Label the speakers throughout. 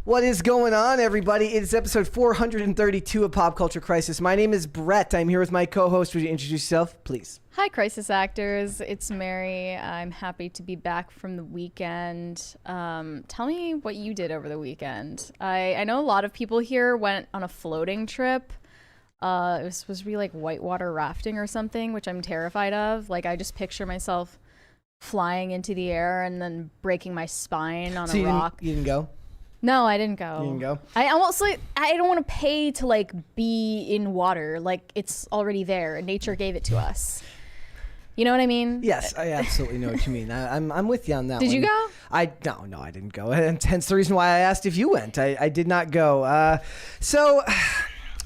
Speaker 1: What is going on, everybody? It's episode 432 of Pop Culture Crisis. My name is Brett. I'm here with my co-host. Would you introduce yourself, please?
Speaker 2: Hi, Crisis Actors. It's Mary. I'm happy to be back from the weekend. Tell me what you did over the weekend. I know a lot of people here went on a floating trip. It was supposed to be like whitewater rafting or something, which I'm terrified of. Like, I just picture myself flying into the air and then breaking my spine on a rock.
Speaker 1: You didn't go?
Speaker 2: No, I didn't go.
Speaker 1: You didn't go?
Speaker 2: I almost like, I don't want to pay to like be in water. Like, it's already there. Nature gave it to us. You know what I mean?
Speaker 1: Yes, I absolutely know what you mean. I'm with you on that.
Speaker 2: Did you go?
Speaker 1: No, I didn't go. And hence the reason why I asked if you went. I did not go. So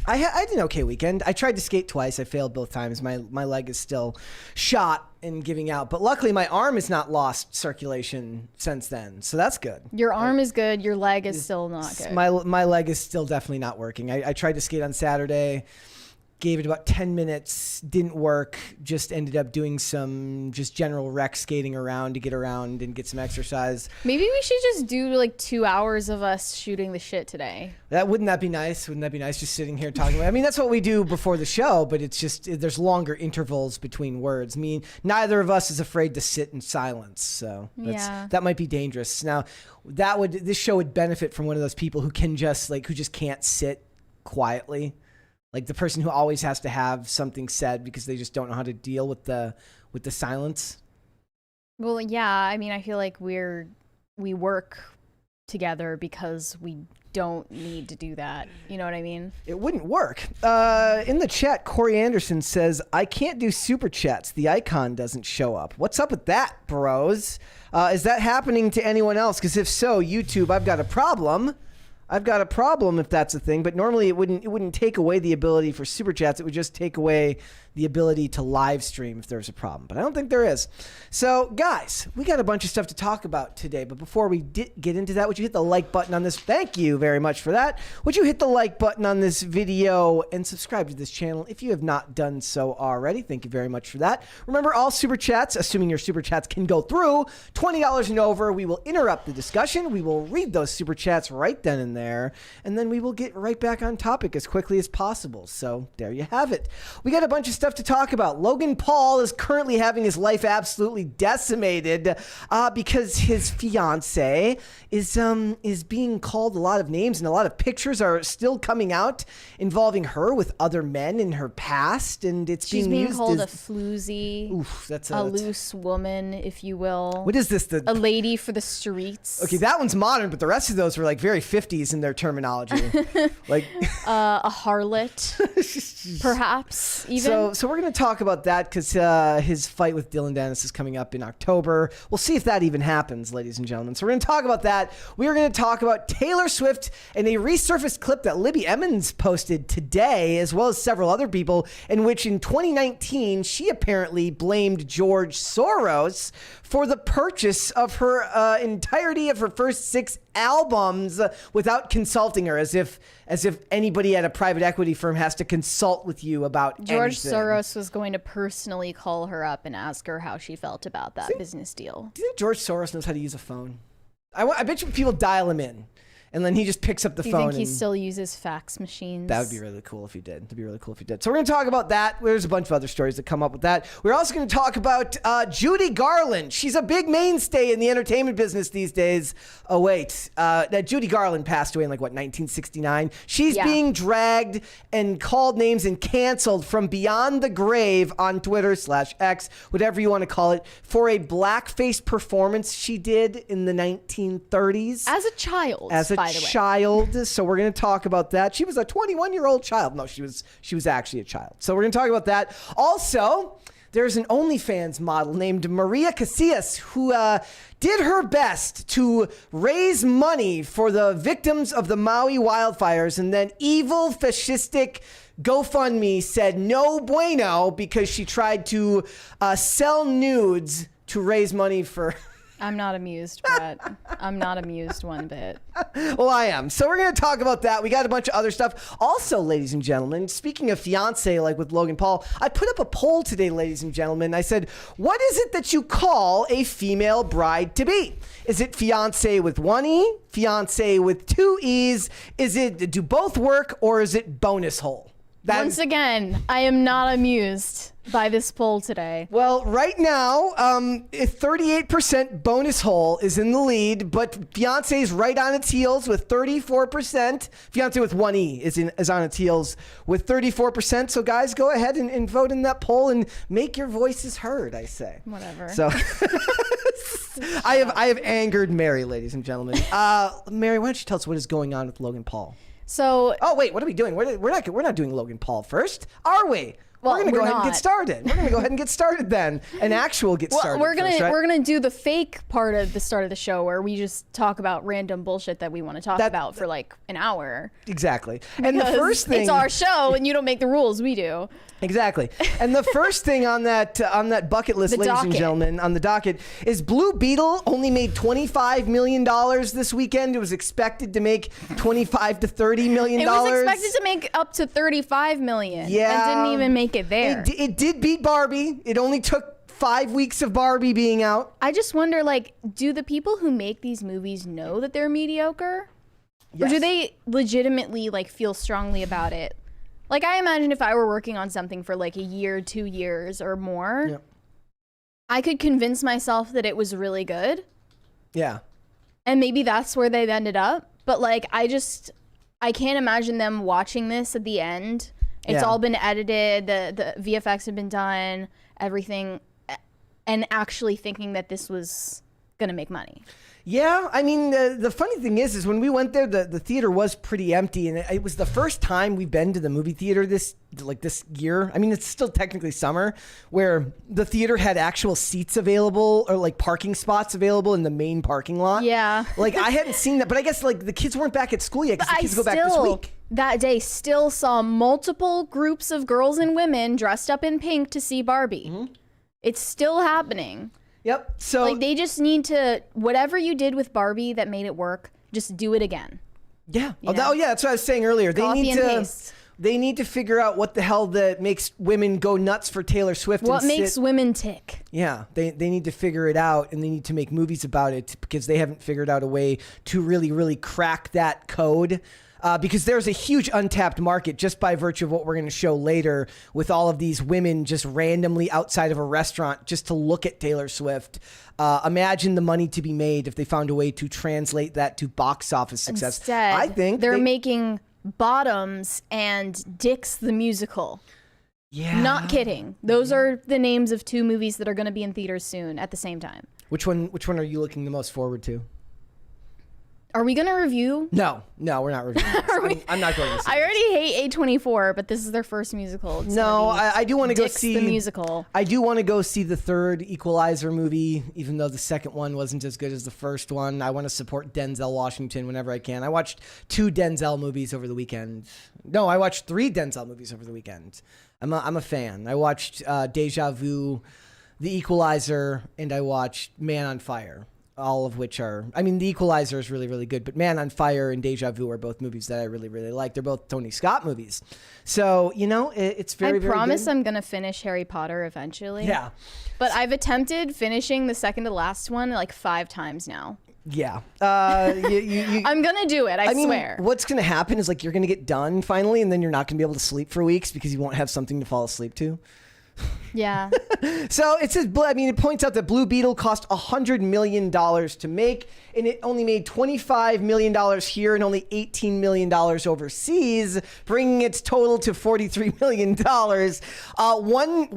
Speaker 1: I had an okay weekend. I tried to skate twice. I failed both times. My leg is still shot and giving out, but luckily my arm has not lost circulation since then, so that's good.
Speaker 2: Your arm is good. Your leg is still not good.
Speaker 1: My leg is still definitely not working. I tried to skate on Saturday, gave it about 10 minutes, didn't work, just ended up doing some just general rec skating around to get around and get some exercise.
Speaker 2: Maybe we should just do like 2 hours of us shooting the shit today.
Speaker 1: Wouldn't that be nice? Wouldn't that be nice, just sitting here talking about it? I mean, that's what we do before the show, but it's just, there's longer intervals between words. I mean, neither of us is afraid to sit in silence, so that might be dangerous. Now, this show would benefit from one of those people who can just who just can't sit quietly. Like the person who always has to have something said because they just don't know how to deal with the silence.
Speaker 2: Well, yeah. I mean, I feel like we work together because we don't need to do that. You know what I mean? It
Speaker 1: wouldn't work. In the chat, Corey Anderson says, I can't do Superchats. The icon doesn't show up. What's up with that, bros? Is that happening to anyone else? Because if so, YouTube, I've got a problem. If that's a thing, but normally it wouldn't take away the ability for Super Chats. It would just take away the ability to live stream if there's a problem, but I don't think there is. So guys, we got a bunch of stuff to talk about today, but before we get into that, would you hit the like button on this? Thank you very much for that. Would you hit the like button on this video and subscribe to this channel if you have not done so already? Thank you very much for that. Remember, all Super Chats, assuming your Super Chats can go through, $20 and over, we will interrupt the discussion. We will read those Super Chats right then and there, and then we will get right back on topic as quickly as possible. So there you have it. We got a bunch of stuff to talk about. Logan Paul is currently having his life absolutely decimated because his fiance is being called a lot of names, and a lot of pictures are still coming out involving her with other men in her past, and
Speaker 2: she's being
Speaker 1: used
Speaker 2: called
Speaker 1: as
Speaker 2: a floozy.
Speaker 1: Oof, that's
Speaker 2: a loose woman, if you will.
Speaker 1: What is this?
Speaker 2: A lady for the streets.
Speaker 1: Okay, that one's modern, but the rest of those were like very 50s in their terminology. Like
Speaker 2: a harlot, perhaps even.
Speaker 1: So we're going to talk about that because his fight with Dillon Danis is coming up in October. We'll see if that even happens, ladies and gentlemen. So we're going to talk about that. We are going to talk about Taylor Swift and a resurfaced clip that Libby Emmons posted today, as well as several other people, in which in 2019 she apparently blamed George Soros for the purchase of her entirety of her first 6 albums without consulting her, as if anybody at a private equity firm has to consult with you about
Speaker 2: George
Speaker 1: anything.
Speaker 2: Soros was going to personally call her up and ask her how she felt about that business deal.
Speaker 1: Do you think George Soros knows how to use a phone? I bet you people dial him in, and then he just picks up the phone.
Speaker 2: Do you think he still uses fax machines?
Speaker 1: That would be really cool if he did. That'd be really cool if he did. So we're going to talk about that. There's a bunch of other stories that come up with that. We're also going to talk about Judy Garland. She's a big mainstay in the entertainment business these days. Oh, wait. That Judy Garland passed away in 1969. She's being dragged and called names and canceled from beyond the grave on Twitter/X, whatever you want to call it, for a blackface performance she did in the 1930s.
Speaker 2: As a child.
Speaker 1: Child. So we're going to talk about that. She was a 21-year-old child. No, she was actually a child. So we're going to talk about that. Also, there's an OnlyFans model named Maria Casillas who did her best to raise money for the victims of the Maui wildfires, and then evil fascistic GoFundMe said no bueno because she tried to sell nudes to raise money for
Speaker 2: I'm not amused, Brett. I'm not amused one bit.
Speaker 1: Well, I am. So we're going to talk about that. We got a bunch of other stuff. Also, ladies and gentlemen, speaking of fiance, like with Logan Paul, I put up a poll today, ladies and gentlemen. I said, what is it that you call a female bride-to-be? Is it fiance with one E, fiance with two E's? Is it do both work, or is it bonus hole?
Speaker 2: Once again, I am not amused by this poll today.
Speaker 1: Well, right now, 38% bonus hole is in the lead, but fiance is right on its heels with 34%. Fiance with one E is on its heels with 34%. So guys, go ahead and vote in that poll and make your voices heard, I say.
Speaker 2: Whatever.
Speaker 1: So I have angered Mary, ladies and gentlemen. Mary, why don't you tell us what is going on with Logan Paul?
Speaker 2: So,
Speaker 1: oh wait, what are we doing? We're not doing Logan Paul first, are we?
Speaker 2: Well,
Speaker 1: we're gonna go ahead and get started. We're gonna go ahead and get started then. An actual get started.
Speaker 2: We're gonna
Speaker 1: first, right?
Speaker 2: we're gonna do the fake part of the start of the show where we just talk about random bullshit that we want to talk about for like an hour.
Speaker 1: Exactly. And the first thing,
Speaker 2: it's our show, and you don't make the rules. We do.
Speaker 1: Exactly. And the first thing on that bucket list, ladies and gentlemen, on the docket is Blue Beetle only made $25 million this weekend. It was expected to make $25 to $30 million.
Speaker 2: It was expected to make up to $35 million.
Speaker 1: Yeah.
Speaker 2: And didn't even make it there.
Speaker 1: It did beat Barbie. It only took 5 weeks of Barbie being out.
Speaker 2: I just wonder, like, do the people who make these movies know that they're mediocre? Yes. Or do they legitimately, like, feel strongly about it? Like, I imagine if I were working on something for like a year, 2 years or more, yep, I could convince myself that it was really good.
Speaker 1: Yeah.
Speaker 2: And maybe that's where they've ended up. But like, I can't imagine them watching this at the end. It's all been edited. The VFX have been done, everything, and actually thinking that this was going to make money.
Speaker 1: Yeah, I mean, the funny thing is when we went there, the theater was pretty empty, and it was the first time we've been to the movie theater this year. I mean, it's still technically summer, where the theater had actual seats available or like parking spots available in the main parking lot.
Speaker 2: Yeah.
Speaker 1: Like, I hadn't seen that, but I guess like the kids weren't back at school yet because the kids go back this week.
Speaker 2: That day still saw multiple groups of girls and women dressed up in pink to see Barbie. Mm-hmm. It's still happening.
Speaker 1: Yep. So
Speaker 2: like, they just need to, whatever you did with Barbie that made it work, just do it again.
Speaker 1: Yeah. Oh yeah, that's what I was saying earlier. They need to figure out what the hell that makes women go nuts for Taylor Swift.
Speaker 2: What makes women tick?
Speaker 1: Yeah, they need to figure it out, and they need to make movies about it because they haven't figured out a way to really, really crack that code. Because there's a huge untapped market just by virtue of what we're going to show later with all of these women just randomly outside of a restaurant just to look at Taylor Swift. Imagine the money to be made if they found a way to translate that to box office success.
Speaker 2: Instead,
Speaker 1: I think
Speaker 2: they're making Bottoms and Dicks the Musical.
Speaker 1: Yeah.
Speaker 2: Not kidding. Those are the names of two movies that are going to be in theaters soon at the same time.
Speaker 1: Which one are you looking the most forward to?
Speaker 2: Are we going to review?
Speaker 1: No, we're not reviewing. I'm not going to see
Speaker 2: I already hate A24, but this is their first musical.
Speaker 1: No, I do want to go see
Speaker 2: the musical.
Speaker 1: I do want to go see the third Equalizer movie, even though the second one wasn't as good as the first one. I want to support Denzel Washington whenever I can. I watched 2 Denzel movies over the weekend. No, I watched 3 Denzel movies over the weekend. I'm a fan. I watched Deja Vu, The Equalizer, and I watched Man on Fire. All of which are, I mean, The Equalizer is really, really good, but Man on Fire and Deja Vu are both movies that I really, really like. They're both Tony Scott movies. So, you know, it's very, very good.
Speaker 2: I promise I'm going to finish Harry Potter eventually.
Speaker 1: Yeah.
Speaker 2: But I've attempted finishing the second to last one like 5 times now.
Speaker 1: Yeah.
Speaker 2: I'm going to do it, I swear.
Speaker 1: What's going to happen is like you're going to get done finally, and then you're not going to be able to sleep for weeks because you won't have something to fall asleep to.
Speaker 2: Yeah.
Speaker 1: So it says, I mean, it points out that Blue Beetle cost $100 million to make, and it only made $25 million here and only $18 million overseas, bringing its total to $43 million.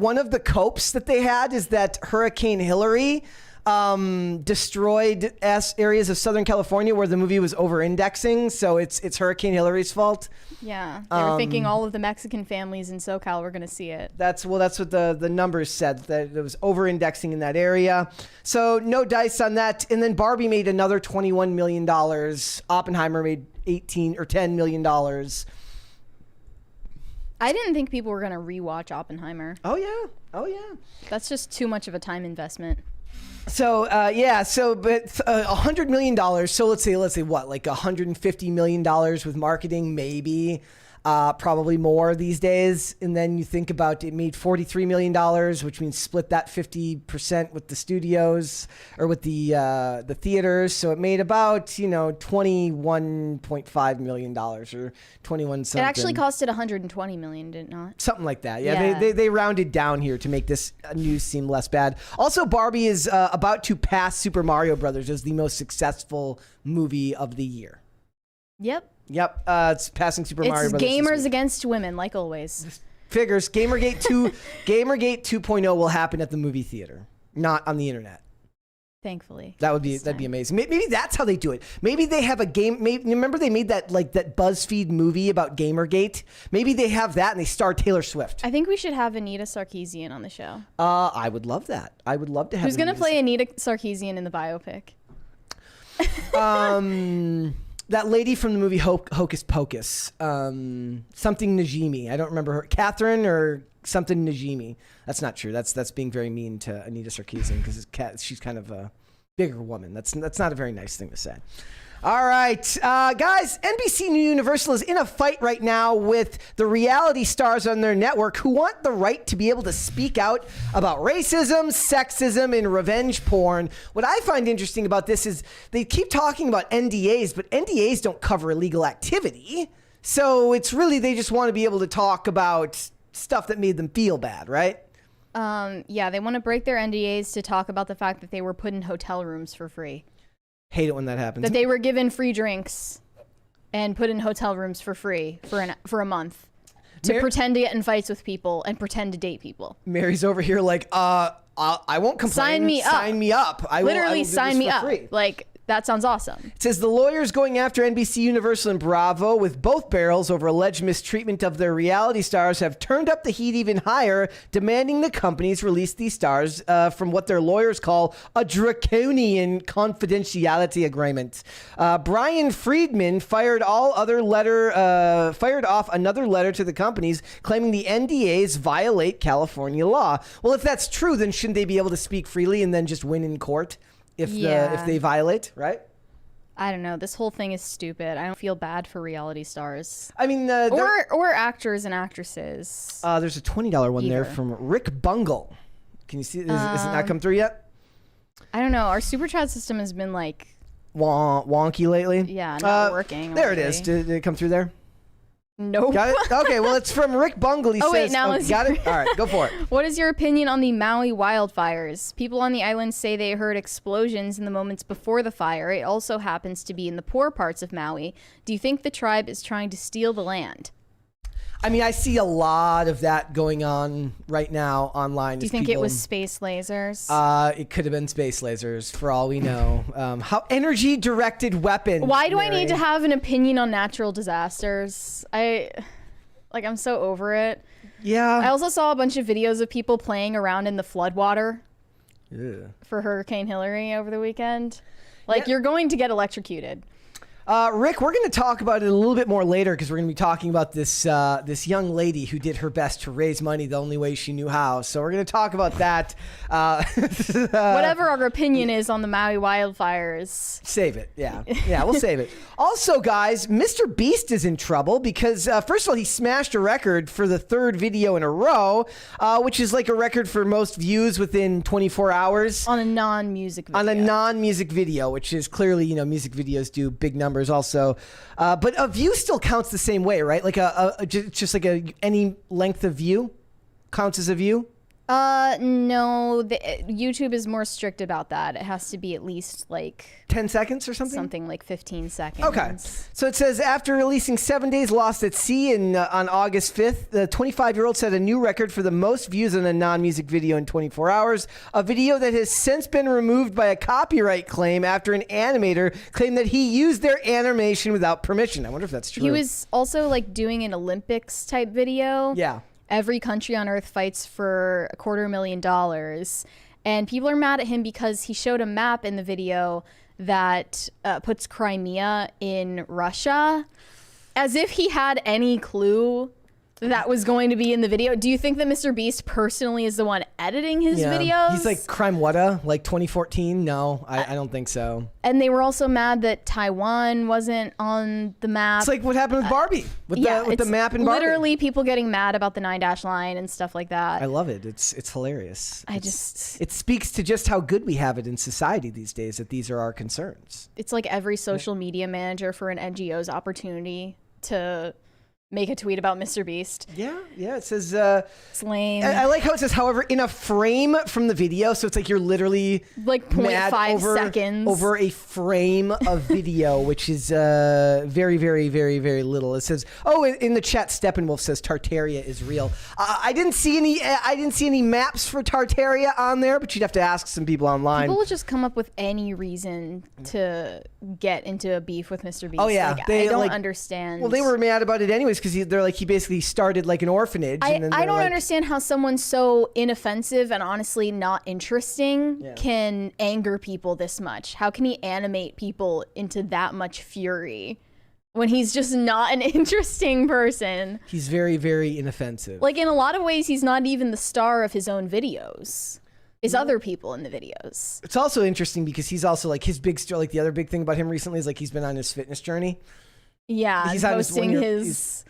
Speaker 1: One of the copes that they had is that Hurricane Hillary destroyed areas of Southern California where the movie was over-indexing, so it's Hurricane Hillary's fault.
Speaker 2: Yeah, they were thinking all of the Mexican families in SoCal were going to see it.
Speaker 1: That's what the numbers said, that it was over-indexing in that area. So no dice on that. And then Barbie made another $21 million. Oppenheimer made $10 million.
Speaker 2: I didn't think people were going to rewatch Oppenheimer.
Speaker 1: Oh yeah.
Speaker 2: That's just too much of a time investment.
Speaker 1: but $100 million. So let's say what, like $150 million with marketing, maybe, probably more these days. And then you think about it made $43 million, which means split that 50% with the studios or with the theaters. So it made about, $21.5 million or 21 something.
Speaker 2: It actually costed $120 million, did it not?
Speaker 1: Something like that. Yeah. They rounded down here to make this news seem less bad. Also, Barbie is about to pass Super Mario Brothers as the most successful movie of the year.
Speaker 2: Yep.
Speaker 1: It's passing Super Mario Brothers.
Speaker 2: It's gamers against women, like always.
Speaker 1: Figures. Gamergate 2.0 will happen at the movie theater, not on the internet.
Speaker 2: Thankfully.
Speaker 1: That'd be amazing. Maybe that's how they do it. Maybe they have a game. Remember they made that BuzzFeed movie about Gamergate? Maybe they have that and they star Taylor Swift.
Speaker 2: I think we should have Anita Sarkeesian on the show.
Speaker 1: I would love that. I would love to have.
Speaker 2: Who's going to play Anita Sarkeesian in the biopic?
Speaker 1: That lady from the movie Hocus Pocus, something Najimy. I don't remember her. Catherine or something Najimy. That's not true. That's being very mean to Anita Sarkeesian because she's kind of a bigger woman. That's not a very nice thing to say. All right, guys, NBC Universal is in a fight right now with the reality stars on their network who want the right to be able to speak out about racism, sexism, and revenge porn. What I find interesting about this is they keep talking about NDAs, but NDAs don't cover illegal activity. So it's really they just want to be able to talk about stuff that made them feel bad, right?
Speaker 2: They want to break their NDAs to talk about the fact that they were put in hotel rooms for free.
Speaker 1: Hate it when that happens.
Speaker 2: That they were given free drinks and put in hotel rooms for free for a month to pretend to get in fights with people and pretend to date people.
Speaker 1: Mary's over here like, I won't complain.
Speaker 2: Sign me up.
Speaker 1: Sign me up. I will
Speaker 2: sign me up.
Speaker 1: Free.
Speaker 2: Like, that sounds awesome.
Speaker 1: It says the lawyers going after NBC Universal and Bravo with both barrels over alleged mistreatment of their reality stars have turned up the heat even higher, demanding the companies release these stars from what their lawyers call a draconian confidentiality agreement. Brian Friedman fired off another letter to the companies claiming the NDAs violate California law. Well, if that's true, then shouldn't they be able to speak freely and then just win in court? If they violate, right?
Speaker 2: I don't know. This whole thing is stupid. I don't feel bad for reality stars.
Speaker 1: I mean,
Speaker 2: or actors and actresses.
Speaker 1: There's a $20 one there from Rick Bungle. Can you see? Is it not come through yet?
Speaker 2: I don't know. Our super chat system has been like
Speaker 1: wonky lately.
Speaker 2: Yeah, not working.
Speaker 1: There it is. Did it come through there?
Speaker 2: Nope.
Speaker 1: Got it? Okay, well, it's from Rick Bungle. He says, got it? All right, go for it.
Speaker 2: What is your opinion on the Maui wildfires? People on the island say they heard explosions in the moments before the fire. It also happens to be in the poor parts of Maui. Do you think the tribe is trying to steal the land?
Speaker 1: I mean, I see a lot of that going on right now online.
Speaker 2: Do you think it was space lasers?
Speaker 1: It could have been space lasers, for all we know. How energy-directed weapons.
Speaker 2: Why do I need to have an opinion on natural disasters? I'm so over it.
Speaker 1: Yeah.
Speaker 2: I also saw a bunch of videos of people playing around in the floodwater for Hurricane Hillary over the weekend. You're going to get electrocuted.
Speaker 1: Rick, we're going to talk about it a little bit more later because we're going to be talking about this young lady who did her best to raise money the only way she knew how. So we're going to talk about that.
Speaker 2: Whatever our opinion is on the Maui wildfires.
Speaker 1: Save it. Yeah, we'll save it. Also, guys, Mr. Beast is in trouble because, first of all, he smashed a record for the third video in a row, which is like a record for most views within 24 hours.
Speaker 2: On a non-music video.
Speaker 1: On a non-music video, which is clearly, music videos do big numbers also, but a view still counts the same way, right? Like just like any length of view counts as a view.
Speaker 2: No, YouTube is more strict about that. It has to be at least
Speaker 1: 10 seconds or something?
Speaker 2: Something like 15 seconds.
Speaker 1: Okay. So it says, after releasing 7 Days Lost at Sea on August 5th, the 25-year-old set a new record for the most views on a non-music video in 24 hours, a video that has since been removed by a copyright claim after an animator claimed that he used their animation without permission. I wonder if that's true.
Speaker 2: He was also doing an Olympics type video.
Speaker 1: Yeah.
Speaker 2: Every country on earth fights for $250,000. And people are mad at him because he showed a map in the video that puts Crimea in Russia, as if he had any clue that was going to be in the video. Do you think that Mr. Beast personally is the one editing his videos?
Speaker 1: He's like Crime Wutta, like 2014. No, I don't think so.
Speaker 2: And they were also mad that Taiwan wasn't on the map.
Speaker 1: It's like what happened with Barbie, with the map in Barbie.
Speaker 2: Literally people getting mad about the 9- line and stuff like that.
Speaker 1: I love it. It's hilarious. It speaks to just how good we have it in society these days, that these are our concerns.
Speaker 2: It's like every social media manager for an NGO's opportunity to make a tweet about Mr. Beast.
Speaker 1: Yeah, it says...
Speaker 2: it's lame.
Speaker 1: I like how it says, however, in a frame from the video, so it's like you're literally...
Speaker 2: like 0.5 seconds.
Speaker 1: Over a frame of video, which is very, very, very, very little. It says, in the chat, Steppenwolf says Tartaria is real. I didn't see any maps for Tartaria on there, but you'd have to ask some people online.
Speaker 2: People will just come up with any reason to get into a beef with Mr. Beast.
Speaker 1: Oh, yeah.
Speaker 2: I don't understand.
Speaker 1: Well, they were mad about it anyways, because they're like, he basically started like an orphanage.
Speaker 2: I don't understand how someone so inoffensive and honestly not interesting can anger people this much. How can he animate people into that much fury when he's just not an interesting person?
Speaker 1: He's very, very inoffensive.
Speaker 2: Like, in a lot of ways, he's not even the star of his own videos. It's other people in the videos.
Speaker 1: It's also interesting because he's also like his big story. Like the other big thing about him recently is like he's been on his fitness journey.
Speaker 2: Yeah, he's posting his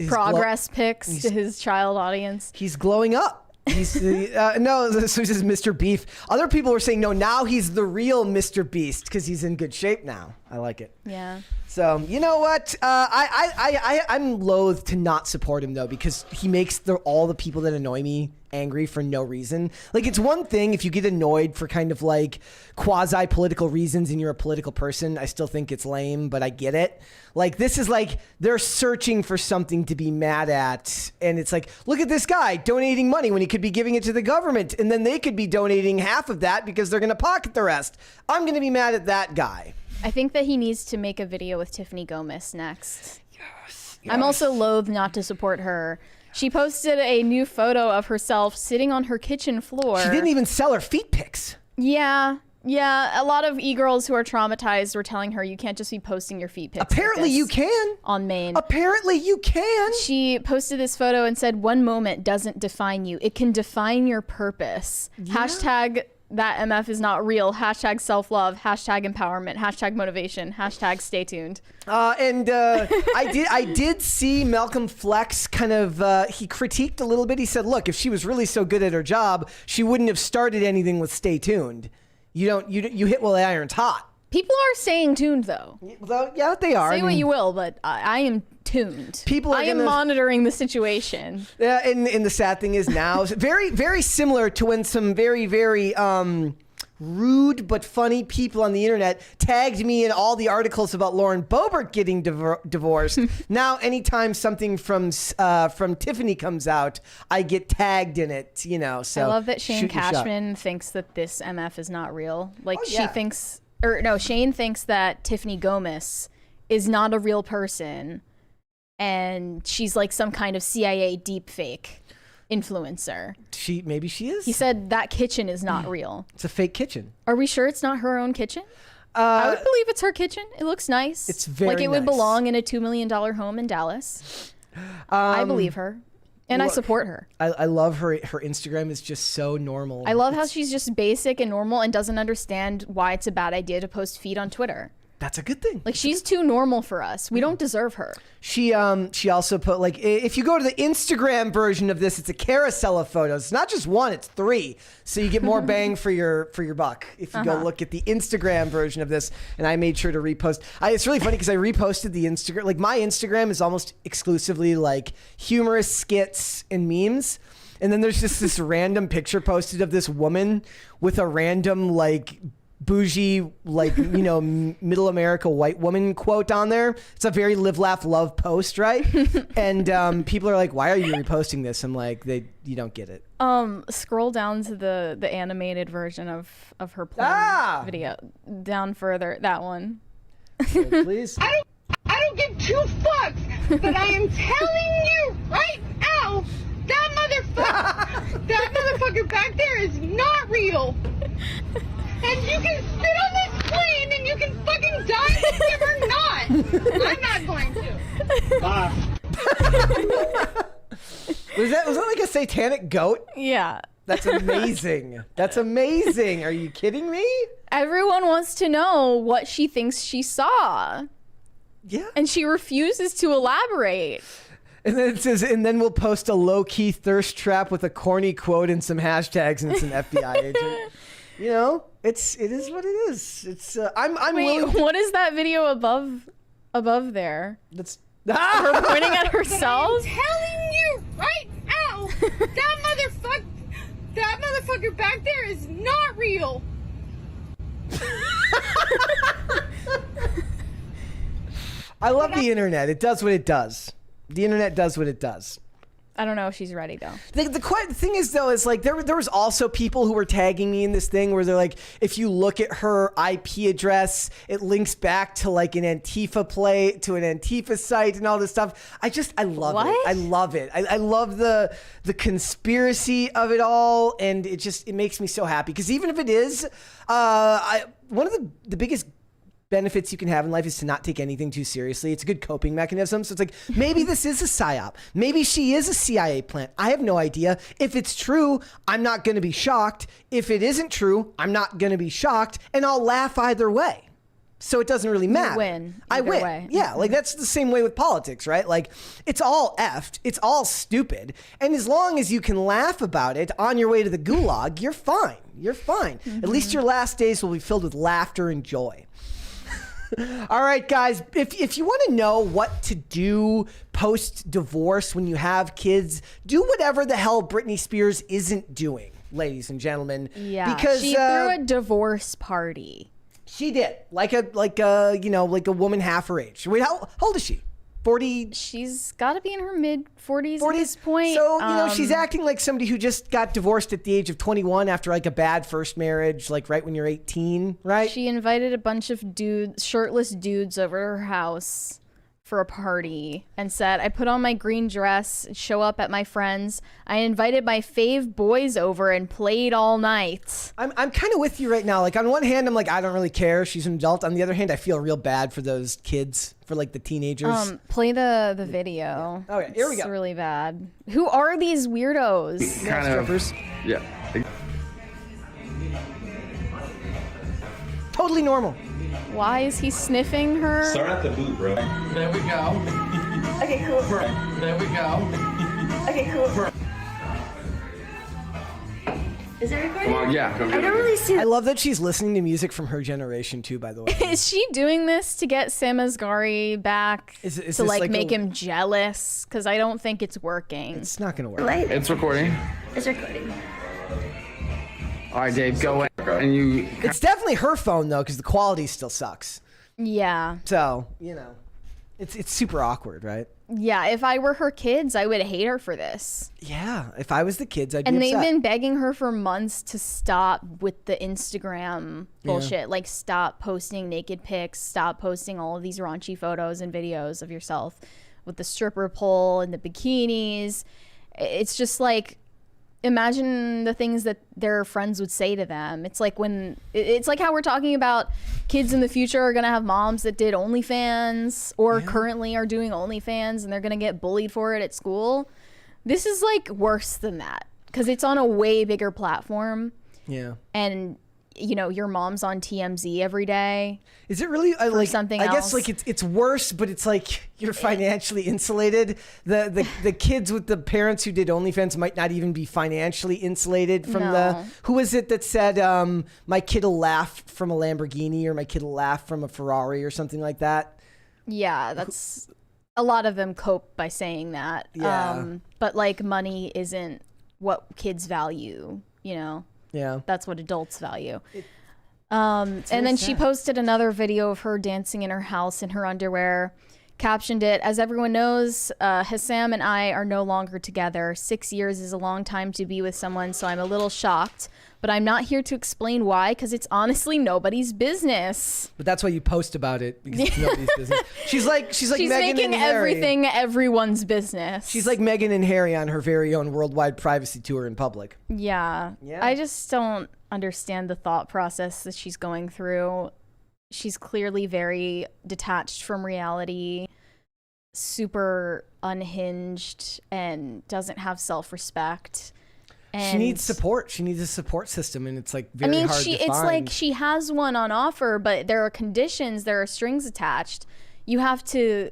Speaker 2: progress pics to his child audience.
Speaker 1: He's glowing up. He's no, so he says Mr. Beef. Other people were saying no, now he's the real Mr. Beast because he's in good shape now. I like it.
Speaker 2: Yeah.
Speaker 1: So you know what? I'm loath to not support him though, because he makes all the people that annoy me angry for no reason. Like, it's one thing if you get annoyed for kind of like quasi political reasons and you're a political person. I still think it's lame, but I get it. Like, this is like they're searching for something to be mad at, and it's like, look at this guy donating money when he could be giving it to the government, and then they could be donating half of that because they're going to pocket the rest. I'm going to be mad at that guy.
Speaker 2: I think that he needs to make a video with Tiffany Gomez next. Yes. I'm also loath not to support her. She posted a new photo of herself sitting on her kitchen floor.
Speaker 1: She didn't even sell her feet pics.
Speaker 2: Yeah. A lot of e-girls who are traumatized were telling her you can't just be posting your feet pics.
Speaker 1: Apparently you can.
Speaker 2: On Maine.
Speaker 1: Apparently you can.
Speaker 2: She posted this photo and said, "One moment doesn't define you. It can define your purpose." Yeah. Hashtag that MF is not real. Hashtag self-love. Hashtag empowerment. Hashtag motivation. Hashtag stay tuned.
Speaker 1: I did see Malcolm Flex kind of, he critiqued a little bit. He said, look, if she was really so good at her job, she wouldn't have started anything with stay tuned. You hit while the iron's hot.
Speaker 2: People are staying tuned though.
Speaker 1: Well, yeah, they are.
Speaker 2: Say what you will, but I am tuned. I am monitoring the situation.
Speaker 1: Yeah, and the sad thing is now, very, very similar to when some very, very rude but funny people on the internet tagged me in all the articles about Lauren Boebert getting divorced. Now, anytime something from Tiffany comes out, I get tagged in it. You know, so
Speaker 2: I love that Shane Cashman thinks that this MF is not real. Like Shane thinks that Tiffany Gomez is not a real person, and she's like some kind of CIA deepfake influencer.
Speaker 1: Maybe she is.
Speaker 2: He said that kitchen is not real.
Speaker 1: It's a fake kitchen.
Speaker 2: Are we sure it's not her own kitchen? I would believe it's her kitchen. It looks nice.
Speaker 1: It's very
Speaker 2: like it would belong in a $2 million home in Dallas. I believe her. And I support her.
Speaker 1: I love her. Her Instagram is just so normal.
Speaker 2: I love how she's just basic and normal and doesn't understand why it's a bad idea to post feet on Twitter.
Speaker 1: That's a good thing.
Speaker 2: Like, she's too normal for us. We don't deserve her.
Speaker 1: She also put, like, if you go to the Instagram version of this, it's a carousel of photos. It's not just one, it's 3. So you get more bang for your buck if you go look at the Instagram version of this. And I made sure to repost. It's really funny because I reposted the Instagram. Like, my Instagram is almost exclusively like humorous skits and memes. And then there's just this random picture posted of this woman with a random, like, bougie, like, you know, middle America white woman quote on there. It's a very live, laugh, love post, right? And people are like, why are you reposting this? I'm like, you don't get it.
Speaker 2: Scroll down to the animated version of her porn video. Down further, that one.
Speaker 1: Okay, please.
Speaker 3: I don't give 2 fucks, but I am telling you right now, that motherfucker back there is not real. And you can sit on this plane and you can fucking die if you're not. I'm not going to. Bye.
Speaker 1: Was that like a satanic goat?
Speaker 2: Yeah.
Speaker 1: That's amazing. That's amazing. Are you kidding me?
Speaker 2: Everyone wants to know what she thinks she saw.
Speaker 1: Yeah.
Speaker 2: And she refuses to elaborate.
Speaker 1: And then it says, and then we'll post a low-key thirst trap with a corny quote and some hashtags, and it's an FBI agent. You know, it is what it is. It's I'm
Speaker 2: Wait,
Speaker 1: willing.
Speaker 2: what is that video above there?
Speaker 1: That's
Speaker 2: Her pointing at herself?
Speaker 3: I'm telling you right now, that motherfucker back there is not real.
Speaker 1: I love the internet. It does what it does. The internet does what it does.
Speaker 2: I don't know if she's ready though.
Speaker 1: The thing is though, is like there was also people who were tagging me in this thing where they're like, if you look at her IP address, it links back to like an Antifa to an Antifa site and all this stuff. I love it. I love it. I love the conspiracy of it all, and it makes me so happy because even if it is, one of the biggest benefits you can have in life is to not take anything too seriously. It's a good coping mechanism. So it's like, maybe this is a psyop. Maybe she is a CIA plant. I have no idea. If it's true, I'm not going to be shocked. If it isn't true, I'm not going to be shocked, and I'll laugh either way. So it doesn't really matter.
Speaker 2: You win.
Speaker 1: I win.
Speaker 2: Way.
Speaker 1: Yeah, like that's the same way with politics, right? Like it's all effed. It's all stupid. And as long as you can laugh about it on your way to the gulag, you're fine. You're fine.
Speaker 2: Mm-hmm.
Speaker 1: At least your last days will be filled with laughter and joy. All right, guys, if you want to know what to do post-divorce when you have kids, do whatever the hell Britney Spears isn't doing, ladies and gentlemen.
Speaker 2: Yeah,
Speaker 1: because
Speaker 2: she threw a divorce party.
Speaker 1: She did, like a woman half her age. Wait, how old is she? 40?
Speaker 2: She's got to be in her mid-40s at this point.
Speaker 1: So, she's acting like somebody who just got divorced at the age of 21 after like a bad first marriage, like right when you're 18, right?
Speaker 2: She invited a bunch of shirtless dudes over to her house for a party and said, I put on my green dress, show up at my friends. I invited my fave boys over and played all night.
Speaker 1: I'm kind of with you right now. Like on one hand, I'm like, I don't really care. She's an adult. On the other hand, I feel real bad for those kids, for like the teenagers.
Speaker 2: Play the video.
Speaker 1: Yeah. Okay, here we go.
Speaker 2: It's really bad. Who are these weirdos?
Speaker 4: Kind of
Speaker 1: strippers.
Speaker 4: Yeah.
Speaker 1: Totally normal.
Speaker 2: Why is he sniffing her?
Speaker 5: Start at the boot, bro.
Speaker 6: There we go.
Speaker 7: Okay, cool.
Speaker 6: There we go.
Speaker 7: Okay, cool. Is it recording?
Speaker 4: Well, yeah.
Speaker 7: I don't really see.
Speaker 1: I love that she's listening to music from her generation too, by the way.
Speaker 2: Is she doing this to get Sam Asghari back
Speaker 1: Is
Speaker 2: to
Speaker 1: this
Speaker 2: like
Speaker 1: like
Speaker 2: make him jealous? Because I don't think it's working.
Speaker 1: It's not going to work.
Speaker 7: Light.
Speaker 4: It's recording.
Speaker 7: It's recording.
Speaker 4: All right, Dave, go ahead. And you.
Speaker 1: It's definitely her phone though, because the quality still sucks.
Speaker 2: Yeah.
Speaker 1: So, it's super awkward, right?
Speaker 2: Yeah, if I were her kids, I would hate her for this.
Speaker 1: Yeah, if I was the kids, I'd
Speaker 2: And
Speaker 1: be upset.
Speaker 2: they've been begging her for months to stop with the Instagram bullshit. Like, stop posting naked pics, stop posting all of these raunchy photos and videos of yourself with the stripper pole and the bikinis. It's just like, imagine the things that their friends would say to them. It's like how we're talking about kids in the future are going to have moms that did OnlyFans or currently are doing OnlyFans and they're going to get bullied for it at school. This is like worse than that because it's on a way bigger platform.
Speaker 1: Yeah.
Speaker 2: And your mom's on TMZ every day.
Speaker 1: Is it really like
Speaker 2: something
Speaker 1: I
Speaker 2: else?
Speaker 1: guess like it's worse, but it's like you're financially insulated. The kids with the parents who did OnlyFans might not even be financially insulated from
Speaker 2: No.
Speaker 1: who was it that said my kid will laugh from a Lamborghini or my kid will laugh from a Ferrari or something like that.
Speaker 2: Yeah, that's a lot of them cope by saying that.
Speaker 1: Yeah.
Speaker 2: But like money isn't what kids value,
Speaker 1: Yeah.
Speaker 2: That's what adults value. And then she posted another video of her dancing in her house in her underwear, captioned it, as everyone knows, Hassam and I are no longer together. 6 years is a long time to be with someone, so I'm a little shocked. But I'm not here to explain why, because it's honestly nobody's business.
Speaker 1: But that's why you post about it, because it's nobody's business. She's like
Speaker 2: She's
Speaker 1: Meghan
Speaker 2: making
Speaker 1: and Harry.
Speaker 2: everything everyone's business.
Speaker 1: She's like Meghan and Harry on her very own worldwide privacy tour in public.
Speaker 2: Yeah.
Speaker 1: Yeah.
Speaker 2: I just don't understand the thought process that she's going through. She's clearly very detached from reality. super unhinged and doesn't have self-respect. And
Speaker 1: she needs support. She needs a support system, and it's like very hard to
Speaker 2: it's
Speaker 1: find.
Speaker 2: like she has one on offer, but there are conditions, there are strings attached. You have to,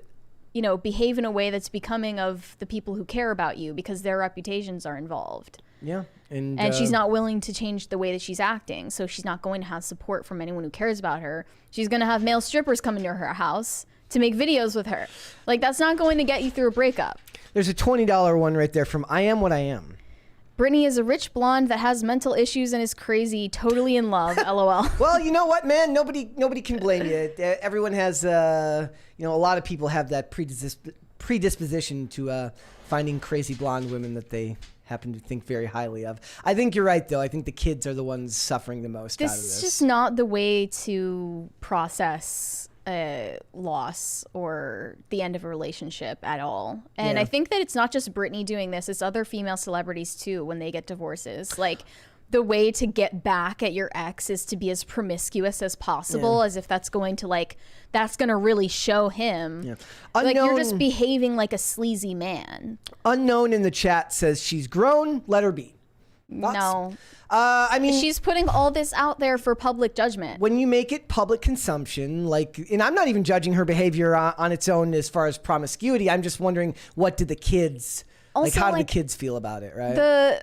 Speaker 2: behave in a way that's becoming of the people who care about you because their reputations are involved.
Speaker 1: Yeah. And
Speaker 2: she's not willing to change the way that she's acting, so she's not going to have support from anyone who cares about her. She's going to have male strippers come into her house to make videos with her. Like, that's not going to get you through a breakup.
Speaker 1: There's a $20 one right there from I Am What I Am.
Speaker 2: Brittany is a rich blonde that has mental issues and is crazy, totally in love, LOL.
Speaker 1: Well, you know what, man? Nobody can blame you. Everyone has, a lot of people have that predisposition to finding crazy blonde women that they happen to think very highly of. I think you're right, though. I think the kids are the ones suffering the most out of this.
Speaker 2: This is just not the way to process loss or the end of a relationship at all. And
Speaker 1: Yeah.
Speaker 2: I think that it's not just Britney doing this, it's other female celebrities too when they get divorces. Like, the way to get back at your ex is to be as promiscuous as possible, as if that's going to really show him.
Speaker 1: Yeah.
Speaker 2: Like, you're just behaving like a sleazy man.
Speaker 1: Unknown in the chat says she's grown, let her be. Thoughts?
Speaker 2: No.
Speaker 1: I mean,
Speaker 2: She's putting all this out there for public judgment.
Speaker 1: when you make it public consumption, and I'm not even judging her behavior on its own as far as promiscuity. I'm just wondering, what did the kids,
Speaker 2: Also,
Speaker 1: how do the kids feel about it, right?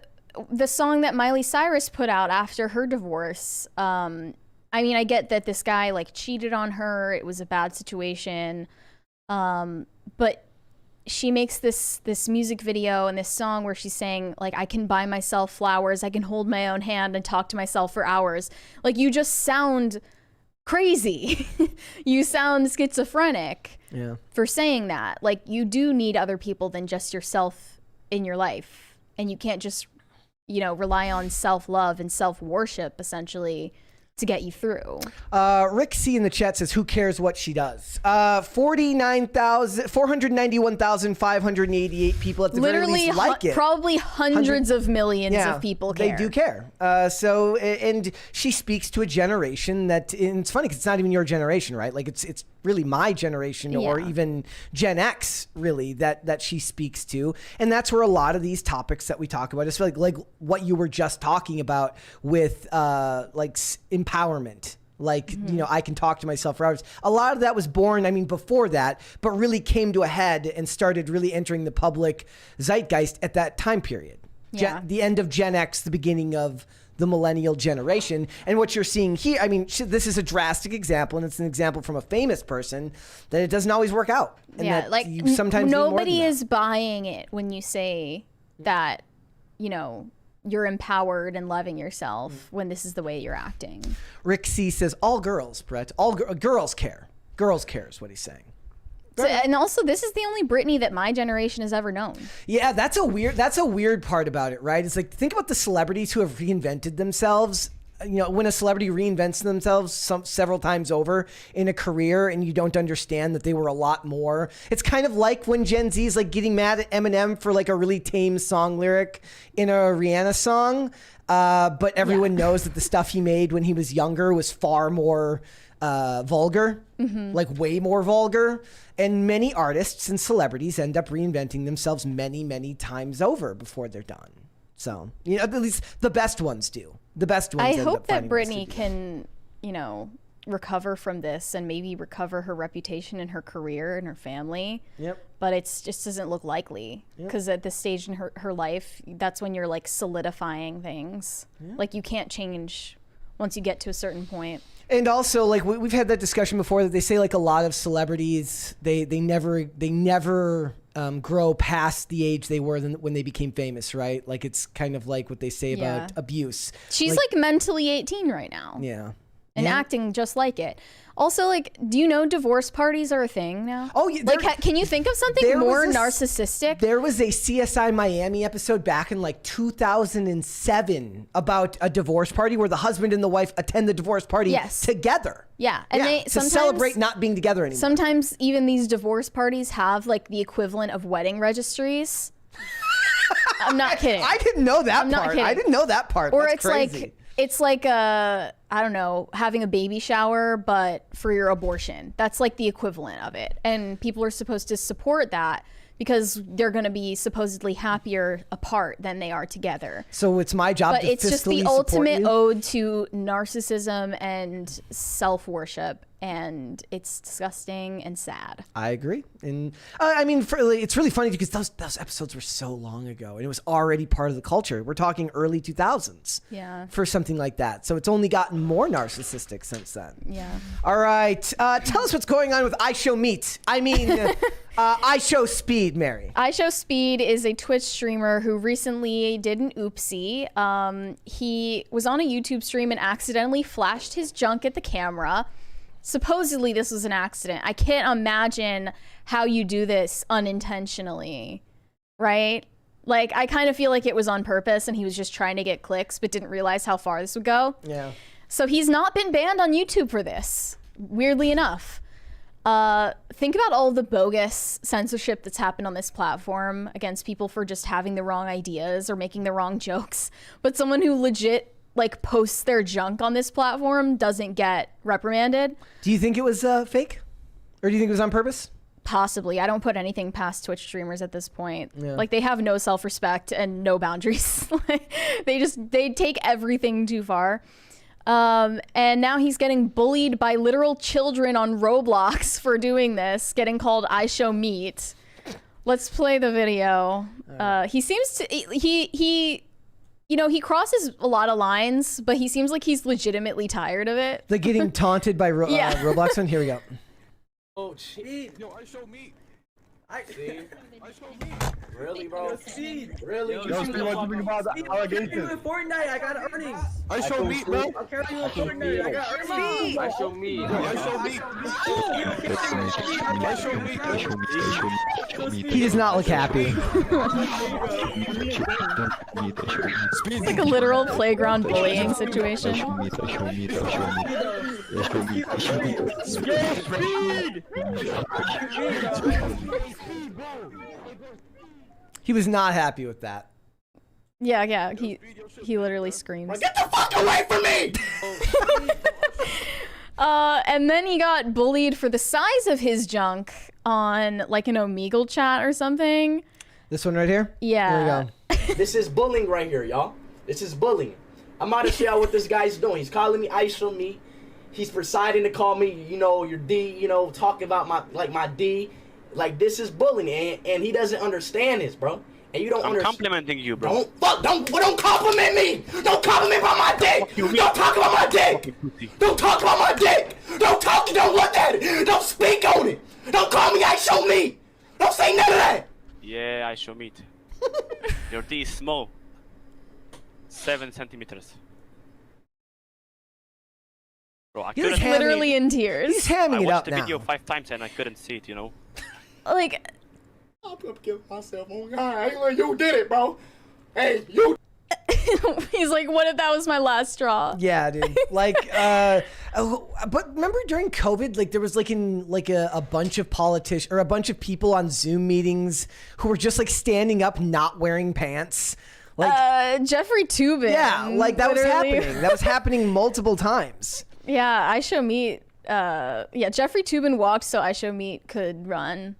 Speaker 2: The song that Miley Cyrus put out after her divorce, I get that this guy cheated on her. It was a bad situation. But she makes this music video and this song where she's saying, I can buy myself flowers, I can hold my own hand and talk to myself for hours. You just sound crazy. You sound schizophrenic for saying that. You do need other people than just yourself in your life. And you can't just, rely on self-love and self-worship, essentially, to get you through.
Speaker 1: Rick C in the chat says, who cares what she does? 491,588 people at the very
Speaker 2: Literally,
Speaker 1: least like it.
Speaker 2: probably hundreds of millions of people care.
Speaker 1: They do care. And she speaks to a generation and it's funny because it's not even your generation, right? It's really my generation or even Gen X, really, that she speaks to. And that's where a lot of these topics that we talk about, it's like what you were just talking about with empowerment. I can talk to myself for hours. A lot of that was born, before that, but really came to a head and started really entering the public zeitgeist at that time period.
Speaker 2: Yeah.
Speaker 1: The end of Gen X, the beginning of the millennial generation. And what you're seeing here, this is a drastic example, and it's an example from a famous person, that it doesn't always work out. And that you sometimes need more than
Speaker 2: nobody
Speaker 1: that.
Speaker 2: is buying it when you say that, you're empowered and loving yourself when this is the way you're acting.
Speaker 1: Rick C says, all girls, Brett, girls care. Girls care is what he's saying.
Speaker 2: So, and also, this is the only Britney that my generation has ever known.
Speaker 1: Yeah, that's a weird part about it, right? It's think about the celebrities who have reinvented themselves. When a celebrity reinvents themselves several times over in a career and you don't understand that they were a lot more. It's kind of like when Gen Z is getting mad at Eminem for a really tame song lyric in a Rihanna song. But everyone knows that the stuff he made when he was younger was far more vulgar, way more vulgar. And many artists and celebrities end up reinventing themselves many, many times over before they're done. So, at least the best ones do. The best ones.
Speaker 2: I hope that Britney can, recover from this and maybe recover her reputation and her career and her family.
Speaker 1: Yep.
Speaker 2: But it just doesn't look likely because at this stage in her life, that's when you're solidifying things. You can't change once you get to a certain point.
Speaker 1: And also, we've had that discussion before that they say a lot of celebrities they never grow past the age they were when they became famous, right? It's kind of like what they say about abuse.
Speaker 2: She's mentally 18 right now.
Speaker 1: Yeah.
Speaker 2: And acting just like it. Also, do you know divorce parties are a thing now?
Speaker 1: Oh, yeah.
Speaker 2: Can you think of something more narcissistic?
Speaker 1: There was a CSI Miami episode back in 2007 about a divorce party where the husband and the wife attend the divorce party together.
Speaker 2: Yeah. And they
Speaker 1: to celebrate not being together anymore.
Speaker 2: Sometimes even these divorce parties have the equivalent of wedding registries. I'm not kidding.
Speaker 1: I didn't know that
Speaker 2: I'm
Speaker 1: part.
Speaker 2: not kidding.
Speaker 1: I didn't know that part.
Speaker 2: Or
Speaker 1: That's crazy.
Speaker 2: it's I I don't know, having a baby shower, but for your abortion. That's like the equivalent of it. And people are supposed to support that because they're going to be supposedly happier apart than they are together.
Speaker 1: So it's my job to
Speaker 2: But it's just the
Speaker 1: fiscally support
Speaker 2: ultimate
Speaker 1: you?
Speaker 2: ode to narcissism and self-worship, and it's disgusting and sad.
Speaker 1: I agree. And I mean, it's really funny because those episodes were so long ago and it was already part of the culture. We're talking early 2000s for something like that. So it's only gotten more narcissistic since then.
Speaker 2: Yeah.
Speaker 1: All right. Tell us what's going on with I Show Meat. I mean, I Show Speed, Mary.
Speaker 2: I Show Speed is a Twitch streamer who recently did an oopsie. He was on a YouTube stream and accidentally flashed his junk at the camera. Supposedly this was an accident. I can't imagine how you do this unintentionally, right? Like, I kind of feel like it was on purpose and he was just trying to get clicks but didn't realize how far this would go.
Speaker 1: Yeah.
Speaker 2: So he's not been banned on YouTube for this, weirdly enough. Think about all the bogus censorship that's happened on this platform against people for just having the wrong ideas or making the wrong jokes. But someone who legit like posts their junk on this platform doesn't get reprimanded.
Speaker 1: Do you think it was fake? Or do you think it was on purpose?
Speaker 2: Possibly. I don't put anything past Twitch streamers at this point. Yeah. Like, they have no self-respect and no boundaries. they take everything too far. And now he's getting bullied by literal children on Roblox for doing this, getting called I Show Meat. Let's play the video. He seems to, you know, he crosses a lot of lines, but he seems like he's legitimately tired of it.
Speaker 1: Like getting taunted by Roblox one? Here we go.
Speaker 5: Oh, shit. Yo, I Show Meat. I Show Meat. Really, bro? Yo, Speed. Really?
Speaker 8: Yo, Speed, what you think about the allegations?
Speaker 5: In Fortnite, I got earnings.
Speaker 8: I Show Meat, bro.
Speaker 5: I'll carry you in Fortnite. I got earnings. I Show Meat.
Speaker 8: I Show Meat. I Show Meat.
Speaker 1: He does not look happy.
Speaker 2: It's like a literal playground bullying situation.
Speaker 1: He was not happy with that.
Speaker 2: Yeah, he literally screams.
Speaker 5: Get the fuck away from me!
Speaker 2: And then he got bullied for the size of his junk on like an Omegle chat or something.
Speaker 1: This one right here?
Speaker 2: Yeah.
Speaker 1: There we go.
Speaker 5: This is bullying right here, y'all. This is bullying. I'm out to show y'all what this guy's doing. He's calling me I Show Me. He's deciding to call me, you know, your D, you know, talking about my D. Like, this is bullying, and he doesn't understand this, bro. And you don't understand.
Speaker 9: I'm complimenting you, bro.
Speaker 5: Don't compliment me. Don't compliment about my dick. Don't talk about my dick. Don't talk about my dick. Don't look at it. Don't speak on it. Don't call me I Show Me. Don't say none of that.
Speaker 9: Yeah, I Show Meat. Your D is small. 7 centimeters. Bro, I
Speaker 2: He's literally in tears.
Speaker 1: He's hamming it up
Speaker 9: now. I watched the video 5 times and I couldn't see it, you know?
Speaker 2: Like,
Speaker 5: I'm gonna kill myself. Oh God, you did it, bro. Hey, you.
Speaker 2: He's like, what if that was my last straw?
Speaker 1: Yeah, dude. Like, but remember during COVID, like there was like a bunch of politicians or a bunch of people on Zoom meetings who were just like standing up, not wearing pants. Like
Speaker 2: Jeffrey Toobin.
Speaker 1: Yeah, like that
Speaker 2: literally.
Speaker 1: was happening. That was happening multiple times.
Speaker 2: Yeah, I Show Meat. Yeah, Jeffrey Toobin walked so I Show Meat could run.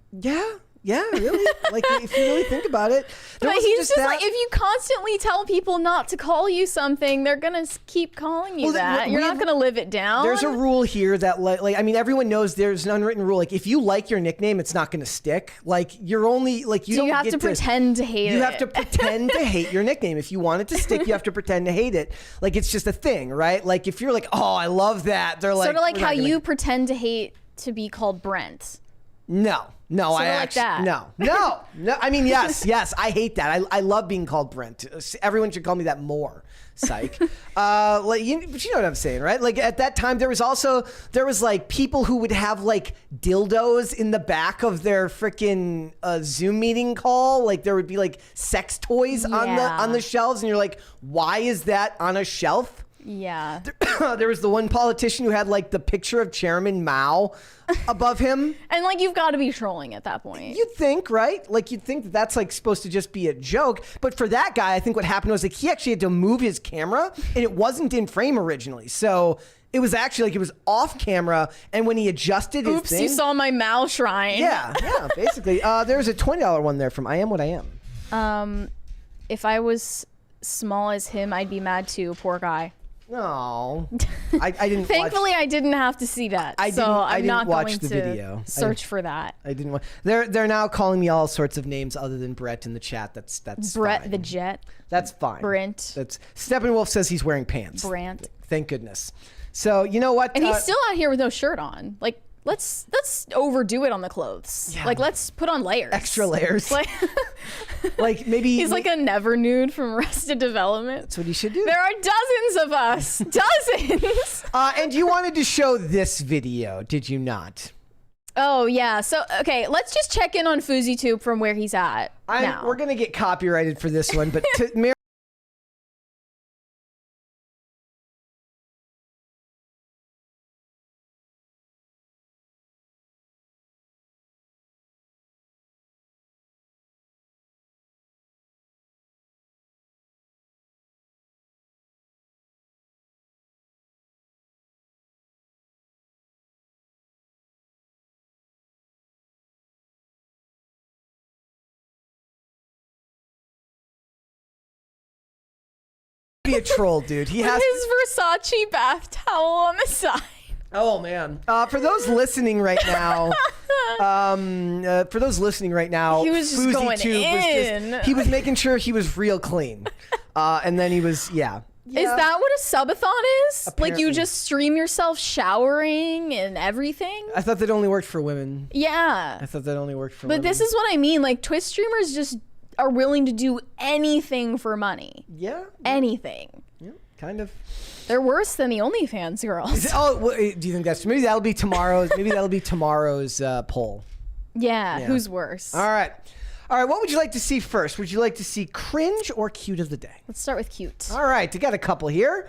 Speaker 1: Yeah, really. Like, if you really think about it.
Speaker 2: But he's just like, if you constantly tell people not to call you something, they're gonna keep calling you that. You're not gonna live it down.
Speaker 1: There's a rule here that, like, I mean, everyone knows there's an unwritten rule. Like, if you like your nickname, it's not gonna stick. Like, you're only, like, you
Speaker 2: so
Speaker 1: don't
Speaker 2: you have
Speaker 1: get
Speaker 2: to pretend to hate it.
Speaker 1: You have to pretend to hate your nickname. If you want it to stick, you have to pretend to hate it. Like, it's just a thing, right? Like, if you're like, oh, I love that. They're like,
Speaker 2: sort of like how you pretend to hate to be called Brent.
Speaker 1: No, I actually, no. I mean, yes, I hate that. I love being called Brent. Everyone should call me that more. Psych. But you know what I'm saying, right? Like at that time, there was like people who would have like dildos in the back of their freaking Zoom meeting call. Like there would be like sex toys on the shelves, and you're like, why is that on a shelf?
Speaker 2: Yeah.
Speaker 1: There was the one politician who had like the picture of Chairman Mao above him.
Speaker 2: And like you've got to be trolling at that point.
Speaker 1: You'd think, right? Like you'd think that that's like supposed to just be a joke. But for that guy, I think what happened was like he actually had to move his camera and it wasn't in frame originally. So it was actually like it was off camera. And when he adjusted his
Speaker 2: Oops,
Speaker 1: thing,
Speaker 2: you saw my Mao shrine.
Speaker 1: Yeah, basically. There's a $20 one there from I Am What I Am.
Speaker 2: If I was small as him, I'd be mad too. Poor guy.
Speaker 1: No, I didn't.
Speaker 2: Thankfully, I didn't have to see that.
Speaker 1: I
Speaker 2: I'm
Speaker 1: didn't
Speaker 2: not
Speaker 1: watch
Speaker 2: going
Speaker 1: the
Speaker 2: to
Speaker 1: video.
Speaker 2: search for that.
Speaker 1: I didn't. They're now calling me all sorts of names other than Brett in the chat. That's
Speaker 2: Brett
Speaker 1: fine.
Speaker 2: the Jet.
Speaker 1: That's fine.
Speaker 2: Brent.
Speaker 1: That's Steppenwolf says he's wearing pants.
Speaker 2: Brant.
Speaker 1: Thank goodness. So you know what?
Speaker 2: And he's still out here with no shirt on. Like let's overdo it on the clothes.
Speaker 1: Yeah.
Speaker 2: Like let's put on layers.
Speaker 1: Extra layers.
Speaker 2: Like,
Speaker 1: like maybe
Speaker 2: he's like a never nude from Arrested Development.
Speaker 1: That's what he should do.
Speaker 2: There are dozens of us. Dozens.
Speaker 1: And you wanted to show this video, did you not?
Speaker 2: Oh yeah. So okay, let's just check in on FouseyTube from where he's at now.
Speaker 1: We're gonna get copyrighted for this one, but Mary. Be a troll, dude. He has
Speaker 2: his Versace bath towel on the side.
Speaker 1: Oh man! For those listening right now, he
Speaker 2: was just going in.
Speaker 1: He was making sure he was real clean, and then he was
Speaker 2: Is that what a subathon is? Like you just stream yourself showering and everything?
Speaker 1: I thought that only worked for women.
Speaker 2: Yeah.
Speaker 1: I thought that only worked for
Speaker 2: But
Speaker 1: women.
Speaker 2: this is what I mean. Like Twitch streamers just are willing to do anything for money.
Speaker 1: Yeah.
Speaker 2: Anything.
Speaker 1: Yeah, kind of.
Speaker 2: They're worse than the OnlyFans girls.
Speaker 1: Do you think that's maybe that'll be tomorrow's? Maybe that'll be tomorrow's poll.
Speaker 2: Yeah. Who's worse?
Speaker 1: All right. What would you like to see first? Would you like to see cringe or cute of the day?
Speaker 2: Let's start with cute.
Speaker 1: All right, we got a couple here.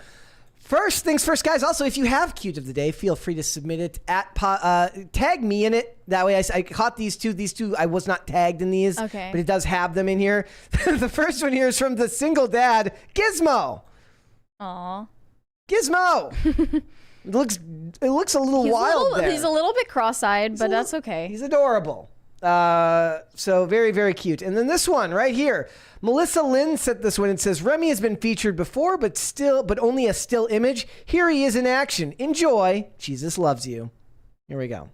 Speaker 1: First things first, guys. Also, if you have cute of the day, feel free to submit it at tag me in it. That way, I caught these two. These two, I was not tagged in these.
Speaker 2: Okay.
Speaker 1: But it does have them in here. The first one here is from the single dad, Gizmo.
Speaker 2: Aw.
Speaker 1: Gizmo. it looks a little wild there.
Speaker 2: He's a little bit cross-eyed, but that's okay.
Speaker 1: He's adorable. So very, very cute. And then this one right here. Melissa Lynn sent this one and says, Remy has been featured before, but only a still image. Here he is in action. Enjoy. Jesus loves you. Here we go.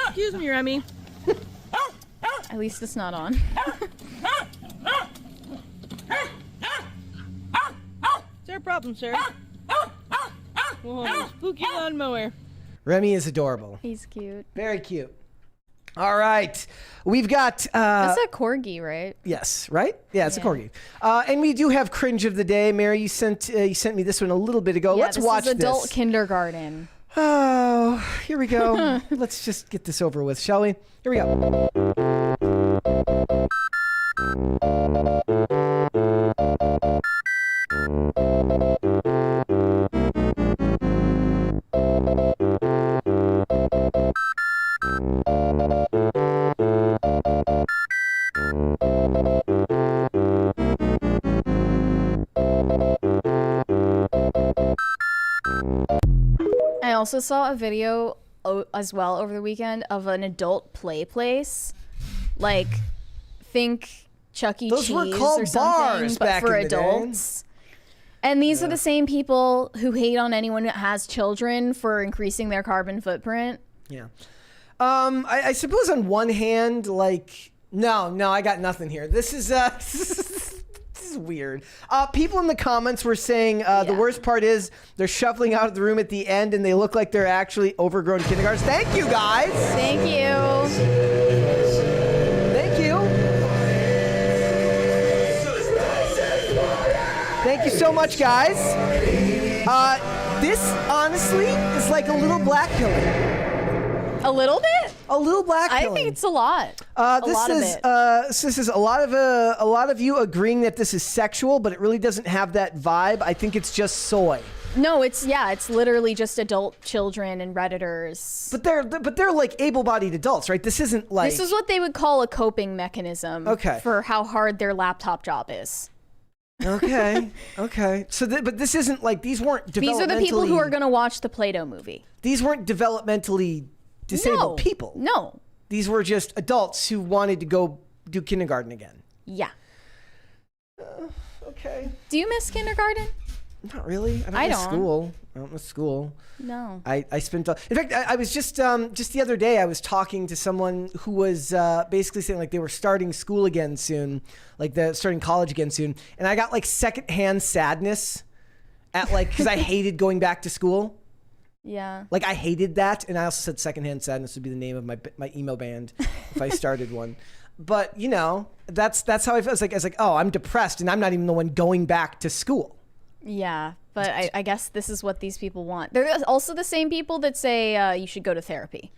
Speaker 10: Excuse me, Remy.
Speaker 2: At least it's not on.
Speaker 10: Is there a problem, sir? Whoa, spooky lawnmower.
Speaker 1: Remy is adorable.
Speaker 2: He's cute.
Speaker 1: Very cute. All right. We've got...
Speaker 2: That's a corgi, right?
Speaker 1: Yes, right? Yeah, it's a corgi. And we do have cringe of the day. Mary, you sent me this one a little bit ago.
Speaker 2: Yeah,
Speaker 1: Let's watch
Speaker 2: this is adult
Speaker 1: this.
Speaker 2: kindergarten.
Speaker 1: Oh, here we go. Let's just get this over with, shall we? Here we go.
Speaker 2: I also saw a video as well over the weekend of an adult play place. Like, think Chuck E.
Speaker 1: Those
Speaker 2: Cheese
Speaker 1: were called
Speaker 2: or something,
Speaker 1: bars
Speaker 2: but
Speaker 1: back
Speaker 2: for
Speaker 1: in the day.
Speaker 2: adults. And these are the same people who hate on anyone that has children for increasing their carbon footprint.
Speaker 1: Yeah. I suppose on one hand, like, no, I got nothing here. This is this is weird. People in the comments were saying the worst part is they're shuffling out of the room at the end and they look like they're actually overgrown kindergartens. Thank you, guys.
Speaker 2: Thank you.
Speaker 1: Thank you. Thank you so much, guys. This, honestly, is like a little black pilling.
Speaker 2: A little bit?
Speaker 1: A little black pilling.
Speaker 2: I think it's a lot.
Speaker 1: This is a lot of you agreeing that this is sexual, but it really doesn't have that vibe. I think it's just soy.
Speaker 2: No, it's literally just adult children and Redditors.
Speaker 1: But they're like able-bodied adults, right? This isn't like...
Speaker 2: This is what they would call a coping mechanism for how hard their laptop job is.
Speaker 1: Okay. So, but this isn't like, these weren't developmentally...
Speaker 2: These are the people who are going to watch the Play-Doh movie.
Speaker 1: These weren't developmentally disabled people.
Speaker 2: No.
Speaker 1: These were just adults who wanted to go do kindergarten again.
Speaker 2: Yeah.
Speaker 1: Okay.
Speaker 2: Do you miss kindergarten?
Speaker 1: Not really. I don't miss school. I don't miss school.
Speaker 2: No.
Speaker 1: I spent... In fact, I was just the other day, I was talking to someone who was basically saying like they were starting school again soon, like they're starting college again soon. And I got like secondhand sadness at like, because I hated going back to school.
Speaker 2: Yeah.
Speaker 1: Like I hated that. And I also said secondhand sadness would be the name of my emo band if I started one. But you know, that's how I felt. I was like, oh, I'm depressed and I'm not even the one going back to school.
Speaker 2: Yeah, but I guess this is what these people want. They're also the same people that say you should go to therapy.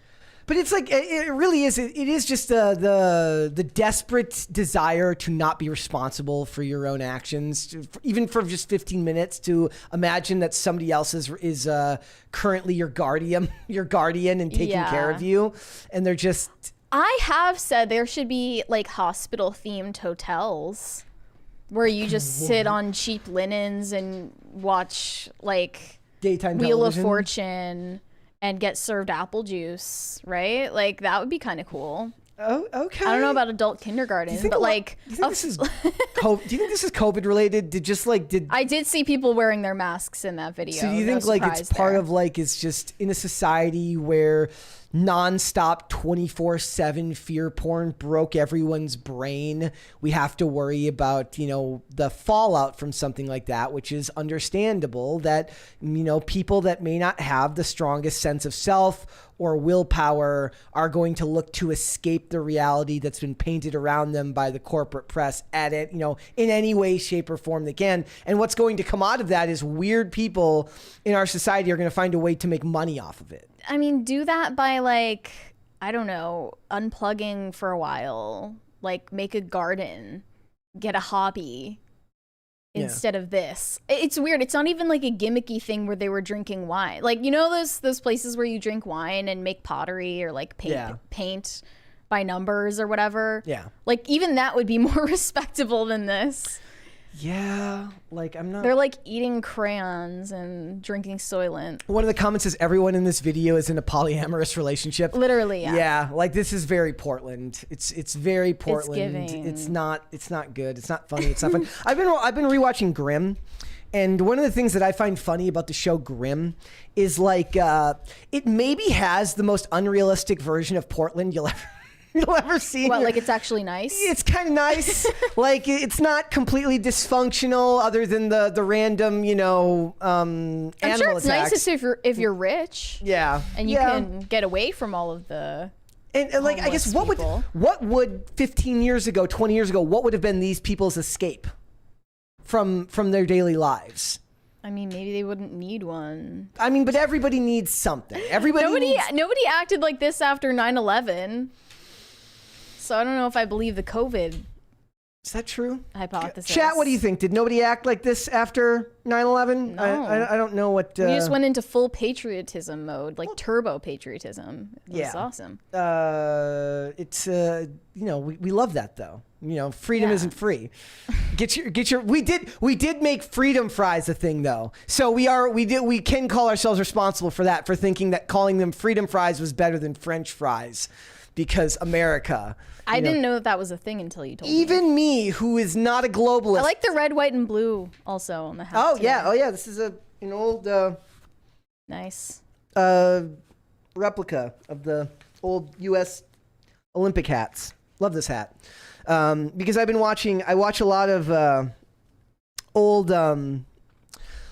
Speaker 1: But it's like, it really is, it is just the desperate desire to not be responsible for your own actions, even for just 15 minutes, to imagine that somebody else is currently your guardian and taking care of you. And they're just...
Speaker 2: I have said there should be like hospital-themed hotels where you just sit on cheap linens and watch like
Speaker 1: daytime
Speaker 2: Wheel
Speaker 1: television.
Speaker 2: of Fortune and get served apple juice, right? Like that would be kind of cool.
Speaker 1: Oh, okay.
Speaker 2: I don't know about adult kindergarten, but like,
Speaker 1: do you think this is COVID related?
Speaker 2: I did see people wearing their masks in that video.
Speaker 1: So do you think like it's part of like, it's just in a society where nonstop 24/7 fear porn broke everyone's brain, we have to worry about, you know, the fallout from something like that, which is understandable, that, you know, people that may not have the strongest sense of self or willpower are going to look to escape the reality that's been painted around them by the corporate press at it, you know, in any way, shape, or form they can. And what's going to come out of that is weird people in our society are going to find a way to make money off of it.
Speaker 2: I mean, do that by like, I don't know, unplugging for a while, like make a garden, get a hobby instead of this. It's weird. It's not even like a gimmicky thing where they were drinking wine. Like, you know, those places where you drink wine and make pottery or like paint by numbers or whatever.
Speaker 1: Yeah.
Speaker 2: Like even that would be more respectable than this.
Speaker 1: Yeah, like I'm not...
Speaker 2: They're like eating crayons and drinking Soylent.
Speaker 1: One of the comments says everyone in this video is in a polyamorous relationship.
Speaker 2: Literally, yeah.
Speaker 1: Yeah, like this is very Portland. It's very Portland.
Speaker 2: It's giving.
Speaker 1: It's not good. It's not funny. It's not fun. I've been rewatching Grimm, and one of the things that I find funny about the show Grimm is like it maybe has the most unrealistic version of Portland you'll ever see.
Speaker 2: What, like it's actually nice?
Speaker 1: It's kind of nice. Like it's not completely dysfunctional, other than the random, you know,
Speaker 2: I'm
Speaker 1: animal
Speaker 2: sure it's
Speaker 1: attacks.
Speaker 2: nice if you're rich.
Speaker 1: Yeah,
Speaker 2: and you can get away from all of the.
Speaker 1: And like, I guess what would 15 years ago, 20 years ago, what would have been these people's escape from their daily lives?
Speaker 2: I mean, maybe they wouldn't need one.
Speaker 1: I mean, but everybody needs something. Nobody
Speaker 2: acted like this after 9/11. So I don't know if I believe the COVID.
Speaker 1: Is that true?
Speaker 2: Hypothesis.
Speaker 1: Chat, what do you think? Did nobody act like this after 9/11?
Speaker 2: No.
Speaker 1: I don't know what...
Speaker 2: We just went into full patriotism mode, like turbo patriotism. It was awesome.
Speaker 1: It's, you know, we love that though. You know, freedom isn't free. Get your. We did make freedom fries a thing though. So we can call ourselves responsible for that, for thinking that calling them freedom fries was better than French fries. Because America.
Speaker 2: I didn't know that was a thing until you told me.
Speaker 1: Even me, who is not a globalist.
Speaker 2: I like the red, white, and blue also on the hat.
Speaker 1: Oh yeah. This is an old
Speaker 2: nice
Speaker 1: replica of the old U.S. Olympic hats. Love this hat because I watch a lot of old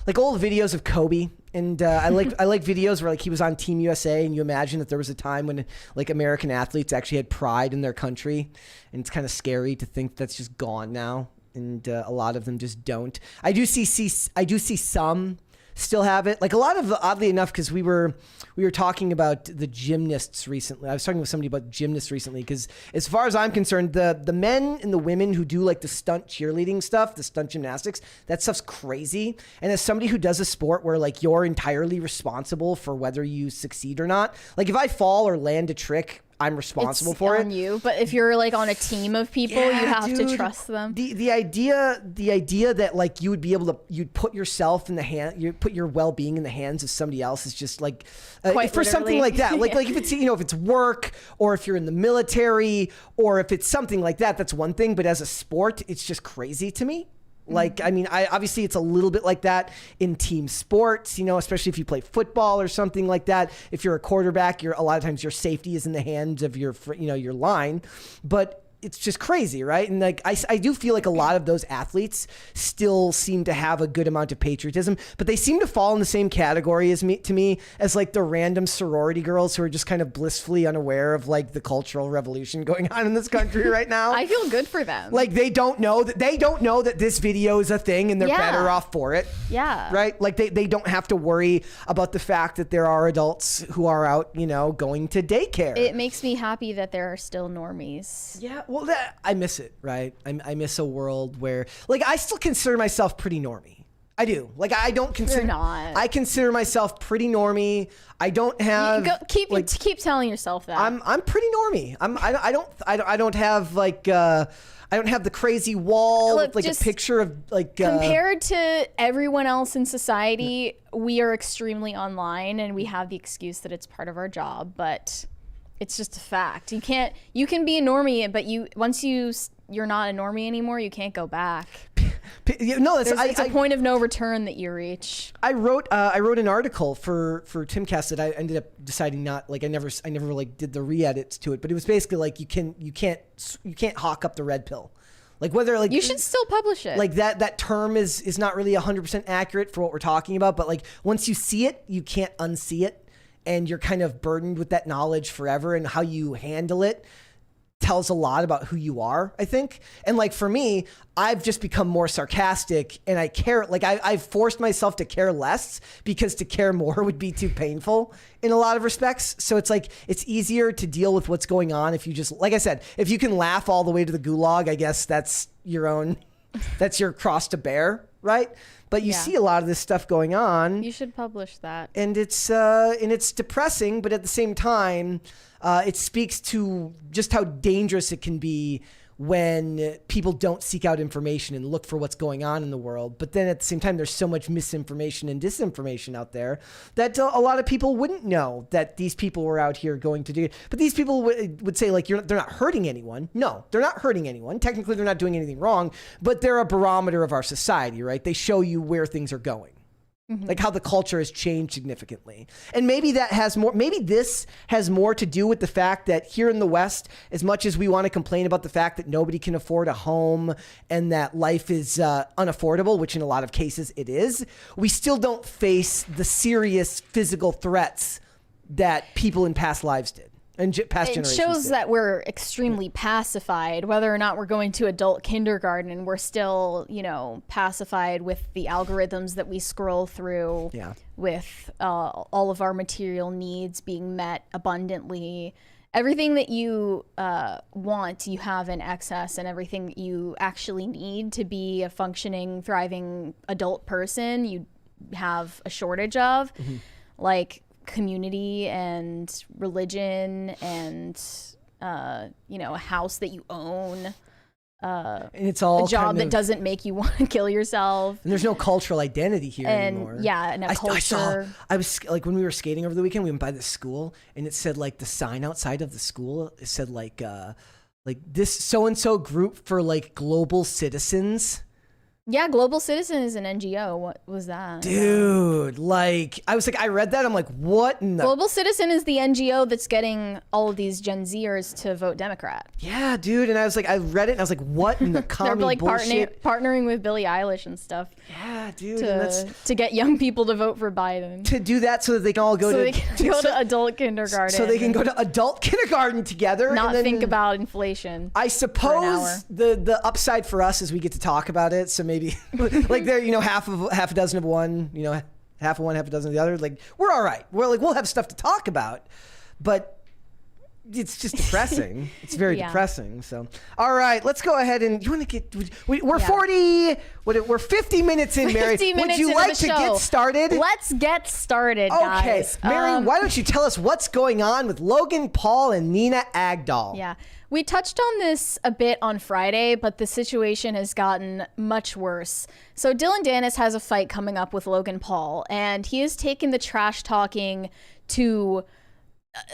Speaker 1: videos of Kobe. And I like videos where like he was on Team USA, and you imagine that there was a time when like American athletes actually had pride in their country, and it's kind of scary to think that's just gone now, and a lot of them just don't. I do see some still have it. Like a lot of, oddly enough, because we were talking about the gymnasts recently. I was talking with somebody about gymnasts recently because as far as I'm concerned, the men and the women who do like the stunt cheerleading stuff, the stunt gymnastics, that stuff's crazy. And as somebody who does a sport where like you're entirely responsible for whether you succeed or not, like if I fall or land a trick, I'm responsible for
Speaker 2: on you. But if you're like on a team of people, you have to trust them.
Speaker 1: The idea that like you would be able to, you'd put yourself in the hand, you put your well-being in the hands of somebody else is just like for something like that. Like if it's, you know, if it's work or if you're in the military or if it's something like that, that's one thing. But as a sport, it's just crazy to me. Like, I mean, obviously it's a little bit like that in team sports, you know, especially if you play football or something like that. If you're a quarterback, a lot of times your safety is in the hands of your line, but it's just crazy, right? And like, I do feel like a lot of those athletes still seem to have a good amount of patriotism, but they seem to fall in the same category as me as like the random sorority girls who are just kind of blissfully unaware of like the cultural revolution going on in this country right now.
Speaker 2: I feel good for them.
Speaker 1: Like they don't know that this video is a thing and they're better off for it.
Speaker 2: Yeah.
Speaker 1: Right? Like they don't have to worry about the fact that there are adults who are out, you know, going to daycare.
Speaker 2: It makes me happy that there are still normies.
Speaker 1: Yeah. Well, I miss it, right? I miss a world where, like, I still consider myself pretty normie. I do. Like, I don't consider.
Speaker 2: You're not.
Speaker 1: I consider myself pretty normie. I don't have.
Speaker 2: Keep telling yourself that.
Speaker 1: I'm pretty normie. I don't have like. I don't have the crazy wall with like a picture of like.
Speaker 2: Compared to everyone else in society, we are extremely online, and we have the excuse that it's part of our job, but. It's just a fact. You can be a normie, but once you're not a normie anymore, you can't go back.
Speaker 1: No, it's
Speaker 2: a point of no return that you reach.
Speaker 1: I wrote an article for Timcast that I ended up deciding not, like I never like did the re-edits to it, but it was basically like you can't hawk up the red pill. Like whether like
Speaker 2: you should still publish it.
Speaker 1: Like that term is not really 100% accurate for what we're talking about, but like once you see it, you can't unsee it. And you're kind of burdened with that knowledge forever, and how you handle it tells a lot about who you are, I think. And like for me, I've just become more sarcastic, and I care. Like I've forced myself to care less because to care more would be too painful in a lot of respects. So it's like it's easier to deal with what's going on if you just, like I said, if you can laugh all the way to the gulag, I guess that's your cross to bear, right? But you see a lot of this stuff going on.
Speaker 2: You should publish that.
Speaker 1: And it's depressing, but at the same time, it speaks to just how dangerous it can be when people don't seek out information and look for what's going on in the world. But then at the same time, there's so much misinformation and disinformation out there that a lot of people wouldn't know that these people were out here going to do it. But these people would say, like, they're not hurting anyone. No, they're not hurting anyone. Technically, they're not doing anything wrong, but they're a barometer of our society, right? They show you where things are going. Mm-hmm. Like how the culture has changed significantly. And maybe this has more to do with the fact that here in the West, as much as we want to complain about the fact that nobody can afford a home and that life is unaffordable, which in a lot of cases it is, we still don't face the serious physical threats that people in past lives did. And past generations.
Speaker 2: It shows that we're extremely pacified, whether or not we're going to adult kindergarten. We're still, pacified with the algorithms that we scroll through, with all of our material needs being met abundantly. Everything that you want, you have in excess, and everything that you actually need to be a functioning, thriving adult person, you have a shortage of. Mm-hmm. Like community and religion and a house that you own,
Speaker 1: and it's all
Speaker 2: a job that doesn't make you want to kill yourself,
Speaker 1: and there's no cultural identity here anymore.
Speaker 2: And a culture.
Speaker 1: I was like, when we were skating over the weekend, we went by this school and it said, like, the sign outside of the school, it said like this so-and-so group for like global citizens.
Speaker 2: Yeah, Global Citizen is an NGO. What was that?
Speaker 1: Dude, like, I was like, I read that. I'm like, what in the...
Speaker 2: Global Citizen is the NGO that's getting all of these Gen Zers to vote Democrat.
Speaker 1: Yeah, dude. And I was like, I read it and I was like, what in the commie
Speaker 2: They're like
Speaker 1: bullshit?
Speaker 2: partnering with Billie Eilish and stuff.
Speaker 1: Yeah, dude.
Speaker 2: To get young people to vote for Biden.
Speaker 1: To do that so that they can all go
Speaker 2: to adult kindergarten.
Speaker 1: So they can go to adult kindergarten together.
Speaker 2: Not
Speaker 1: and then,
Speaker 2: think about inflation.
Speaker 1: I suppose the upside for us is we get to talk about it. So maybe like there, half a dozen of one, half of one, half a dozen of the other. Like, we're all right. We'll have stuff to talk about, but it's just depressing. It's very depressing. So, all right, let's go ahead and you want to get. We're 40. We're 50 minutes in, Mary.
Speaker 2: 50 minutes
Speaker 1: Would you
Speaker 2: into
Speaker 1: like
Speaker 2: the
Speaker 1: to
Speaker 2: show.
Speaker 1: get started?
Speaker 2: Let's get started,
Speaker 1: Okay,
Speaker 2: guys.
Speaker 1: Mary, why don't you tell us what's going on with Logan Paul and Nina Agdal?
Speaker 2: Yeah. We touched on this a bit on Friday, but the situation has gotten much worse. So Dillon Danis has a fight coming up with Logan Paul, and he has taken the trash talking to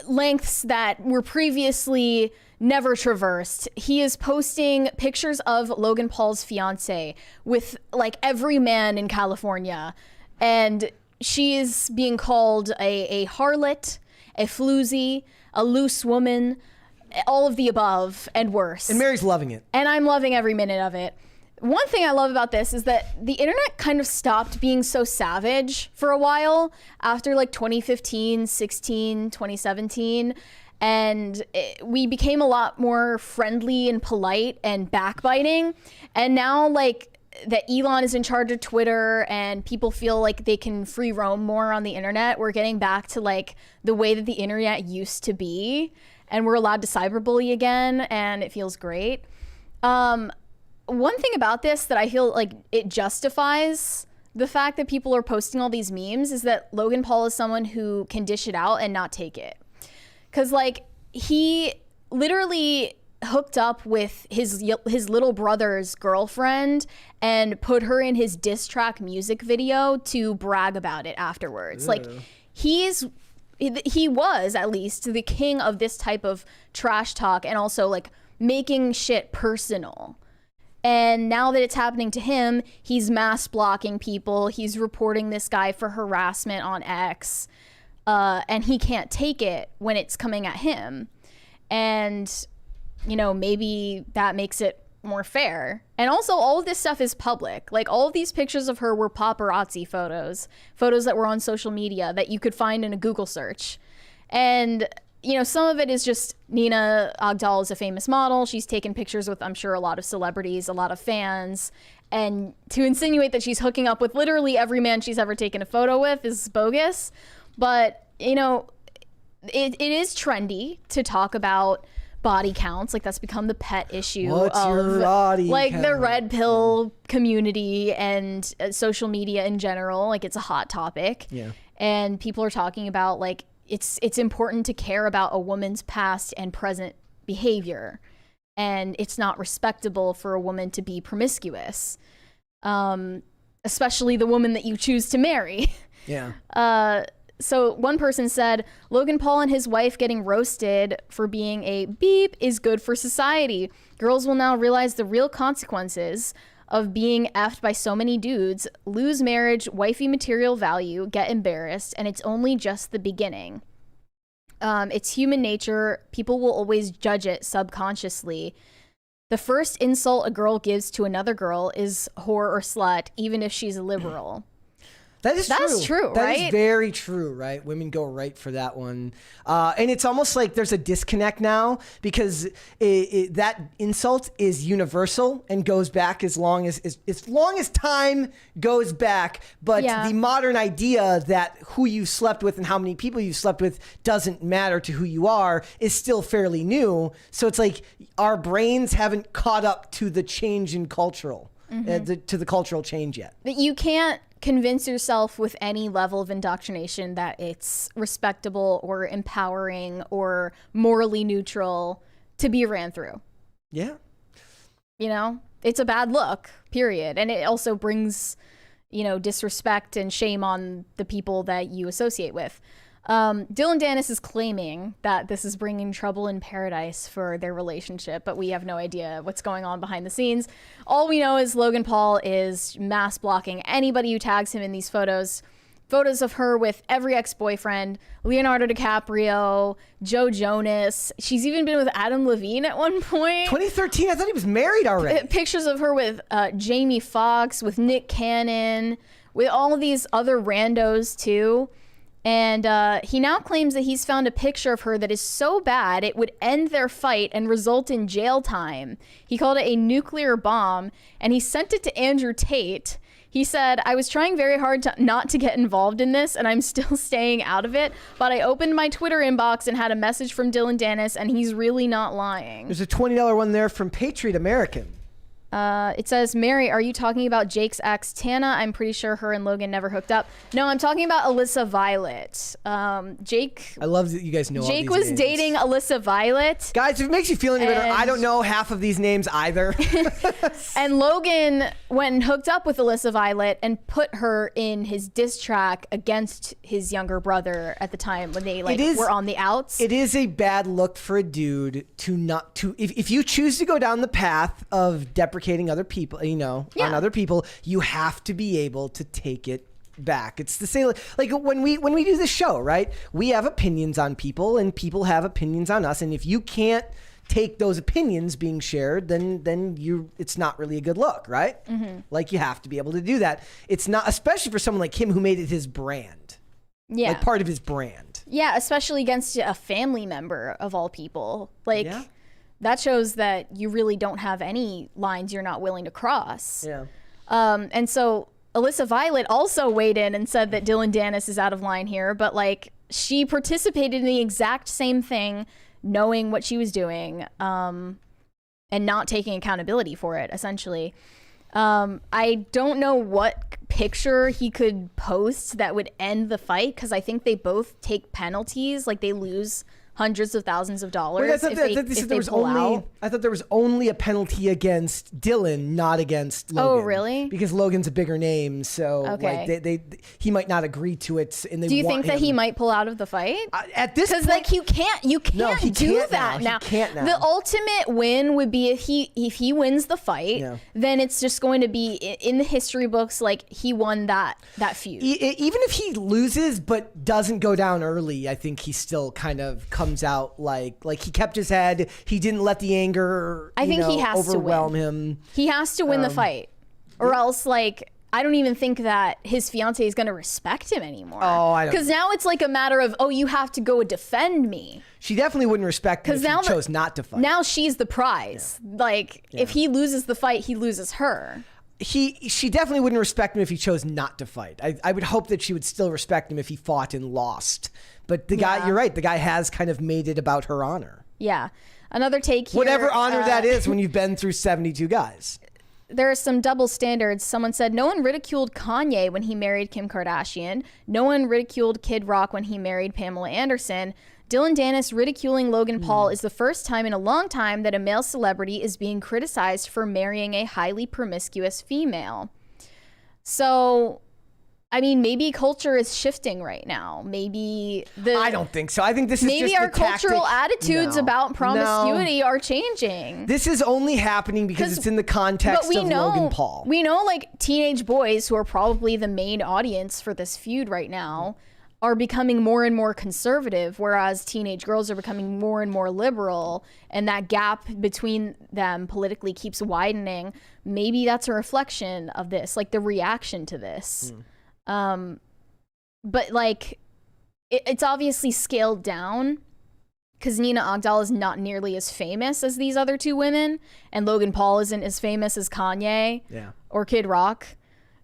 Speaker 2: lengths that were previously never traversed. He is posting pictures of Logan Paul's fiance with like every man in California, and she is being called a harlot, a floozy, a loose woman, all of the above and worse.
Speaker 1: And Mary's loving it.
Speaker 2: And I'm loving every minute of it. One thing I love about this is that the internet kind of stopped being so savage for a while after like 2015, 16, 2017. And we became a lot more friendly and polite and backbiting. And now like that Elon is in charge of Twitter and people feel like they can free roam more on the internet, we're getting back to like the way that the internet used to be. And we're allowed to cyberbully again, and it feels great. One thing about this that I feel like it justifies the fact that people are posting all these memes is that Logan Paul is someone who can dish it out and not take it. Because like he literally hooked up with his little brother's girlfriend and put her in his diss track music video to brag about it afterwards. Like he was at least the king of this type of trash talk and also like making shit personal. And now that it's happening to him, he's mass blocking people. He's reporting this guy for harassment on X. And he can't take it when it's coming at him. And, you know, maybe that makes it more fair. And also all of this stuff is public. Like all of these pictures of her were paparazzi photos that were on social media that you could find in a Google search. And you know, some of it is just Nina Agdal is a famous model. She's taken pictures with, I'm sure, a lot of celebrities, a lot of fans. And to insinuate that she's hooking up with literally every man she's ever taken a photo with is bogus. But, you know, it is trendy to talk about body counts. Like that's become the pet issue
Speaker 1: What's
Speaker 2: of
Speaker 1: your body
Speaker 2: like
Speaker 1: count?
Speaker 2: the red pill community and social media in general. Like it's a hot topic.
Speaker 1: Yeah.
Speaker 2: And people are talking about like, it's important to care about a woman's past and present behavior, and it's not respectable for a woman to be promiscuous, especially the woman that you choose to marry.
Speaker 1: Yeah.
Speaker 2: So one person said, Logan Paul and his wife getting roasted for being a beep is good for society. Girls will now realize the real consequences of being effed by so many dudes, lose marriage, wifey material value, get embarrassed, and it's only just the beginning. It's human nature. People will always judge it subconsciously. The first insult a girl gives to another girl is whore or slut, even if she's a liberal.
Speaker 1: That is true,
Speaker 2: right?
Speaker 1: That is very true, right? Women go right for that one. And it's almost like there's a disconnect now because that insult is universal and goes back as long as time goes back. But the modern idea that who you slept with and how many people you slept with doesn't matter to who you are is still fairly new. So it's like our brains haven't caught up to the change in cultural, to the cultural change yet.
Speaker 2: But you can't convince yourself with any level of indoctrination that it's respectable or empowering or morally neutral to be ran through.
Speaker 1: Yeah.
Speaker 2: You know, it's a bad look, period. And it also brings, you know, disrespect and shame on the people that you associate with. Dillon Danis is claiming that this is bringing trouble in paradise for their relationship, but we have no idea what's going on behind the scenes. All we know is Logan Paul is mass blocking anybody who tags him in these photos. Photos of her with every ex-boyfriend, Leonardo DiCaprio, Joe Jonas. She's even been with Adam Levine at one point.
Speaker 1: 2013, I thought he was married already.
Speaker 2: Pictures of her with Jamie Foxx, with Nick Cannon, with all of these other randos too. And he now claims that he's found a picture of her that is so bad it would end their fight and result in jail time. He called it a nuclear bomb, and he sent it to Andrew Tate. He said, I was trying very hard not to get involved in this, and I'm still staying out of it, but I opened my Twitter inbox and had a message from Dillon Danis, and he's really not lying.
Speaker 1: There's a $20 one there from Patriot American.
Speaker 2: It says, Mary, are you talking about Jake's ex, Tana? I'm pretty sure her and Logan never hooked up. No, I'm talking about Alyssa Violet. Jake...
Speaker 1: I love that you guys know all
Speaker 2: Jake
Speaker 1: these
Speaker 2: was
Speaker 1: names.
Speaker 2: dating Alyssa Violet.
Speaker 1: Guys, if it makes you feel any better,
Speaker 2: And-
Speaker 1: I don't know half of these names either.
Speaker 2: And Logan went and hooked up with Alyssa Violet and put her in his diss track against his younger brother at the time when they were on the outs.
Speaker 1: It is a bad look for a dude to not to if you choose to go down the path of deprecating other people, on other people, you have to be able to take it back. It's the same like when we do this show, right? We have opinions on people and people have opinions on us, and if you can't take those opinions being shared, then it's not really a good look, right? Mm-hmm. Like you have to be able to do that. It's not, especially for someone like him who made it his brand.
Speaker 2: Yeah.
Speaker 1: Like part of his brand.
Speaker 2: Yeah, especially against a family member of all people. Like that shows that you really don't have any lines you're not willing to cross.
Speaker 1: Yeah.
Speaker 2: And so Alyssa Violet also weighed in and said that Dillon Danis is out of line here, but like she participated in the exact same thing, knowing what she was doing, and not taking accountability for it, essentially. I don't know what picture he could post that would end the fight, because I think they both take penalties, like they lose hundreds of thousands of dollars.
Speaker 1: Wait, I thought there was only a penalty against Dillon, not against Logan.
Speaker 2: Oh, really?
Speaker 1: Because Logan's a bigger name, so
Speaker 2: Okay.
Speaker 1: like he might not agree to it. And they
Speaker 2: Do you
Speaker 1: want
Speaker 2: think that
Speaker 1: him.
Speaker 2: he might pull out of the fight?
Speaker 1: At this point,
Speaker 2: because like you can't
Speaker 1: No, he
Speaker 2: do
Speaker 1: can't
Speaker 2: that
Speaker 1: now.
Speaker 2: now.
Speaker 1: He can't now.
Speaker 2: The ultimate win would be if he wins the fight.
Speaker 1: Yeah.
Speaker 2: Then it's just going to be in the history books like he won that feud.
Speaker 1: Even if he loses but doesn't go down early, I think he still kind of comes out like he kept his head. He didn't let the anger
Speaker 2: I think he has to
Speaker 1: overwhelm
Speaker 2: win.
Speaker 1: him.
Speaker 2: He has to win the fight, or else like I don't even think that his fiance is going to respect him anymore.
Speaker 1: Oh, I don't.
Speaker 2: Because now it's like a matter of, oh, you have to go defend me.
Speaker 1: She definitely wouldn't respect him if
Speaker 2: now
Speaker 1: he chose not to fight.
Speaker 2: Now she's the prize. Like if he loses the fight, he loses her.
Speaker 1: She definitely wouldn't respect him if he chose not to fight. I would hope that she would still respect him if he fought and lost. But the guy, you're right, the guy has kind of made it about her honor.
Speaker 2: Yeah. Another take here.
Speaker 1: Whatever honor that is when you've been through 72 guys.
Speaker 2: There are some double standards. Someone said, no one ridiculed Kanye when he married Kim Kardashian. No one ridiculed Kid Rock when he married Pamela Anderson. Dillon Danis ridiculing Logan Paul is the first time in a long time that a male celebrity is being criticized for marrying a highly promiscuous female. So, I mean, maybe culture is shifting right now. Maybe
Speaker 1: I don't think so. I think this is
Speaker 2: maybe
Speaker 1: just
Speaker 2: our
Speaker 1: the tactic.
Speaker 2: cultural attitudes
Speaker 1: No.
Speaker 2: about promiscuity
Speaker 1: No.
Speaker 2: are changing.
Speaker 1: This is only happening because it's in the context of Logan Paul.
Speaker 2: We know like teenage boys who are probably the main audience for this feud right now are becoming more and more conservative, whereas teenage girls are becoming more and more liberal, and that gap between them politically keeps widening. Maybe that's a reflection of this, like the reaction to this. But like it's obviously scaled down because Nina Agdal is not nearly as famous as these other two women, and Logan Paul isn't as famous as Kanye or Kid Rock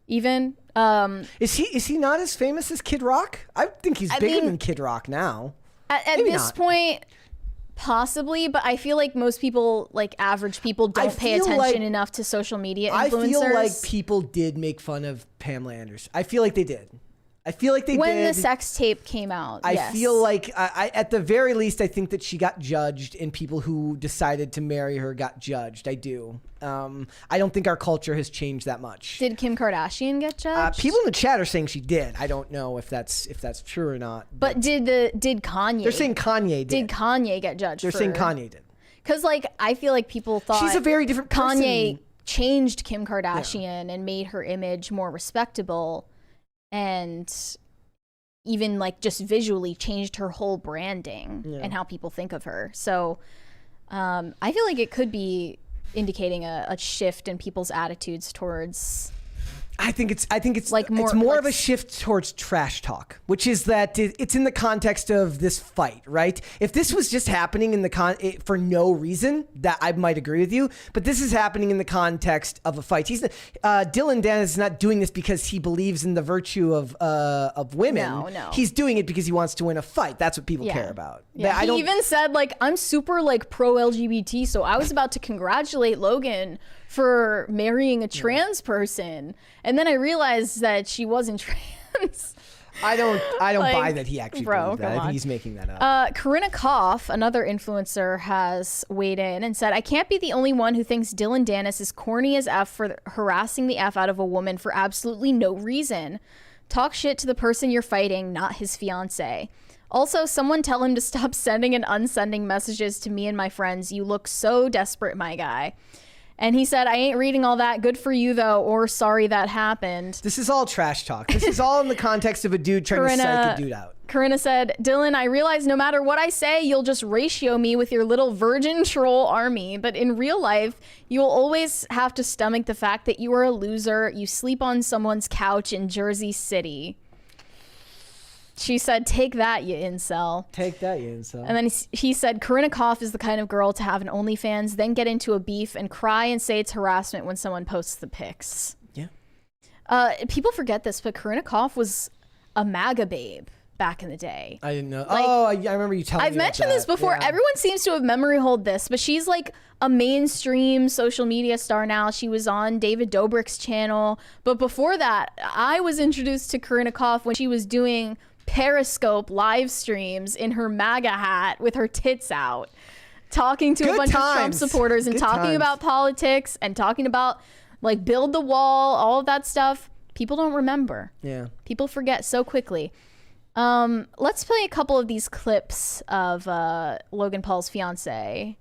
Speaker 2: even.
Speaker 1: Is he not as famous as Kid Rock? I think he's bigger than Kid Rock now.
Speaker 2: At
Speaker 1: Maybe
Speaker 2: this
Speaker 1: not.
Speaker 2: point, possibly, but I feel like most people, like average people, don't pay
Speaker 1: feel
Speaker 2: attention
Speaker 1: like-
Speaker 2: enough to social media
Speaker 1: I
Speaker 2: influencers.
Speaker 1: feel like people did make fun of Pamela Anderson. I feel like they did. I feel like they
Speaker 2: when
Speaker 1: did.
Speaker 2: the sex tape came out.
Speaker 1: I
Speaker 2: yes.
Speaker 1: feel like, I at the very least, I think that she got judged, and people who decided to marry her got judged. I do. I don't think our culture has changed that much.
Speaker 2: Did Kim Kardashian get judged?
Speaker 1: People in the chat are saying she did. I don't know if that's true or not.
Speaker 2: But did Kanye?
Speaker 1: They're saying Kanye did.
Speaker 2: Did Kanye get judged?
Speaker 1: They're saying Kanye did.
Speaker 2: Because like I feel like people thought
Speaker 1: She's a very different person.
Speaker 2: Kanye changed Kim Kardashian and made her image more respectable, and even like just visually changed her whole branding and how people think of her. So I feel like it could be indicating a shift in people's attitudes towards
Speaker 1: I think it's
Speaker 2: Like
Speaker 1: it's
Speaker 2: more-
Speaker 1: more
Speaker 2: like
Speaker 1: of a shift towards trash talk, which is that it's in the context of this fight, right? If this was just happening in the for no reason, that I might agree with you. But this is happening in the context of a fight. Dillon Danis is not doing this because he believes in the virtue of women.
Speaker 2: No.
Speaker 1: He's doing it because he wants to win a fight. That's what people
Speaker 2: Yeah.
Speaker 1: care about.
Speaker 2: Yeah, he even said, like, I'm super, like, pro-LGBT, so I was about to congratulate Logan for marrying a trans person, and then I realized that she wasn't trans.
Speaker 1: I don't
Speaker 2: Like,
Speaker 1: buy that he actually
Speaker 2: bro,
Speaker 1: believed that. I
Speaker 2: come
Speaker 1: think
Speaker 2: on.
Speaker 1: he's making that up.
Speaker 2: Corinna Koff, another influencer, has weighed in and said, I can't be the only one who thinks Dillon Danis is corny as F for harassing the F out of a woman for absolutely no reason. Talk shit to the person you're fighting, not his fiance. Also, someone tell him to stop sending and unsending messages to me and my friends. You look so desperate, my guy. And he said, I ain't reading all that. Good for you, though, or sorry that happened.
Speaker 1: This is all trash talk. This is all in the context of a dude trying to psych a dude out.
Speaker 2: Corinna said, Dillon, I realize no matter what I say, you'll just ratio me with your little virgin troll army. But in real life, you'll always have to stomach the fact that you are a loser. You sleep on someone's couch in Jersey City. She said, take that, you incel.
Speaker 1: Take that, you incel.
Speaker 2: And then he said, Corinna Koff is the kind of girl to have an OnlyFans, then get into a beef and cry and say it's harassment when someone posts the pics.
Speaker 1: Yeah.
Speaker 2: People forget this, but Corinna Koff was a MAGA babe back in the day.
Speaker 1: I didn't know.
Speaker 2: Like,
Speaker 1: I remember you telling me
Speaker 2: I've
Speaker 1: about
Speaker 2: mentioned
Speaker 1: that.
Speaker 2: this before.
Speaker 1: Yeah.
Speaker 2: Everyone seems to have memory hold this, but she's like a mainstream social media star now. She was on David Dobrik's channel. But before that, I was introduced to Corinna Koff when she was doing Periscope live streams in her MAGA hat with her tits out, talking to a bunch of Trump supporters and talking about politics and talking about like build the wall, all of that stuff. People don't remember.
Speaker 1: Yeah.
Speaker 2: People forget so quickly. Let's play a couple of these clips of Logan Paul's fiance.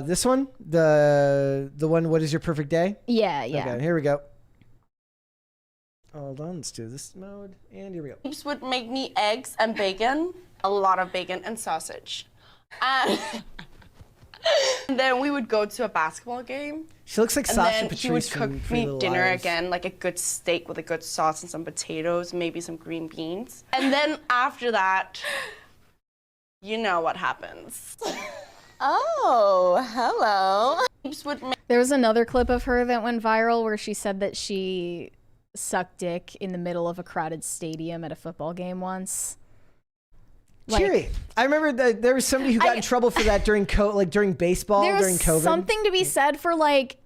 Speaker 1: This one, the one. What is your perfect day?
Speaker 2: Yeah.
Speaker 1: Okay, here we go. Hold on, let's do this mode, and here we go.
Speaker 11: Would make me eggs and bacon, a lot of bacon and sausage, and then we would go to a basketball game.
Speaker 1: She looks like
Speaker 11: and
Speaker 1: Sasha
Speaker 11: then
Speaker 1: Patrice
Speaker 11: he would
Speaker 1: from
Speaker 11: cook
Speaker 1: Pretty
Speaker 11: me
Speaker 1: Little
Speaker 11: dinner
Speaker 1: Liars.
Speaker 11: again, like a good steak with a good sauce and some potatoes, maybe some green beans. And then after that, you know what happens. Oh, hello.
Speaker 2: There was another clip of her that went viral where she said that she sucked dick in the middle of a crowded stadium at a football game once.
Speaker 1: Cheery. I remember that there was somebody who got in trouble for that during during baseball during
Speaker 2: There's
Speaker 1: COVID.
Speaker 2: something to be said for like,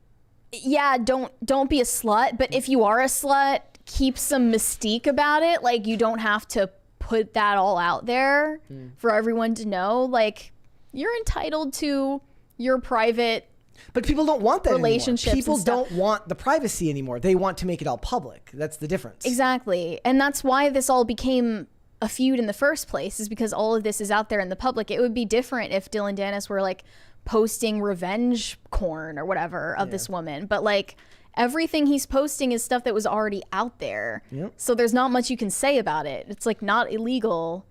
Speaker 2: yeah, don't be a slut, but if you are a slut, keep some mystique about it. Like you don't have to put that all out there for everyone to know. Like you're entitled to your private.
Speaker 1: But people don't want that
Speaker 2: relationships
Speaker 1: anymore. People
Speaker 2: and stuff.
Speaker 1: don't want the privacy anymore. They want to make it all public. That's the difference.
Speaker 2: Exactly. And that's why this all became a feud in the first place, is because all of this is out there in the public. It would be different if Dillon Danis were like posting revenge porn or whatever of this woman. But like everything he's posting is stuff that was already out there.
Speaker 1: Yep.
Speaker 2: So there's not much you can say about it. It's like not illegal.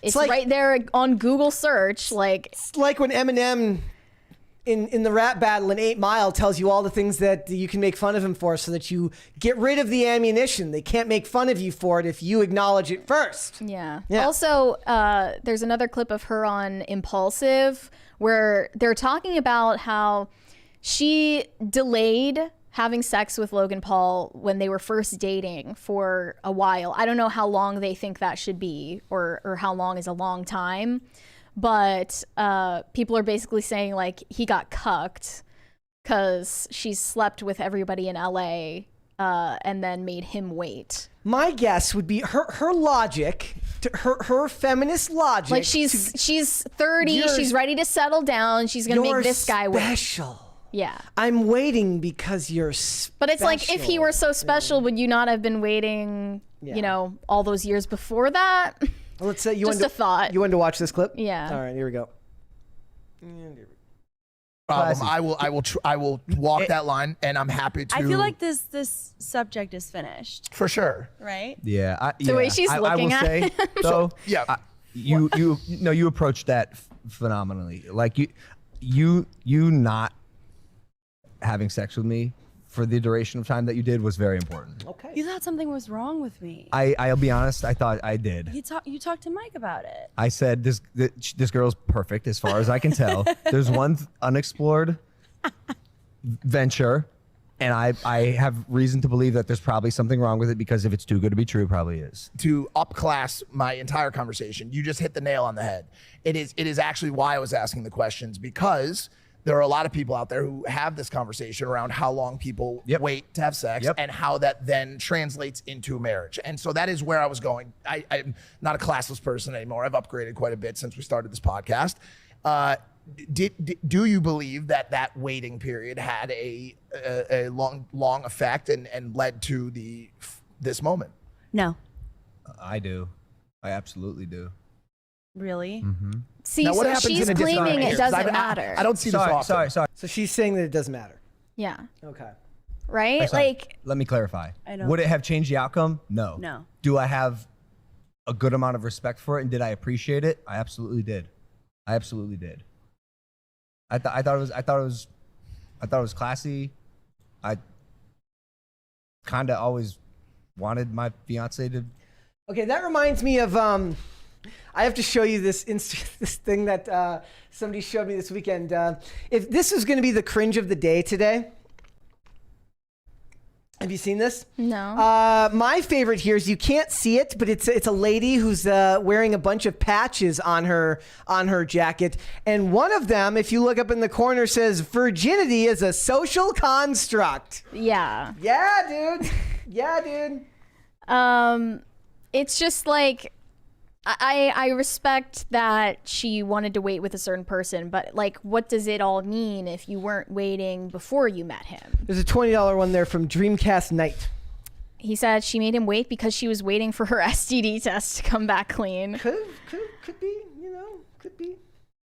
Speaker 2: It's
Speaker 1: like-
Speaker 2: right there on Google search. Like
Speaker 1: It's like when Eminem in the rap battle in 8 Mile tells you all the things that you can make fun of him for so that you get rid of the ammunition. They can't make fun of you for it if you acknowledge it first.
Speaker 2: Yeah.
Speaker 1: Yeah.
Speaker 2: Also, there's another clip of her on Impulsive where they're talking about how she delayed having sex with Logan Paul when they were first dating for a while. I don't know how long they think that should be or how long is a long time. But people are basically saying like he got cucked because she slept with everybody in LA and then made him wait.
Speaker 1: My guess would be her logic, her feminist logic.
Speaker 2: Like she's 30, she's ready to settle down. She's gonna make this guy wait.
Speaker 1: Special.
Speaker 2: Yeah.
Speaker 1: I'm waiting because you're special.
Speaker 2: But it's like if he were so special, would you not have been waiting,
Speaker 1: Yeah.
Speaker 2: you know, all those years before that?
Speaker 1: Well, let's say you
Speaker 2: Just
Speaker 1: wanted
Speaker 2: a thought.
Speaker 1: You wanted to watch this clip?
Speaker 2: Yeah.
Speaker 1: All right, here we go. And here we go.
Speaker 12: Problem. I will walk that line, and I'm happy to.
Speaker 7: I feel like this subject is finished.
Speaker 12: for sure.
Speaker 7: Right?
Speaker 8: Yeah.
Speaker 2: The way she's
Speaker 8: I
Speaker 2: looking
Speaker 8: will
Speaker 2: at
Speaker 8: say,
Speaker 2: him.
Speaker 8: though,
Speaker 12: Yeah.
Speaker 8: you approached that phenomenally. Like you not having sex with me for the duration of time that you did was very important.
Speaker 1: Okay.
Speaker 7: You thought something was wrong with me.
Speaker 8: I'll be honest, I thought I did.
Speaker 7: You talked to Mike about it.
Speaker 8: I said this girl's perfect as far as I can tell. There's one unexplored venture, and I have reason to believe that there's probably something wrong with it, because if it's too good to be true, it probably is.
Speaker 12: To upclass my entire conversation, you just hit the nail on the head. It is actually why I was asking the questions, because there are a lot of people out there who have this conversation around how long people wait to have sex and how that then translates into a marriage. And so that is where I was going. I'm not a classless person anymore. I've upgraded quite a bit since we started this podcast. Do you believe that waiting period had a long effect and led to this moment?
Speaker 7: No.
Speaker 8: I do. I absolutely do.
Speaker 7: Really?
Speaker 8: Mm-hmm.
Speaker 2: See, so she's claiming it doesn't matter.
Speaker 12: I don't see this often.
Speaker 8: Sorry.
Speaker 1: So she's saying that it doesn't matter.
Speaker 2: Yeah.
Speaker 1: Okay.
Speaker 2: Right? Like,
Speaker 8: let me clarify.
Speaker 7: I know.
Speaker 8: Would it have changed the outcome? No.
Speaker 7: No.
Speaker 8: Do I have a good amount of respect for it, and did I appreciate it? I absolutely did. I absolutely did. I thought it was classy. I kind of always wanted my fiance to.
Speaker 1: Okay, that reminds me of I have to show you this this thing that somebody showed me this weekend. If this is going to be the cringe of the day today. Have you seen this?
Speaker 2: No.
Speaker 1: My favorite here is, you can't see it, but it's a lady who's wearing a bunch of patches on her jacket, and one of them, if you look up in the corner, says "Virginity is a social construct."
Speaker 2: Yeah.
Speaker 1: Yeah, dude. Yeah, dude.
Speaker 2: It's just like, I respect that she wanted to wait with a certain person, but like, what does it all mean if you weren't waiting before you met him?
Speaker 1: There's a $20 one there from Dreamcast Night.
Speaker 2: He said she made him wait because she was waiting for her STD test to come back clean.
Speaker 1: Could be, could be.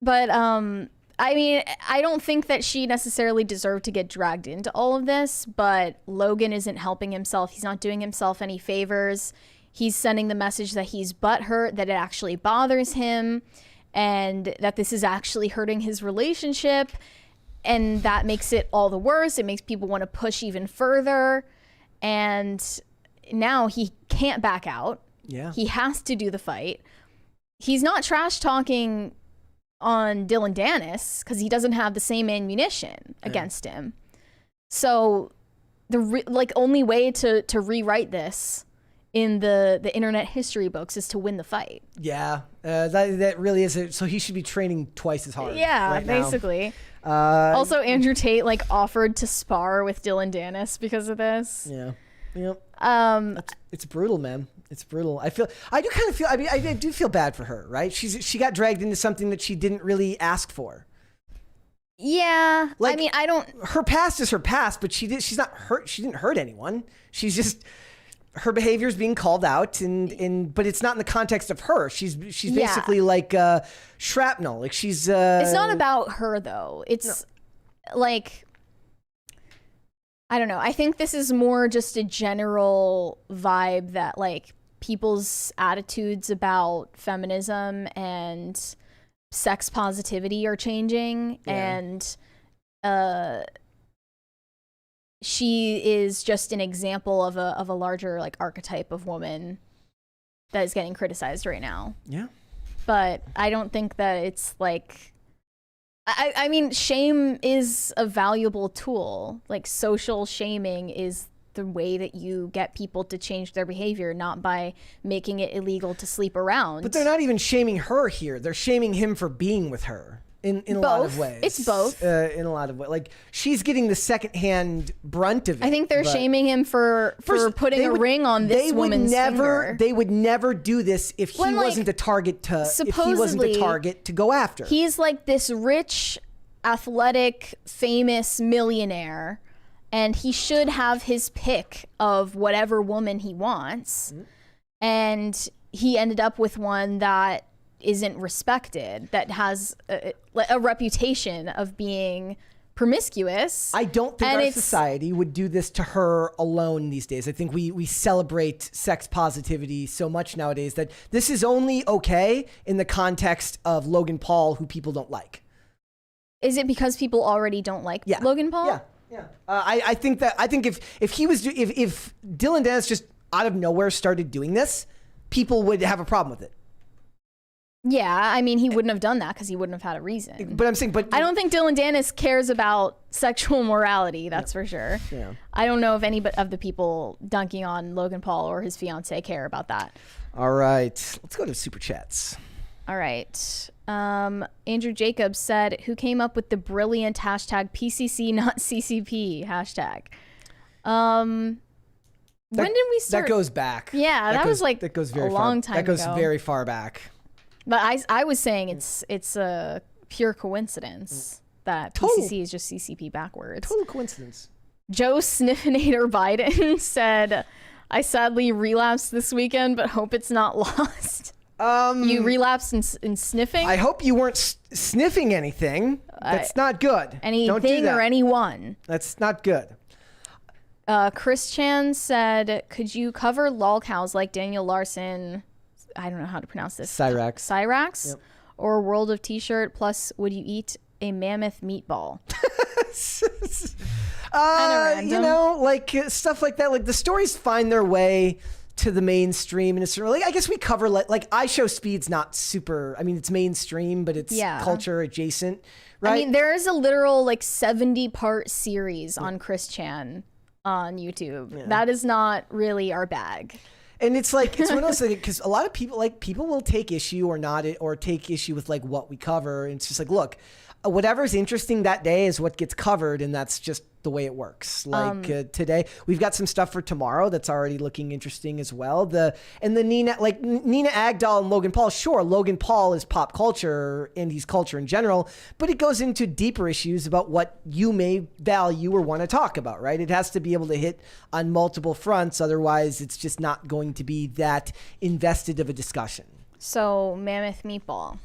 Speaker 2: But I mean, I don't think that she necessarily deserved to get dragged into all of this, but Logan isn't helping himself. He's not doing himself any favors. He's sending the message that he's butthurt, that it actually bothers him, and that this is actually hurting his relationship. And that makes it all the worse. It makes people want to push even further. And now he can't back out.
Speaker 1: Yeah.
Speaker 2: He has to do the fight. He's not trash talking on Dillon Danis because he doesn't have the same ammunition against him. So the only way to rewrite this in the internet history books is to win the fight.
Speaker 1: Yeah, that really is it. So he should be training twice as hard.
Speaker 2: Yeah,
Speaker 1: right now.
Speaker 2: basically. Also, Andrew Tate offered to spar with Dillon Danis because of this.
Speaker 1: Yeah. Yep. It's brutal, man. It's brutal. I do feel bad for her, right? She got dragged into something that she didn't really ask for.
Speaker 2: Yeah.
Speaker 1: Like,
Speaker 2: I mean, I don't.
Speaker 1: Her past is her past, but she's not hurt. She didn't hurt anyone. She's just. Her behavior is being called out, but it's not in the context of her. She's basically like shrapnel. Like she's.
Speaker 2: It's not about her though. It's like, I don't know. I think this is more just a general vibe that like people's attitudes about feminism and sex positivity are changing, and she is just an example of a larger like archetype of woman that is getting criticized right now.
Speaker 1: Yeah.
Speaker 2: But I don't think that it's like, I mean, shame is a valuable tool. Like social shaming is the way that you get people to change their behavior, not by making it illegal to sleep around.
Speaker 1: But they're not even shaming her here. They're shaming him for being with her. In a lot of ways.
Speaker 2: It's both.
Speaker 1: In a lot of ways. Like, she's getting the secondhand brunt of it.
Speaker 2: I think they're shaming him for putting a ring on this woman's finger.
Speaker 1: They would never do this if he wasn't a target to go after.
Speaker 2: He's like this rich, athletic, famous millionaire, and he should have his pick of whatever woman he wants. Mm-hmm. And he ended up with one that isn't respected, that has a reputation of being promiscuous.
Speaker 1: I don't think our society would do this to her alone these days. I think we celebrate sex positivity so much nowadays that this is only okay in the context of Logan Paul, who people don't like.
Speaker 2: Is it because people already don't like Logan Paul?
Speaker 1: Yeah. I think if Dillon Danis just out of nowhere started doing this, people would have a problem with it.
Speaker 2: Yeah, I mean, he wouldn't have done that because he wouldn't have had a reason.
Speaker 1: But I'm saying,
Speaker 2: I don't think Dillon Danis cares about sexual morality. That's for sure.
Speaker 1: Yeah.
Speaker 2: I don't know if any of the people dunking on Logan Paul or his fiance care about that.
Speaker 1: All right, let's go to Super Chats.
Speaker 2: All right. Andrew Jacobs said, "Who came up with the brilliant hashtag PCC not CCP hashtag?" When did we start?
Speaker 1: That goes back.
Speaker 2: Yeah, that was like
Speaker 1: that goes very
Speaker 2: a long time
Speaker 1: ago. That goes
Speaker 2: ago.
Speaker 1: very far back.
Speaker 2: But I was saying it's a pure coincidence that PCC is just CCP backwards.
Speaker 1: Total coincidence.
Speaker 2: Joe Sniffinator Biden said, "I sadly relapsed this weekend, but hope it's not lost." You relapsed in sniffing?
Speaker 1: I hope you weren't sniffing anything. That's not good.
Speaker 2: Anything
Speaker 1: Don't do that.
Speaker 2: or anyone.
Speaker 1: That's not good.
Speaker 2: Chris Chan said, "Could you cover lolcows like Daniel Larson?" I don't know how to pronounce this. Cyrax?
Speaker 1: Yep.
Speaker 2: Or World of T-shirt, plus would you eat a mammoth meatball?
Speaker 1: You know, like stuff like that. Like the stories find their way to the mainstream, and it's really, I guess we cover like I Show Speed's not super. I mean, it's mainstream, but it's culture adjacent, right?
Speaker 2: I mean, there is a literal like 70-part series on Chris Chan on YouTube.
Speaker 1: Yeah.
Speaker 2: That is not really our bag.
Speaker 1: And it's like, it's one of those things, because a lot of people will take issue or not, or take issue with like what we cover. And it's just like, look, whatever's interesting that day is what gets covered, and that's just the way it works. Like today, we've got some stuff for tomorrow that's already looking interesting as well. Nina Agdal and Logan Paul. Sure, Logan Paul is pop culture and he's culture in general, but it goes into deeper issues about what you may value or want to talk about, right? It has to be able to hit on multiple fronts. Otherwise, it's just not going to be that invested of a discussion.
Speaker 2: So, mammoth meatball.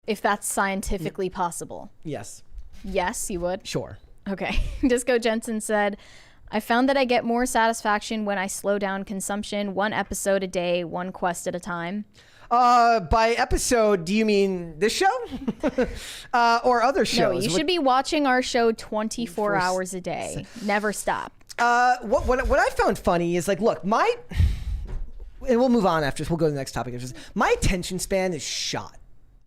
Speaker 2: If that's scientifically possible.
Speaker 1: Yes.
Speaker 2: Yes, you would?
Speaker 1: Sure.
Speaker 2: Okay. Disco Jensen said, "I found that I get more satisfaction when I slow down consumption, 1 episode a day, 1 quest at a time."
Speaker 1: By episode, do you mean this show? Or other shows?
Speaker 2: No, you should be watching our show 24 hours a day. Never stop.
Speaker 1: What I found funny is like, look, and we'll move on after this. We'll go to the next topic. My attention span is shot.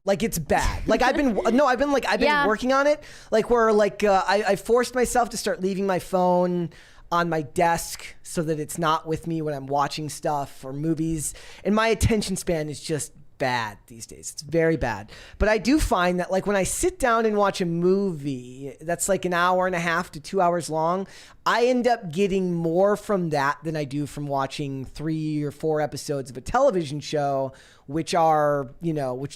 Speaker 1: Like it's bad. Like I've been working on it. Like where like I forced myself to start leaving my phone on my desk so that it's not with me when I'm watching stuff or movies. And my attention span is just bad these days. It's very bad. But I do find that like when I sit down and watch a movie that's like an hour and a half to 2 hours long, I end up getting more from that than I do from watching 3 or 4 episodes of a television show, which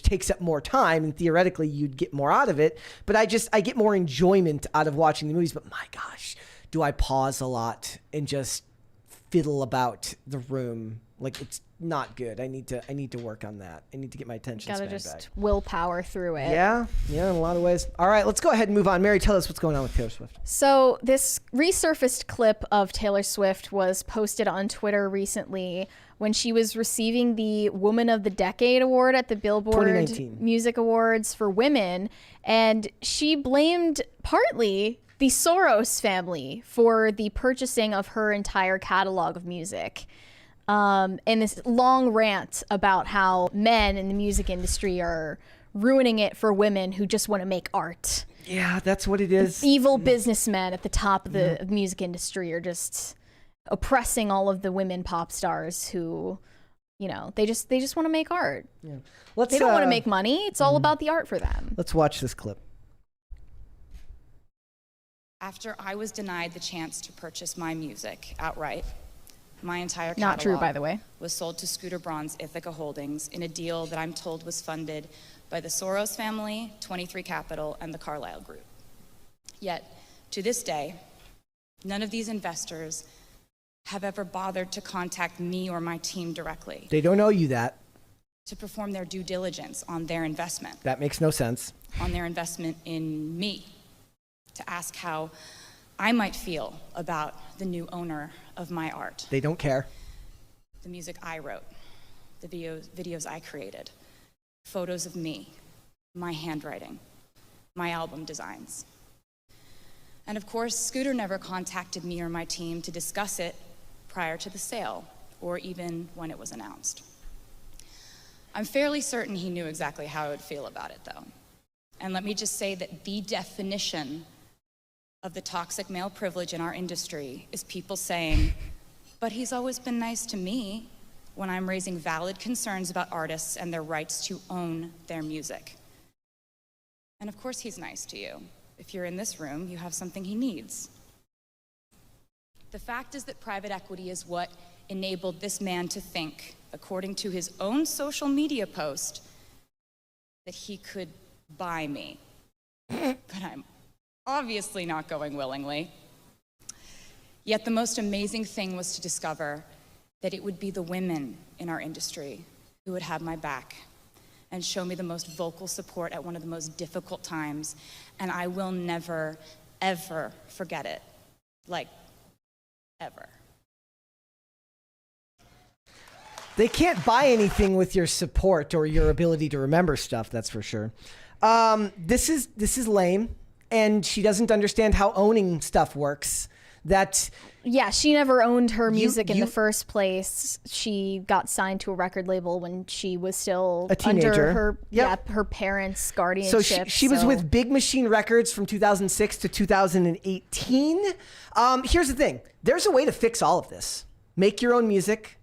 Speaker 1: takes up more time, and theoretically you'd get more out of it. But I get more enjoyment out of watching the movies. But my gosh, do I pause a lot and just fiddle about the room. Like it's not good. I need to work on that. I need to get my attention span back.
Speaker 2: Gotta just willpower through it.
Speaker 1: Yeah, in a lot of ways. All right, let's go ahead and move on. Mary, tell us what's going on with Taylor Swift.
Speaker 2: So this resurfaced clip of Taylor Swift was posted on Twitter recently when she was receiving the Woman of the Decade award at the Billboard
Speaker 1: 2019
Speaker 2: Music Awards for Women, and she blamed partly the Soros family for the purchasing of her entire catalog of music. And this long rant about how men in the music industry are ruining it for women who just want to make art.
Speaker 1: Yeah, that's what it is.
Speaker 2: Evil businessmen at the top of the music industry are just oppressing all of the women pop stars who, they just want to make art.
Speaker 1: Yeah.
Speaker 2: They don't want to make money. It's all about the art for them.
Speaker 1: Let's watch this clip.
Speaker 13: After I was denied the chance to purchase my music outright, my entire catalog
Speaker 2: Not true, by the way.
Speaker 13: was sold to Scooter Braun's Ithaca Holdings in a deal that I'm told was funded by the Soros family, 23 Capital, and the Carlyle Group. Yet, to this day, none of these investors have ever bothered to contact me or my team directly
Speaker 1: They don't owe you that.
Speaker 13: to perform their due diligence on their investment,
Speaker 1: That makes no sense.
Speaker 13: on their investment in me, to ask how I might feel about the new owner of my art.
Speaker 1: They don't care.
Speaker 13: The music I wrote, the videos I created, photos of me, my handwriting, my album designs. And of course, Scooter never contacted me or my team to discuss it prior to the sale, or even when it was announced. I'm fairly certain he knew exactly how I would feel about it, though. And let me just say that the definition of the toxic male privilege in our industry is people saying, but he's always been nice to me, when I'm raising valid concerns about artists and their rights to own their music. And of course he's nice to you. If you're in this room, you have something he needs. The fact is that private equity is what enabled this man to think, according to his own social media post, that he could buy me. But I'm obviously not going willingly. Yet the most amazing thing was to discover that it would be the women in our industry who would have my back and show me the most vocal support at one of the most difficult times. And I will never, ever forget it. Like, ever.
Speaker 1: They can't buy anything with your support or your ability to remember stuff, that's for sure. This is lame, and she doesn't understand how owning stuff works.
Speaker 2: Yeah, she never owned her music in the first place. She got signed to a record label when she was still
Speaker 1: a teenager.
Speaker 2: Under her parents' guardianship.
Speaker 1: So she was with Big Machine Records from 2006 to 2018. Here's the thing. There's a way to fix all of this. Make your own music.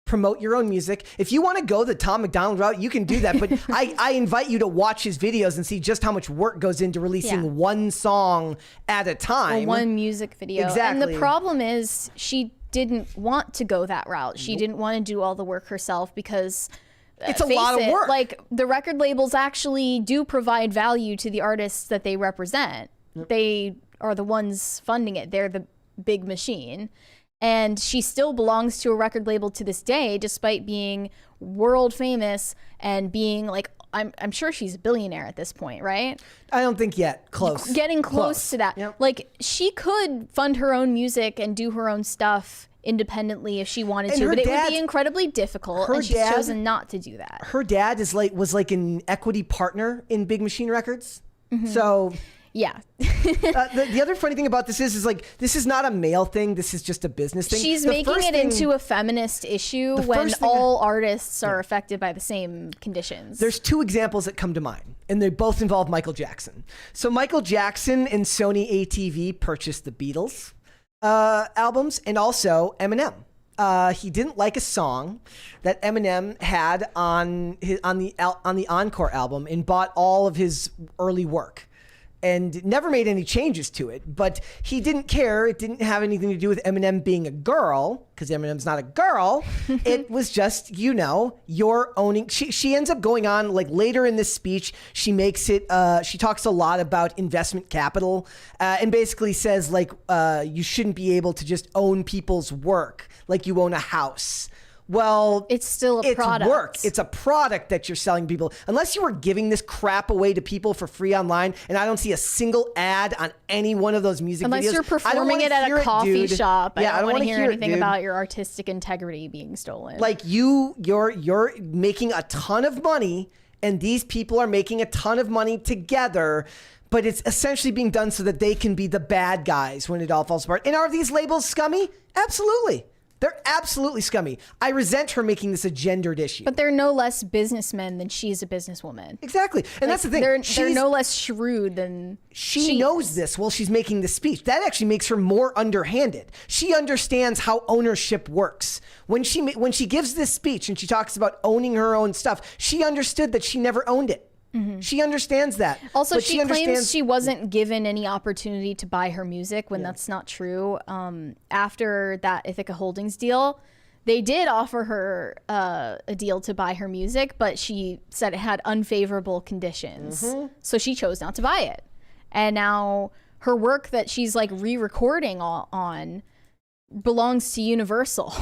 Speaker 1: Promote your own music. If you want to go the Tom McDonald route, you can do that. But I invite you to watch his videos and see just how much work goes into releasing one song at a time.
Speaker 2: Or one music video.
Speaker 1: Exactly.
Speaker 2: And the problem is she didn't want to go that route. She didn't want to do all the work herself because
Speaker 1: it's a lot of work.
Speaker 2: Like, the record labels actually do provide value to the artists that they represent. They are the ones funding it. They're the big machine. And she still belongs to a record label to this day, despite being world famous and being like, I'm sure she's a billionaire at this point, right?
Speaker 1: I don't think yet. Close.
Speaker 2: Getting close to that.
Speaker 1: Yep.
Speaker 2: Like, she could fund her own music and do her own stuff independently if she wanted to, but it would be incredibly difficult, and she's chosen not to do that.
Speaker 1: Her dad was like an equity partner in Big Machine Records. So...
Speaker 2: Yeah.
Speaker 1: The other funny thing about this is like, this is not a male thing. This is just a business thing.
Speaker 2: She's making it into a feminist issue when all artists are affected by the same conditions.
Speaker 1: There's two examples that come to mind, and they both involve Michael Jackson. So Michael Jackson and Sony ATV purchased the Beatles albums, and also Eminem. He didn't like a song that Eminem had on the Encore album and bought all of his early work. And never made any changes to it, but he didn't care. It didn't have anything to do with Eminem being a girl, because Eminem's not a girl. It was just, you're owning. She ends up going on, like, later in this speech, she makes it, she talks a lot about investment capital, and basically says, like, you shouldn't be able to just own people's work like you own a house. Well,
Speaker 2: it's still a product.
Speaker 1: It's work. It's a product that you're selling people. Unless you were giving this crap away to people for free online, and I don't see a single ad on any one of those music videos.
Speaker 2: Unless you're performing it at a coffee shop.
Speaker 1: Yeah,
Speaker 2: I don't want to hear anything
Speaker 1: dude.
Speaker 2: about your artistic integrity being stolen.
Speaker 1: Like, you're making a ton of money, and these people are making a ton of money together. But it's essentially being done so that they can be the bad guys when it all falls apart. And are these labels scummy? Absolutely. They're absolutely scummy. I resent her making this a gendered issue.
Speaker 2: But they're no less businessmen than she's a businesswoman.
Speaker 1: Exactly. And that's the thing.
Speaker 2: They're no less shrewd than
Speaker 1: she knows this while she's making the speech. That actually makes her more underhanded. She understands how ownership works. When she gives this speech and she talks about owning her own stuff, she understood that she never owned it. She understands that.
Speaker 2: Also, she claims she wasn't given any opportunity to buy her music when that's not true. After that Ithaca Holdings deal, they did offer her a deal to buy her music, but she said it had unfavorable conditions. So she chose not to buy it. And now her work that she's like re-recording on belongs to Universal.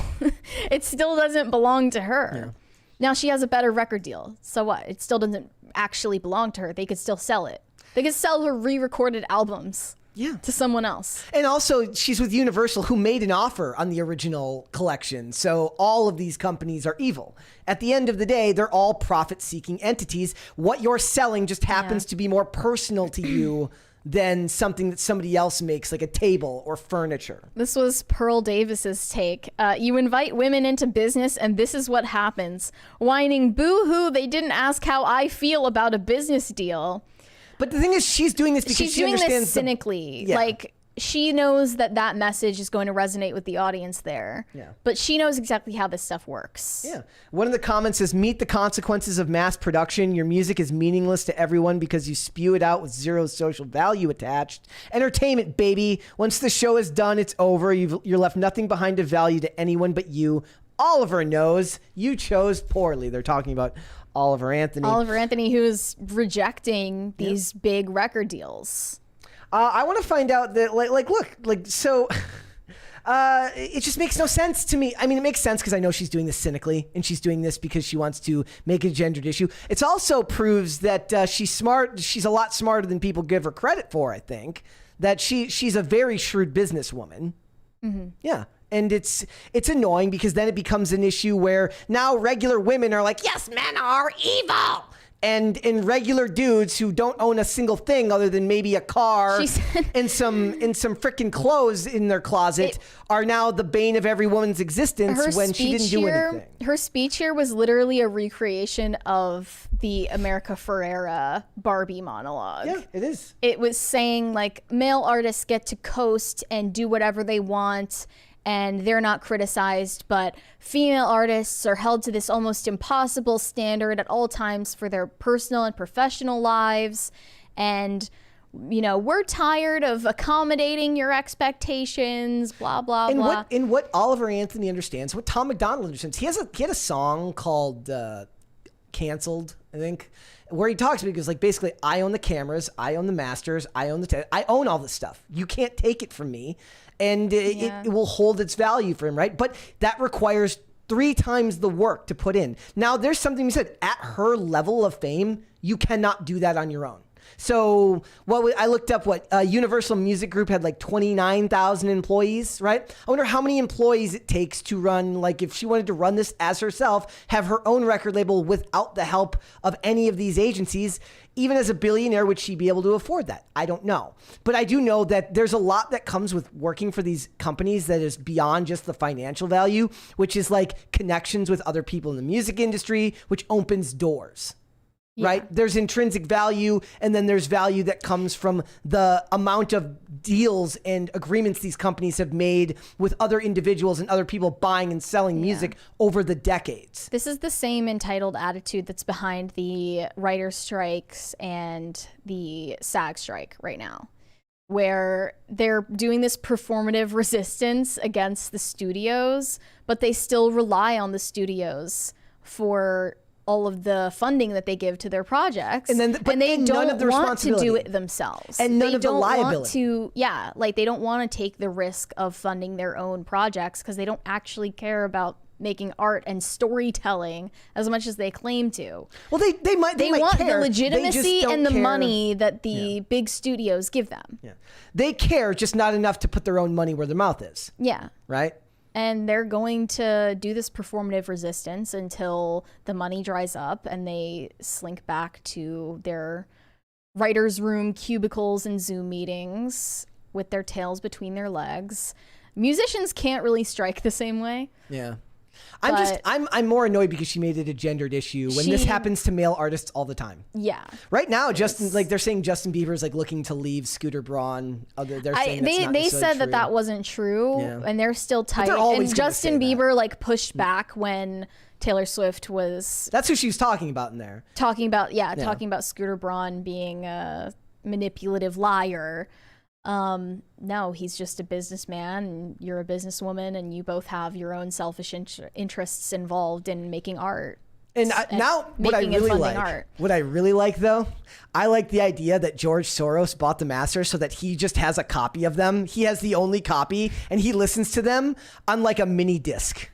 Speaker 2: It still doesn't belong to her. Yeah. Now she has a better record deal. So what? It still doesn't actually belong to her. They could still sell it. They could sell her re-recorded albums to someone else.
Speaker 1: And also, she's with Universal, who made an offer on the original collection. So all of these companies are evil. At the end of the day, they're all profit-seeking entities. What you're selling just happens to be more personal to you than something that somebody else makes, like a table or furniture.
Speaker 2: This was Pearl Davis's take. You invite women into business, and this is what happens. Whining, boo-hoo, they didn't ask how I feel about a business deal.
Speaker 1: But the thing is, she's doing this because she understands
Speaker 2: this cynically. Like, she knows that message is going to resonate with the audience there.
Speaker 1: Yeah.
Speaker 2: But she knows exactly how this stuff works.
Speaker 1: Yeah. One of the comments says, meet the consequences of mass production. Your music is meaningless to everyone because you spew it out with zero social value attached. Entertainment, baby. Once the show is done, it's over. You're left nothing behind of value to anyone but you. Oliver knows you chose poorly. They're talking about Oliver Anthony.
Speaker 2: Oliver Anthony, who's rejecting these big record deals.
Speaker 1: I want to find out that, so it just makes no sense to me. I mean, it makes sense because I know she's doing this cynically, and she's doing this because she wants to make it a gendered issue. It also proves that she's smart. She's a lot smarter than people give her credit for, I think. That she's a very shrewd businesswoman.
Speaker 2: Mm-hmm.
Speaker 1: Yeah. And it's annoying because then it becomes an issue where now regular women are like, yes, men are evil. And regular dudes who don't own a single thing other than maybe a car and some freaking clothes in their closet are now the bane of every woman's existence when she didn't do anything.
Speaker 2: Her speech here was literally a recreation of the America Ferrera Barbie monologue.
Speaker 1: Yeah, it is.
Speaker 2: It was saying, like, male artists get to coast and do whatever they want, and they're not criticized, but female artists are held to this almost impossible standard at all times for their personal and professional lives. And, you know, we're tired of accommodating your expectations, blah, blah, blah.
Speaker 1: What Oliver Anthony understands, what Tom McDonald understands, he had a song called Canceled, I think, where he talks because, like, basically, I own the cameras, I own the masters, I own all this stuff. You can't take it from me. And it will hold its value for him, right? But that requires 3 times the work to put in. Now, there's something you said. At her level of fame, you cannot do that on your own. So I looked up what Universal Music Group had, like 29,000 employees, right? I wonder how many employees it takes to run, like if she wanted to run this as herself, have her own record label without the help of any of these agencies. Even as a billionaire, would she be able to afford that? I don't know. But I do know that there's a lot that comes with working for these companies that is beyond just the financial value, which is like connections with other people in the music industry, which opens doors. Yeah. Right? There's intrinsic value, and then there's value that comes from the amount of deals and agreements these companies have made with other individuals and other people buying and selling music over the decades.
Speaker 2: This is the same entitled attitude that's behind the writers' strikes and the SAG strike right now, where they're doing this performative resistance against the studios, but they still rely on the studios for all of the funding that they give to their projects, and they don't want to do it themselves,
Speaker 1: and none of the liability.
Speaker 2: They don't want to take the risk of funding their own projects because they don't actually care about making art and storytelling as much as they claim to.
Speaker 1: Well, they might
Speaker 2: want
Speaker 1: care.
Speaker 2: the legitimacy and the money that the big studios give them.
Speaker 1: Yeah, they care, just not enough to put their own money where their mouth is.
Speaker 2: Yeah,
Speaker 1: right.
Speaker 2: And they're going to do this performative resistance until the money dries up and they slink back to their writer's room cubicles and Zoom meetings with their tails between their legs. Musicians can't really strike the same way.
Speaker 1: Yeah. I'm more annoyed because she made it a gendered issue when this happens to male artists all the time.
Speaker 2: Yeah.
Speaker 1: Right now, they're saying Justin Bieber's like looking to leave Scooter Braun. They're saying
Speaker 2: they said that wasn't true, and they're still tight. And Justin Bieber like pushed back when Taylor Swift was.
Speaker 1: That's who she was talking about in there.
Speaker 2: Talking about Scooter Braun being a manipulative liar. No, he's just a businessman and you're a businesswoman and you both have your own selfish interests involved in making art.
Speaker 1: And what I really like though, I like the idea that George Soros bought the masters so that he just has a copy of them. He has the only copy and he listens to them on like a mini disc.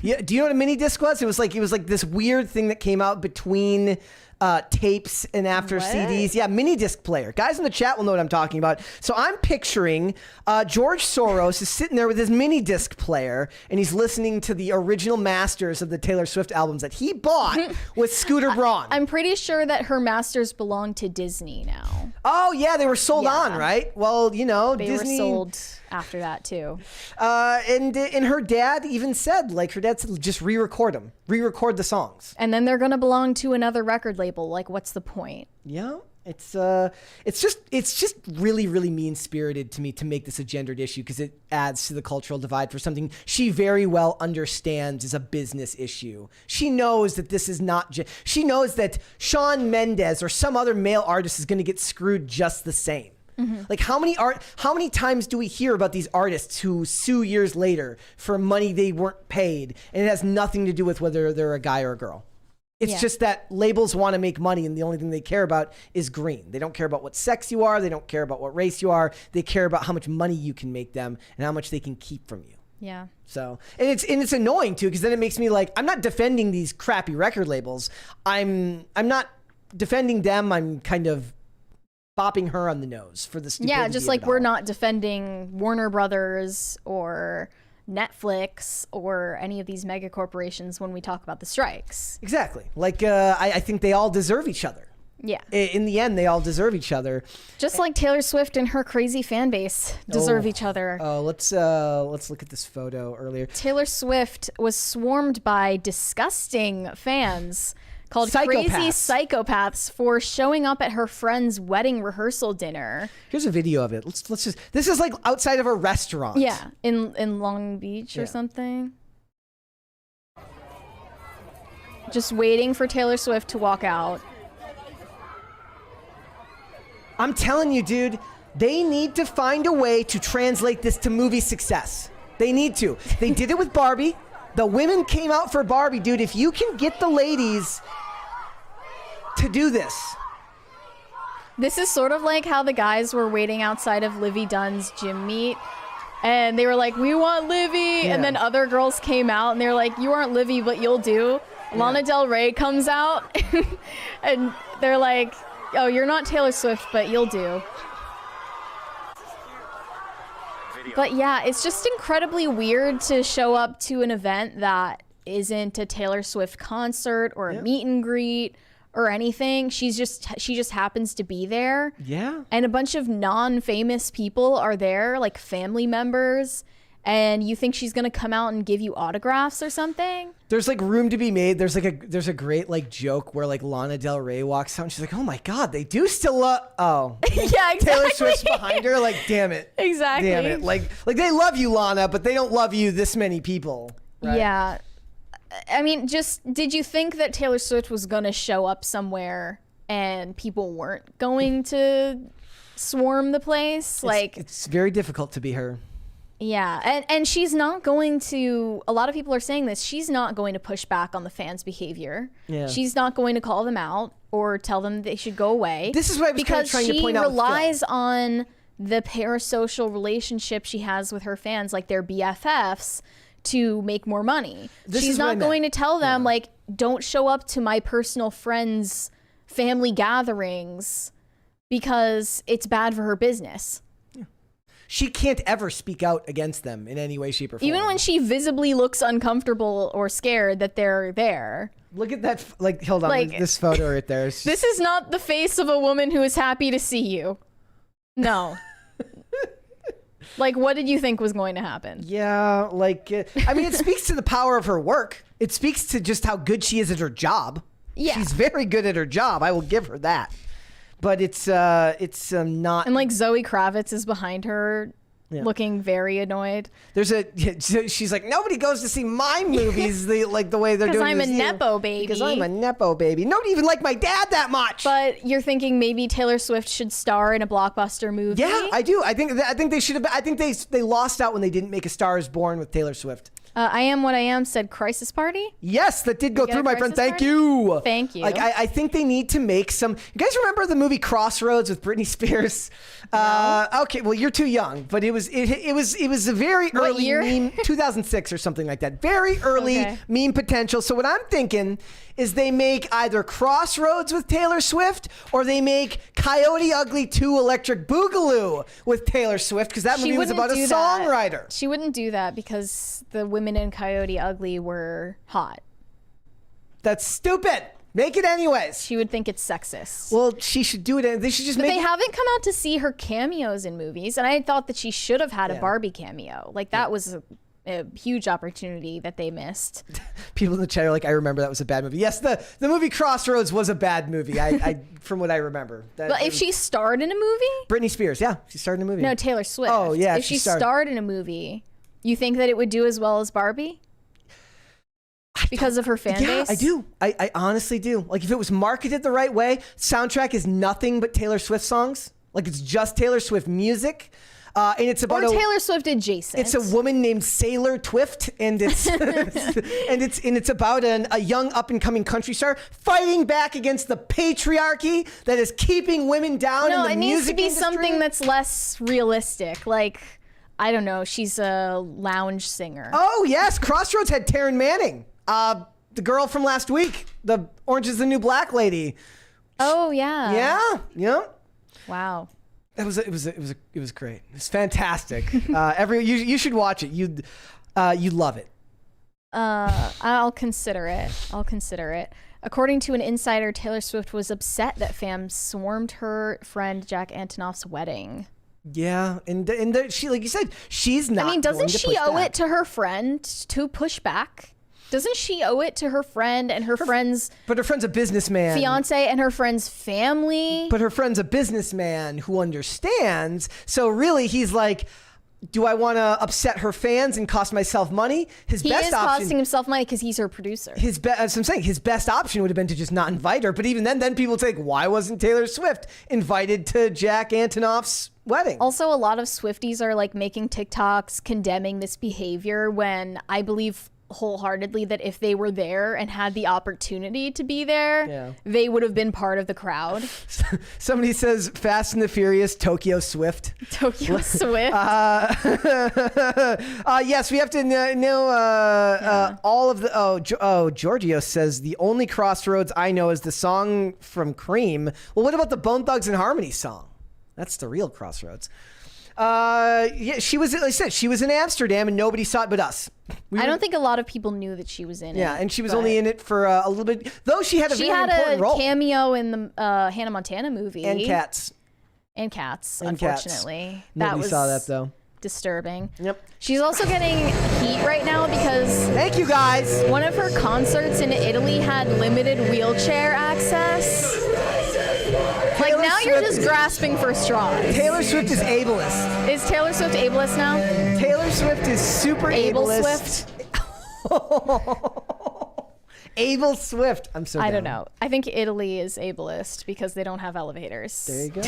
Speaker 1: Yeah. Do you know what a mini disc was? It was like this weird thing that came out between tapes and after CDs. Yeah, mini disc player. Guys in the chat will know what I'm talking about. So I'm picturing George Soros is sitting there with his mini disc player, and he's listening to the original masters of the Taylor Swift albums that he bought with Scooter Braun.
Speaker 2: I'm pretty sure that her masters belong to Disney now.
Speaker 1: Oh yeah, they were sold on, right? Well, you know,
Speaker 2: They
Speaker 1: Disney
Speaker 2: were sold after that too.
Speaker 1: And her dad even said, like, her dad said, just re-record them, re-record the songs.
Speaker 2: And then they're gonna belong to another record label. Like, what's the point?
Speaker 1: Yeah, it's just really, really mean-spirited to me to make this a gendered issue because it adds to the cultural divide for something she very well understands is a business issue. She knows that this is not. She knows that Shawn Mendes or some other male artist is going to get screwed just the same. Like how many times do we hear about these artists who sue years later for money they weren't paid, and it has nothing to do with whether they're a guy or a girl. It's just that labels want to make money, and the only thing they care about is green. They don't care about what sex you are. They don't care about what race you are. They care about how much money you can make them and how much they can keep from you.
Speaker 2: Yeah.
Speaker 1: So, and it's annoying too, because then it makes me like, I'm not defending these crappy record labels. I'm not defending them. I'm kind of bopping her on the nose for the stupidity.
Speaker 2: Yeah, just like we're not defending Warner Brothers or Netflix or any of these mega corporations when we talk about the strikes.
Speaker 1: Exactly. Like, I think they all deserve each other.
Speaker 2: Yeah.
Speaker 1: In the end, they all deserve each other.
Speaker 2: Just like Taylor Swift and her crazy fan base deserve each other.
Speaker 1: Oh, let's look at this photo earlier.
Speaker 2: Taylor Swift was swarmed by disgusting fans called crazy psychopaths for showing up at her friend's wedding rehearsal dinner.
Speaker 1: Here's a video of it. Let's just. This is like outside of a restaurant.
Speaker 2: Yeah, in Long Beach or something. Just waiting for Taylor Swift to walk out.
Speaker 1: I'm telling you, dude, they need to find a way to translate this to movie success. They need to. They did it with Barbie. The women came out for Barbie, dude. If you can get the ladies to do this.
Speaker 2: This is sort of like how the guys were waiting outside of Livy Dunn's gym meet. And they were like, we want Livy.
Speaker 1: Yeah.
Speaker 2: And then other girls came out and they were like, you aren't Livy, but you'll do. Yeah. Lana Del Rey comes out and they're like, oh, you're not Taylor Swift, but you'll do. But yeah, it's just incredibly weird to show up to an event that isn't a Taylor Swift concert or a meet and greet or anything. She just happens to be there.
Speaker 1: Yeah.
Speaker 2: And a bunch of non-famous people are there, like family members, and you think she's gonna come out and give you autographs or something?
Speaker 1: There's like room to be made. There's a great like joke where like Lana Del Rey walks out and she's like, oh my God, they do still love. Oh.
Speaker 2: Yeah, exactly.
Speaker 1: Taylor Swift's behind her. Like, damn it.
Speaker 2: Exactly.
Speaker 1: Damn it. Like they love you, Lana, but they don't love you this many people. Right?
Speaker 2: Yeah. I mean, just did you think that Taylor Swift was gonna show up somewhere and people weren't going to swarm the place?
Speaker 1: It's very difficult to be her.
Speaker 2: Yeah, and she's not going to, a lot of people are saying this, she's not going to push back on the fans' behavior.
Speaker 1: Yeah.
Speaker 2: She's not going to call them out or tell them they should go away.
Speaker 1: This is what I was kind of trying to point out.
Speaker 2: Because she relies on the parasocial relationship she has with her fans, like their BFFs, to make more money. She's not going to tell them, like, don't show up to my personal friends' family gatherings because it's bad for her business.
Speaker 1: She can't ever speak out against them in any way, shape, or form.
Speaker 2: Even when she visibly looks uncomfortable or scared that they're there.
Speaker 1: Look at that, like, hold on, like, this photo right there.
Speaker 2: This is not the face of a woman who is happy to see you. No. Like, what did you think was going to happen?
Speaker 1: Yeah, like, I mean, it speaks to the power of her work. It speaks to just how good she is at her job.
Speaker 2: Yeah.
Speaker 1: She's very good at her job. I will give her that. But it's not.
Speaker 2: And like Zoe Kravitz is behind her, looking very annoyed.
Speaker 1: She's like, nobody goes to see my movies the way they're doing.
Speaker 2: Because I'm a nepo baby.
Speaker 1: Because I'm a nepo baby. Nobody even liked my dad that much.
Speaker 2: But you're thinking maybe Taylor Swift should star in a blockbuster movie?
Speaker 1: Yeah, I do. I think they should have. I think they lost out when they didn't make A Star Is Born with Taylor Swift.
Speaker 2: I Am What I Am said Crisis Party.
Speaker 1: Yes, that did go
Speaker 2: get
Speaker 1: through,
Speaker 2: a
Speaker 1: my friend.
Speaker 2: Crisis
Speaker 1: Thank
Speaker 2: Party?
Speaker 1: you.
Speaker 2: Thank you.
Speaker 1: Like, I think they need to make some. You guys remember the movie Crossroads with Britney Spears? Okay, well you're too young, but it was a very early
Speaker 2: year?
Speaker 1: meme, 2006 or something like that. Very early
Speaker 2: Okay.
Speaker 1: meme potential. So what I'm thinking is they make either Crossroads with Taylor Swift or they make Coyote Ugly 2 Electric Boogaloo with Taylor Swift, because that movie was about a songwriter.
Speaker 2: She wouldn't do that because the women in Coyote Ugly were hot.
Speaker 1: That's stupid. Make it anyways.
Speaker 2: She would think it's sexist.
Speaker 1: Well, she should do it. They should just
Speaker 2: But
Speaker 1: make
Speaker 2: they
Speaker 1: it.
Speaker 2: haven't come out to see her cameos in movies, and I thought that she should have had a
Speaker 1: Yeah.
Speaker 2: Barbie cameo. Like that was a huge opportunity that they missed.
Speaker 1: People in the chat are like, I remember that was a bad movie. Yes, the movie Crossroads was a bad movie. I from what I remember.
Speaker 2: But if she starred in a movie,
Speaker 1: Britney Spears, yeah, she starred in a movie.
Speaker 2: no, Taylor Swift.
Speaker 1: Oh, yeah,
Speaker 2: if
Speaker 1: she
Speaker 2: she starred in a movie, you think that it would do as well as Barbie? Because of her fan
Speaker 1: Yeah,
Speaker 2: base?
Speaker 1: I do. I honestly do. Like if it was marketed the right way, soundtrack is nothing but Taylor Swift songs. Like it's just Taylor Swift music. And it's about
Speaker 2: Or Taylor Swift adjacent.
Speaker 1: It's a woman named Sailor Twift, and it's it's about a young up and coming country star fighting back against the patriarchy that is keeping women down in
Speaker 2: No,
Speaker 1: the
Speaker 2: it
Speaker 1: music
Speaker 2: needs to be
Speaker 1: industry.
Speaker 2: something that's less realistic. Like, I don't know, she's a lounge singer.
Speaker 1: Oh yes, Crossroads had Taryn Manning, the girl from last week, the Orange is the New Black lady.
Speaker 2: Oh yeah.
Speaker 1: Yeah.
Speaker 2: Wow.
Speaker 1: It was great. It's fantastic. You should watch it. You'd love it.
Speaker 2: I'll consider it. According to an insider, Taylor Swift was upset that fans swarmed her friend Jack Antonoff's wedding.
Speaker 1: Yeah, and she, like you said, she's not.
Speaker 2: I mean, doesn't
Speaker 1: going to
Speaker 2: she
Speaker 1: push
Speaker 2: owe
Speaker 1: back.
Speaker 2: it to her friend to push back? Doesn't she owe it to her friend and her friend's
Speaker 1: But her friend's a businessman.
Speaker 2: fiance and her friend's family?
Speaker 1: But her friend's a businessman who understands. So really, he's like, do I want to upset her fans and cost myself money? His
Speaker 2: He
Speaker 1: best
Speaker 2: is
Speaker 1: option.
Speaker 2: costing himself money because he's her producer.
Speaker 1: As I'm saying, his best option would have been to just not invite her. But even then people would say, why wasn't Taylor Swift invited to Jack Antonoff's wedding?
Speaker 2: Also, a lot of Swifties are like making TikToks condemning this behavior when I believe wholeheartedly that if they were there and had the opportunity to be there, they would have been part of the crowd.
Speaker 1: Somebody says Fast and the Furious, Tokyo Swift.
Speaker 2: Tokyo Swift.
Speaker 1: Yes, we have to know all of the. Giorgio says the only Crossroads I know is the song from Cream. Well, what about the Bone Thugs and Harmony song? That's the real Crossroads. Yeah, she was. Like I said, she was in Amsterdam and nobody saw it but us.
Speaker 2: I don't think a lot of people knew that she was in it.
Speaker 1: Yeah, and she was
Speaker 2: but
Speaker 1: only in it for a little bit. Though she had a very important role.
Speaker 2: Cameo in the Hannah Montana movie.
Speaker 1: And Cats.
Speaker 2: And Cats,
Speaker 1: And Cats.
Speaker 2: unfortunately.
Speaker 1: Nobody saw that though.
Speaker 2: Disturbing.
Speaker 1: Yep.
Speaker 2: She's also getting heat right now because
Speaker 1: thank you guys.
Speaker 2: One of her concerts in Italy had limited wheelchair access. Like now you're just grasping for straws.
Speaker 1: Taylor Swift is ableist.
Speaker 2: Is Taylor Swift ableist now?
Speaker 1: Taylor Swift is super ableist. Able Swift. I'm so
Speaker 2: I
Speaker 1: down.
Speaker 2: don't know. I think Italy is ableist because they don't have elevators.
Speaker 1: There you go.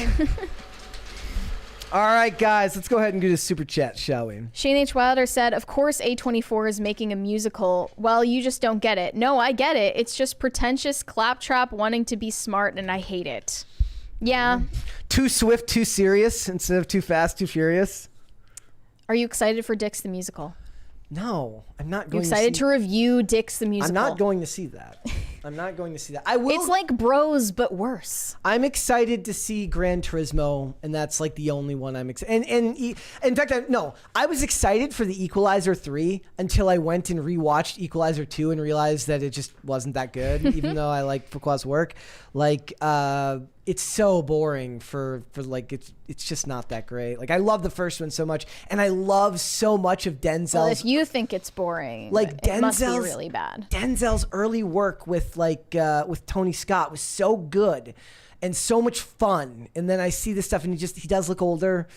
Speaker 1: All right, guys, let's go ahead and do the super chat, shall we?
Speaker 2: Shane H. Wilder said, of course A24 is making a musical. Well, you just don't get it. No, I get it. It's just pretentious claptrap wanting to be smart, and I hate it. Yeah.
Speaker 1: Too swift, too serious instead of too fast, too furious.
Speaker 2: Are you excited for Dix the Musical?
Speaker 1: No, I'm not
Speaker 2: You
Speaker 1: going
Speaker 2: excited
Speaker 1: to
Speaker 2: to review Dix the Musical?
Speaker 1: I'm not going to see that. I'm not going to see that. I will.
Speaker 2: It's like Bros, but worse.
Speaker 1: I'm excited to see Gran Turismo, and that's like the only one I'm excited. And in fact, I was excited for the Equalizer 3 until I went and rewatched Equalizer 2 and realized that it just wasn't that good, even though I like Fuqua's work. Like, it's so boring for like it's just not that great. Like I love the first one so much, and I love so much of Denzel's.
Speaker 2: Well, if you think it's boring,
Speaker 1: like
Speaker 2: it must be
Speaker 1: Denzel's
Speaker 2: really bad.
Speaker 1: Denzel's early work with with Tony Scott was so good and so much fun. And then I see this stuff, and he does look older,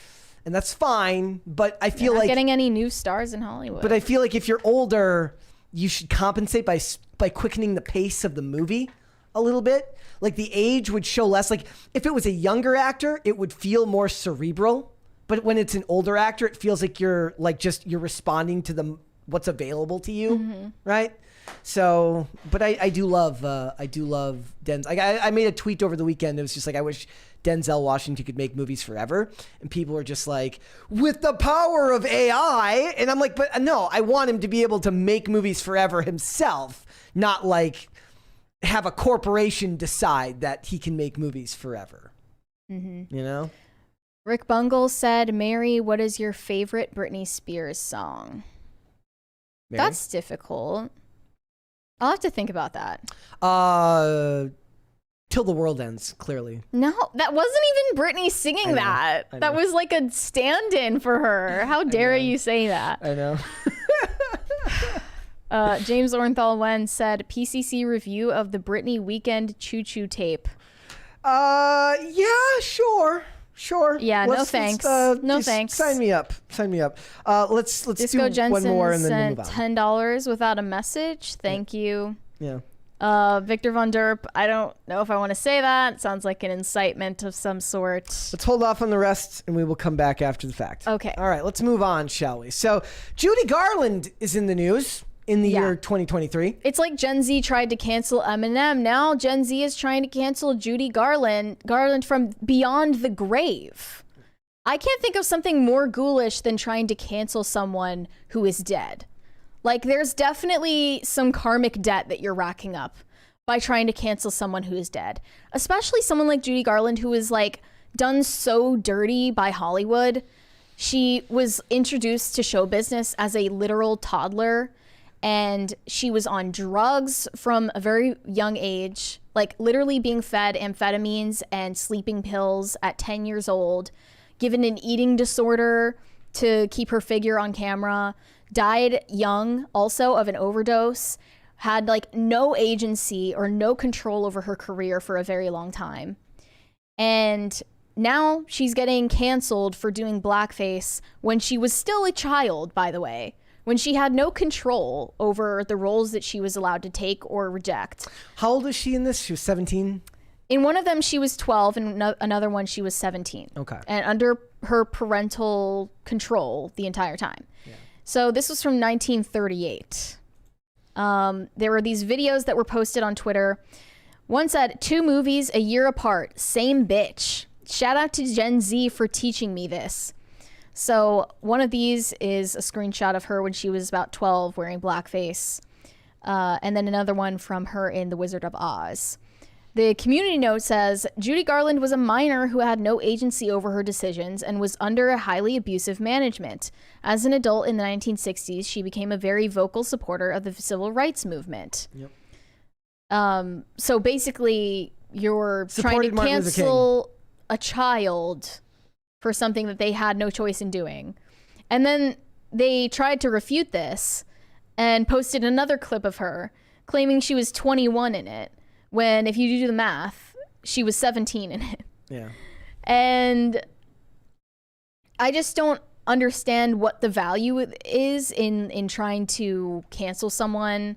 Speaker 1: and that's fine. But I feel
Speaker 2: You're not
Speaker 1: like
Speaker 2: getting any new stars in Hollywood.
Speaker 1: But I feel like if you're older, you should compensate by quickening the pace of the movie a little bit. Like the age would show less. Like if it was a younger actor, it would feel more cerebral. But when it's an older actor, it feels like you're responding to the what's available to you, right? So, but I do love Denzel. I made a tweet over the weekend. It was just like, I wish Denzel Washington could make movies forever. And people were just like, with the power of AI. And I'm like, but no, I want him to be able to make movies forever himself, not like have a corporation decide that he can make movies forever. You know?
Speaker 2: Rick Bungle said, Mary, what is your favorite Britney Spears song?
Speaker 1: Mary?
Speaker 2: That's difficult. I'll have to think about that.
Speaker 1: Till the World Ends, clearly.
Speaker 2: No, that wasn't even Britney singing that.
Speaker 1: I know.
Speaker 2: That was like a stand-in for her. How dare you say that?
Speaker 1: I know.
Speaker 2: James Ornthal Wen said, PCC review of the Britney Weekend Choo Choo tape.
Speaker 1: Yeah, sure.
Speaker 2: Yeah, no thanks. No thanks.
Speaker 1: Sign me up. Let's
Speaker 2: Disco
Speaker 1: do
Speaker 2: Jensen
Speaker 1: one more and then
Speaker 2: sent
Speaker 1: we'll move on.
Speaker 2: $10 without a message. Thank you.
Speaker 1: Yeah.
Speaker 2: Victor Von Derp, I don't know if I want to say that. It sounds like an incitement of some sort.
Speaker 1: Let's hold off on the rest and we will come back after the fact.
Speaker 2: Okay.
Speaker 1: All right, let's move on, shall we? So, Judy Garland is in the news in the year 2023.
Speaker 2: It's like Gen Z tried to cancel Eminem. Now Gen Z is trying to cancel Judy Garland from beyond the grave. I can't think of something more ghoulish than trying to cancel someone who is dead. Like, there's definitely some karmic debt that you're racking up by trying to cancel someone who is dead. Especially someone like Judy Garland, who is like done so dirty by Hollywood. She was introduced to show business as a literal toddler, and she was on drugs from a very young age, like literally being fed amphetamines and sleeping pills at 10 years old, given an eating disorder to keep her figure on camera, died young also of an overdose, had like no agency or no control over her career for a very long time. And now she's getting canceled for doing blackface when she was still a child, by the way, when she had no control over the roles that she was allowed to take or reject.
Speaker 1: How old is she in this? She was 17?
Speaker 2: In one of them, she was 12, and another one, she was 17.
Speaker 1: Okay.
Speaker 2: And under her parental control the entire time. Yeah. So this was from 1938. There were these videos that were posted on Twitter. One said, 2 movies a year apart, same bitch. Shout out to Gen Z for teaching me this. So one of these is a screenshot of her when she was about 12 wearing blackface. And then another one from her in The Wizard of Oz. The community note says, Judy Garland was a minor who had no agency over her decisions and was under a highly abusive management. As an adult in the 1960s, she became a very vocal supporter of the civil rights movement.
Speaker 1: Yep.
Speaker 2: So basically, you're trying to cancel a child for something that they had no choice in doing. And then they tried to refute this and posted another clip of her claiming she was 21 in it, when if you do the math, she was 17 in it.
Speaker 1: Yeah.
Speaker 2: And I just don't understand what the value is in trying to cancel someone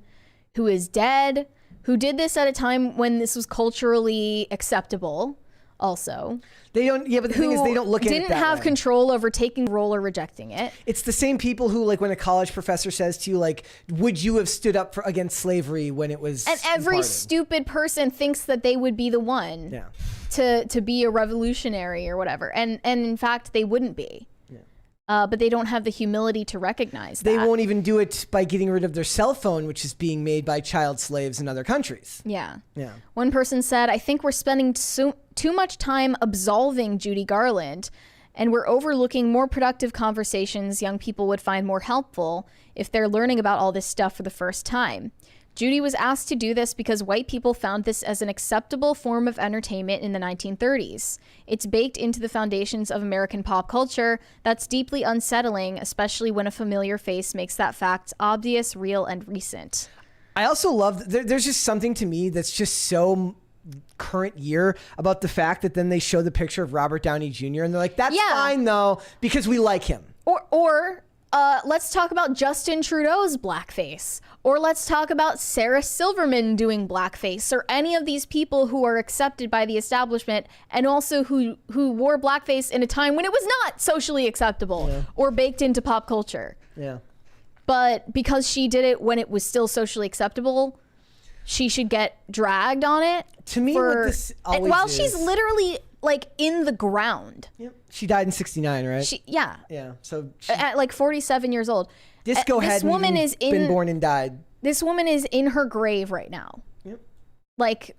Speaker 2: who is dead, who did this at a time when this was culturally acceptable also.
Speaker 1: They don't, yeah, but the thing is, they don't look at it that way.
Speaker 2: Didn't have control over taking the role or rejecting it.
Speaker 1: It's the same people who, like, when a college professor says to you, like, would you have stood up against slavery when it was
Speaker 2: And every
Speaker 1: imparted?
Speaker 2: stupid person thinks that they would be the one to be a revolutionary or whatever. And in fact, they wouldn't be. But they don't have the humility to recognize that.
Speaker 1: They won't even do it by getting rid of their cell phone, which is being made by child slaves in other countries.
Speaker 2: Yeah.
Speaker 1: Yeah.
Speaker 2: One person said, I think we're spending too much time absolving Judy Garland, and we're overlooking more productive conversations young people would find more helpful if they're learning about all this stuff for the first time. Judy was asked to do this because white people found this as an acceptable form of entertainment in the 1930s. It's baked into the foundations of American pop culture. That's deeply unsettling, especially when a familiar face makes that fact obvious, real, and recent.
Speaker 1: I also love, there's just something to me that's just so current year about the fact that then they show the picture of Robert Downey Jr. and they're like, that's fine though, because we like him.
Speaker 2: Or let's talk about Justin Trudeau's blackface. Or let's talk about Sarah Silverman doing blackface, or any of these people who are accepted by the establishment and also who wore blackface in a time when it was not socially acceptable or baked into pop culture.
Speaker 1: Yeah.
Speaker 2: but because she did it when it was still socially acceptable, she should get dragged on it.
Speaker 1: To me, what this always
Speaker 2: while
Speaker 1: is,
Speaker 2: she's literally like in the ground.
Speaker 1: Yep. She died in 69, right?
Speaker 2: Yeah.
Speaker 1: So
Speaker 2: at like 47 years old.
Speaker 1: Disco
Speaker 2: this
Speaker 1: hadn't
Speaker 2: woman
Speaker 1: even
Speaker 2: is in,
Speaker 1: been born and died.
Speaker 2: This woman is in her grave right now.
Speaker 1: Yep.
Speaker 2: Like,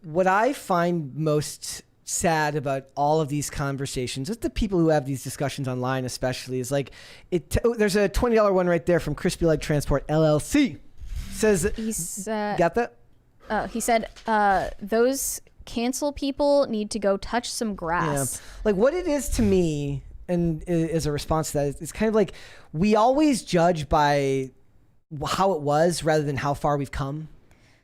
Speaker 1: what I find most sad about all of these conversations with the people who have these discussions online, especially, is like there's a $20 one right there from Crispy Leg Transport LLC. Says got that?
Speaker 2: He said those cancel people need to go touch some grass.
Speaker 1: Yeah. Like what it is to me, and as a response to that, it's kind of like we always judge by how it was rather than how far we've come.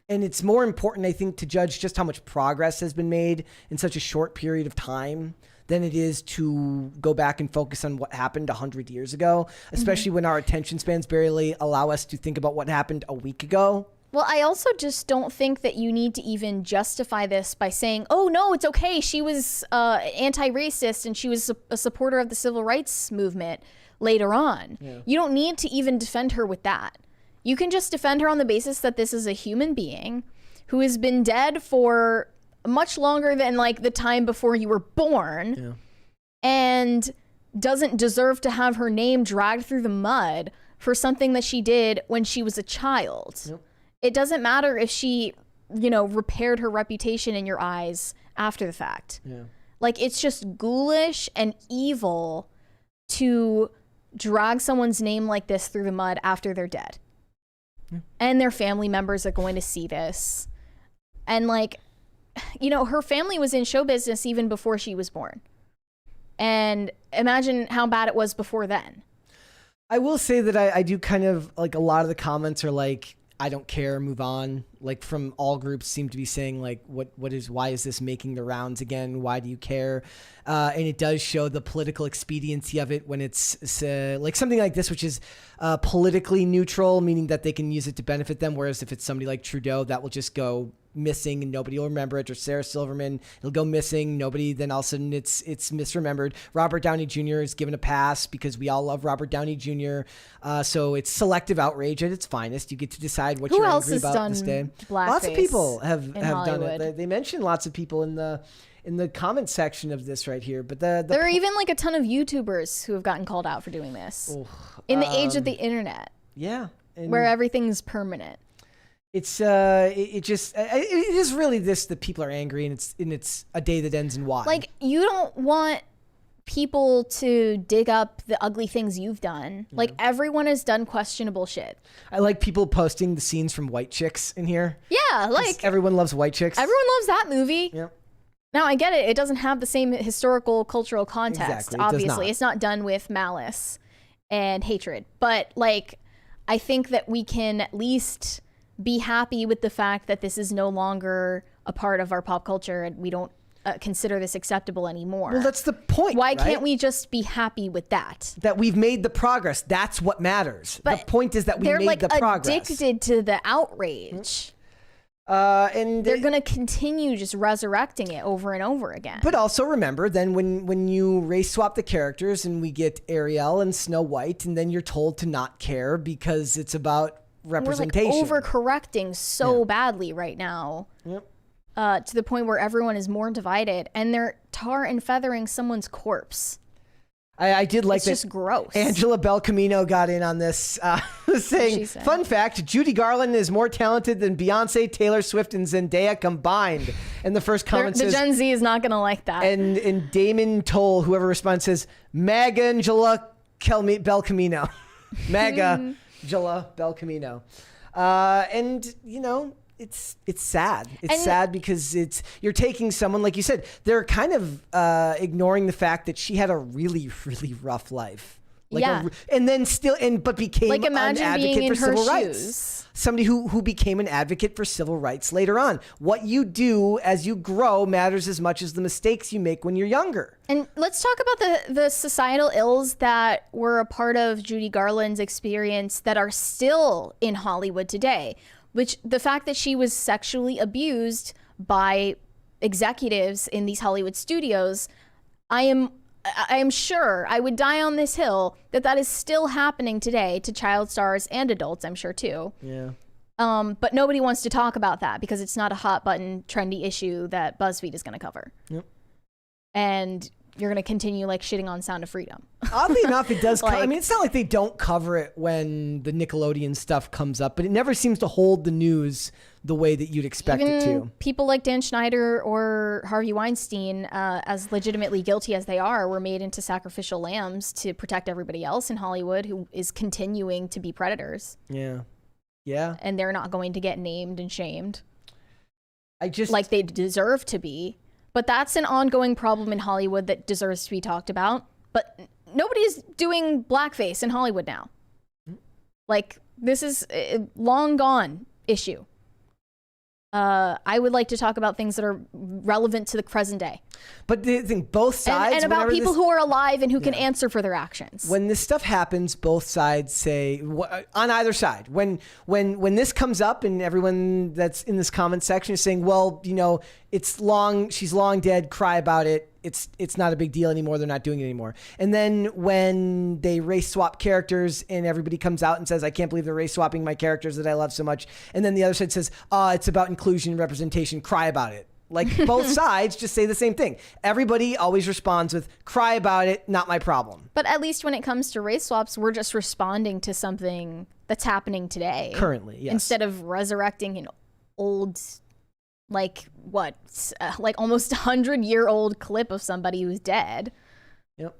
Speaker 1: And it's more important, I think, to judge just how much progress has been made in such a short period of time than it is to go back and focus on what happened 100 years ago, especially when our attention spans barely allow us to think about what happened a week ago.
Speaker 2: Well, I also just don't think that you need to even justify this by saying, oh, no, it's okay. She was anti-racist and she was a supporter of the civil rights movement later on. Yeah. You don't need to even defend her with that. You can just defend her on the basis that this is a human being who has been dead for much longer than like the time before you were born and doesn't deserve to have her name dragged through the mud for something that she did when she was a child. Yep. It doesn't matter if she, repaired her reputation in your eyes after the fact. Yeah. Like, it's just ghoulish and evil to drag someone's name like this through the mud after they're dead. Yeah. And their family members are going to see this. And like, her family was in show business even before she was born. And imagine how bad it was before then.
Speaker 1: I will say that I do kind of like a lot of the comments are like, I don't care, move on. Like from all groups seem to be saying like, why is this making the rounds again? Why do you care? And it does show the political expediency of it when it's like something like this, which is politically neutral, meaning that they can use it to benefit them. Whereas if it's somebody like Trudeau, that will just go missing and nobody will remember it, or Sarah Silverman, it'll go missing, nobody, then all of a sudden it's misremembered. Robert Downey Jr. is given a pass because we all love Robert Downey Jr. So it's selective outrage at its finest. You get to decide what you're angry about this day. Lots of people have done it. They mentioned lots of people in the comment section of this right here, but there
Speaker 2: are even like a ton of YouTubers who have gotten called out for doing this in the age of the internet.
Speaker 1: Yeah,
Speaker 2: where everything's permanent.
Speaker 1: It's it is really this that people are angry, and it's a day that ends in Y.
Speaker 2: Like, you don't want people to dig up the ugly things you've done. Yeah. Like, everyone has done questionable shit.
Speaker 1: I like people posting the scenes from White Chicks in here.
Speaker 2: Yeah, like
Speaker 1: everyone loves White Chicks.
Speaker 2: Everyone loves that movie.
Speaker 1: Yeah.
Speaker 2: Now, I get it. It doesn't have the same historical, cultural context.
Speaker 1: Exactly.
Speaker 2: Obviously, it's not done with malice and hatred. But like, I think that we can at least be happy with the fact that this is no longer a part of our pop culture and we don't consider this acceptable anymore.
Speaker 1: Well, that's the point.
Speaker 2: Why can't we just be happy with that?
Speaker 1: That we've made the progress. That's what matters. But the point is that we made the progress.
Speaker 2: They're like addicted to the outrage. And they're going to continue just resurrecting it over and over again.
Speaker 1: But also remember, then when you race swap the characters and we get Ariel and Snow White, and then you're told to not care because it's about representation.
Speaker 2: We're like overcorrecting so badly right now.
Speaker 1: Yep.
Speaker 2: To the point where everyone is more divided and they're tar and feathering someone's corpse.
Speaker 1: I did like that.
Speaker 2: It's just gross.
Speaker 1: Angela Belcamino got in on this, saying, fun fact, Judy Garland is more talented than Beyonce, Taylor Swift, and Zendaya combined. And the first comment says...
Speaker 2: The Gen Z is not going to like that.
Speaker 1: And Damon Toll, whoever responds, says, Maga Angela Belcamino. Maga Angela Belcamino. And, it's sad. It's sad because you're taking someone, like you said, they're kind of ignoring the fact that she had a really, really rough life. But became
Speaker 2: like,
Speaker 1: an advocate for civil rights. Somebody who became an advocate for civil rights later on. What you do as you grow matters as much as the mistakes you make when you're younger.
Speaker 2: And let's talk about the societal ills that were a part of Judy Garland's experience that are still in Hollywood today. Which the fact that she was sexually abused by executives in these Hollywood studios, I am I am sure, I would die on this hill, that is still happening today to child stars and adults, I'm sure too.
Speaker 1: Yeah.
Speaker 2: But nobody wants to talk about that because it's not a hot button trendy issue that BuzzFeed is going to cover.
Speaker 1: Yep.
Speaker 2: And you're going to continue like shitting on Sound of Freedom.
Speaker 1: Oddly enough, it does.
Speaker 2: Like-
Speaker 1: I mean, it's not like they don't cover it when the Nickelodeon stuff comes up, but it never seems to hold the news the way that you'd expect it to.
Speaker 2: People like Dan Schneider or Harvey Weinstein, as legitimately guilty as they are, were made into sacrificial lambs to protect everybody else in Hollywood who is continuing to be predators.
Speaker 1: Yeah. Yeah.
Speaker 2: And they're not going to get named and shamed.
Speaker 1: Like
Speaker 2: they deserve to be. But that's an ongoing problem in Hollywood that deserves to be talked about. But nobody's doing blackface in Hollywood now. Like, this is a long gone issue. I would like to talk about things that are relevant to the present day.
Speaker 1: But the thing, both sides...
Speaker 2: And about people who are alive and who can answer for their actions.
Speaker 1: When this stuff happens, both sides say, on either side, when this comes up and everyone that's in this comment section is saying, well, you know, she's long dead, cry about it. It's not a big deal anymore. They're not doing it anymore. And then when they race swap characters and everybody comes out and says, I can't believe they're race swapping my characters that I love so much. And then the other side says, it's about inclusion and representation. Cry about it. Like both sides just say the same thing. Everybody always responds with, cry about it, not my problem.
Speaker 2: But at least when it comes to race swaps, we're just responding to something that's happening today.
Speaker 1: Currently, yes.
Speaker 2: Instead of resurrecting an old... like almost 100-year-old clip of somebody who's dead.
Speaker 1: Yep.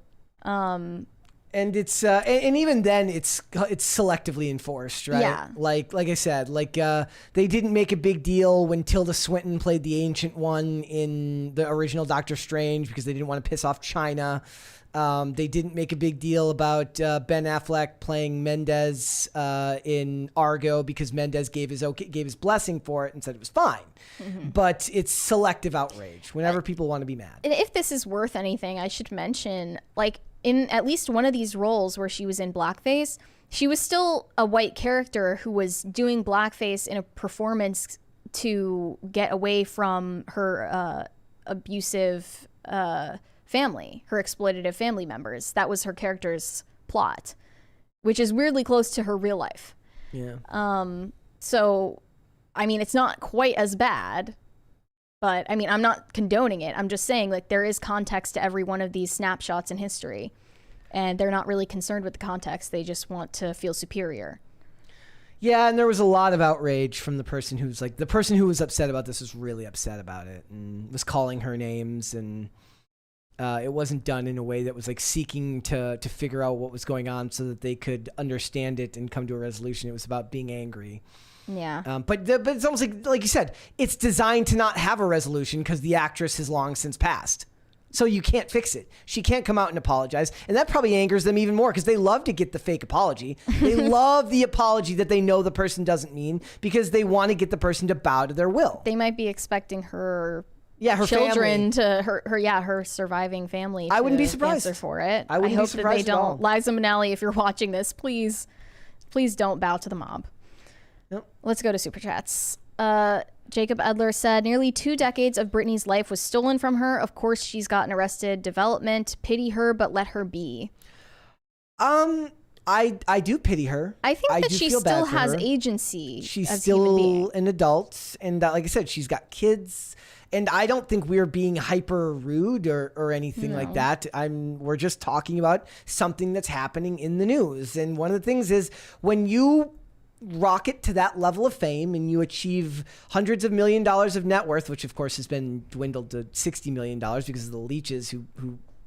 Speaker 1: And it's and even then it's selectively enforced, right?
Speaker 2: Yeah.
Speaker 1: Like I said, they didn't make a big deal when Tilda Swinton played the Ancient One in the original Doctor Strange because they didn't want to piss off China. They didn't make a big deal about Ben Affleck playing Mendez in Argo because Mendez gave his blessing for it and said it was fine. Mm-hmm. But it's selective outrage whenever people want to be mad.
Speaker 2: And if this is worth anything, I should mention, like, in at least one of these roles where she was in blackface, she was still a white character who was doing blackface in a performance to get away from her abusive family, her exploitative family members. That was her character's plot, which is weirdly close to her real life.
Speaker 1: Yeah.
Speaker 2: So, I mean, it's not quite as bad, but I mean, I'm not condoning it. I'm just saying, like, there is context to every one of these snapshots in history, and they're not really concerned with the context. They just want to feel superior.
Speaker 1: Yeah, and there was a lot of outrage from the person who was upset about this was really upset about it and was calling her names, and it wasn't done in a way that was like seeking to figure out what was going on so that they could understand it and come to a resolution. It was about being angry.
Speaker 2: Yeah.
Speaker 1: But it's almost like you said, it's designed to not have a resolution because the actress has long since passed. So you can't fix it. She can't come out and apologize. And that probably angers them even more because they love to get the fake apology. They love the apology that they know the person doesn't mean because they want to get the person to bow to their will.
Speaker 2: They might be expecting her
Speaker 1: her
Speaker 2: children
Speaker 1: family.
Speaker 2: to her surviving family to
Speaker 1: I wouldn't be surprised.
Speaker 2: answer for it.
Speaker 1: I wouldn't
Speaker 2: hope
Speaker 1: be surprised
Speaker 2: that they
Speaker 1: at all.
Speaker 2: don't. Liza Minnelli, if you're watching this, please don't bow to the mob.
Speaker 1: Nope.
Speaker 2: Let's go to Super Chats. Jacob Edler said, nearly 2 decades of Britney's life was stolen from her. Of course, she's gotten arrested. Development. Pity her, but let her be.
Speaker 1: I do pity her.
Speaker 2: I think that she still has
Speaker 1: her.
Speaker 2: agency.
Speaker 1: She's
Speaker 2: as a human
Speaker 1: still
Speaker 2: being.
Speaker 1: an adult, and like I said, she's got kids. And I don't think we're being hyper rude or anything like that. We're just talking about something that's happening in the news. And one of the things is when you rocket to that level of fame and you achieve hundreds of $1 million of net worth, which of course has been dwindled to $60 million because of the leeches who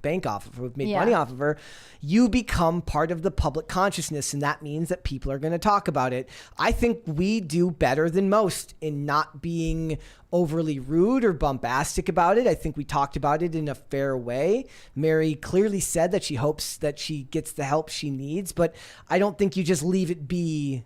Speaker 1: bank off of her, make money off of her, you become part of the public consciousness, and that means that people are going to talk about it. I think we do better than most in not being overly rude or bombastic about it. I think we talked about it in a fair way. Mary clearly said that she hopes that she gets the help she needs, but I don't think you just leave it be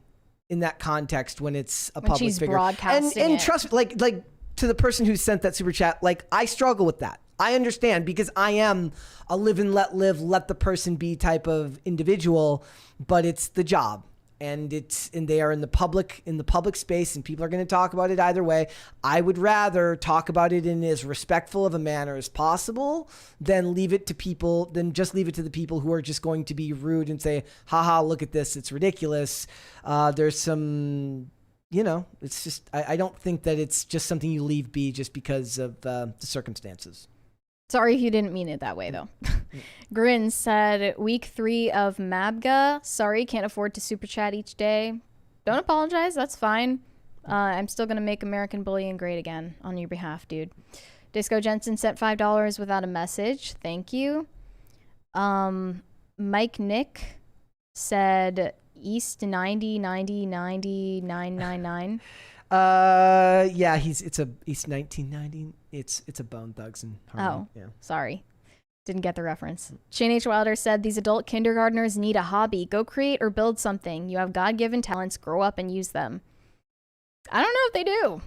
Speaker 1: in that context when it's a public
Speaker 2: she's
Speaker 1: figure.
Speaker 2: Broadcasting
Speaker 1: and
Speaker 2: it.
Speaker 1: trust me, like to the person who sent that super chat, like I struggle with that. I understand because I am a live and let live, let the person be type of individual, but it's the job. and they are in the public space, and people are going to talk about it either way. I would rather talk about it in as respectful of a manner as possible than just leave it to the people who are just going to be rude and say, haha, look at this, it's ridiculous. There's some, it's just, I don't think that it's just something you leave be just because of the circumstances.
Speaker 2: Sorry if you didn't mean it that way, though. Grin said, week 3 of Mabga. Sorry, can't afford to super chat each day. Don't apologize. That's fine. I'm still going to make American bullying great again on your behalf, dude. Disco Jensen sent $5 without a message. Thank you. Mike Nick said, East 90 90 90 999.
Speaker 1: Yeah, it's 1990. It's a Bone Thugs and Harmony.
Speaker 2: Oh, yeah. Sorry. Didn't get the reference. Shane H. Wilder said, these adult kindergartners need a hobby. Go create or build something. You have God-given talents. Grow up and use them. I don't know if they do.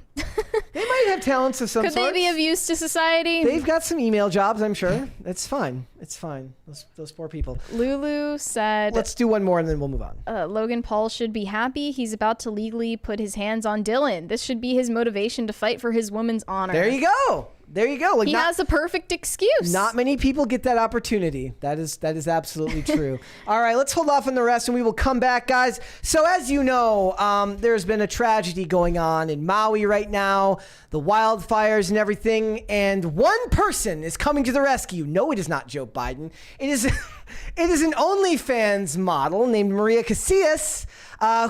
Speaker 1: They might have talents of some
Speaker 2: sort. Could they be of use to society?
Speaker 1: They've got some email jobs, I'm sure. It's fine. It's fine. Those poor people.
Speaker 2: Lulu said...
Speaker 1: Let's do one more and then we'll move on.
Speaker 2: Logan Paul should be happy. He's about to legally put his hands on Dillon. This should be his motivation to fight for his woman's honor.
Speaker 1: There you go. There you go.
Speaker 2: He has a perfect excuse.
Speaker 1: Not many people get that opportunity. That is absolutely true. All right, let's hold off on the rest and we will come back, guys. So as you know, there's been a tragedy going on in Maui right now, the wildfires and everything, and one person is coming to the rescue. No, it is not Joe Biden. It is an OnlyFans model named Maria Casillas,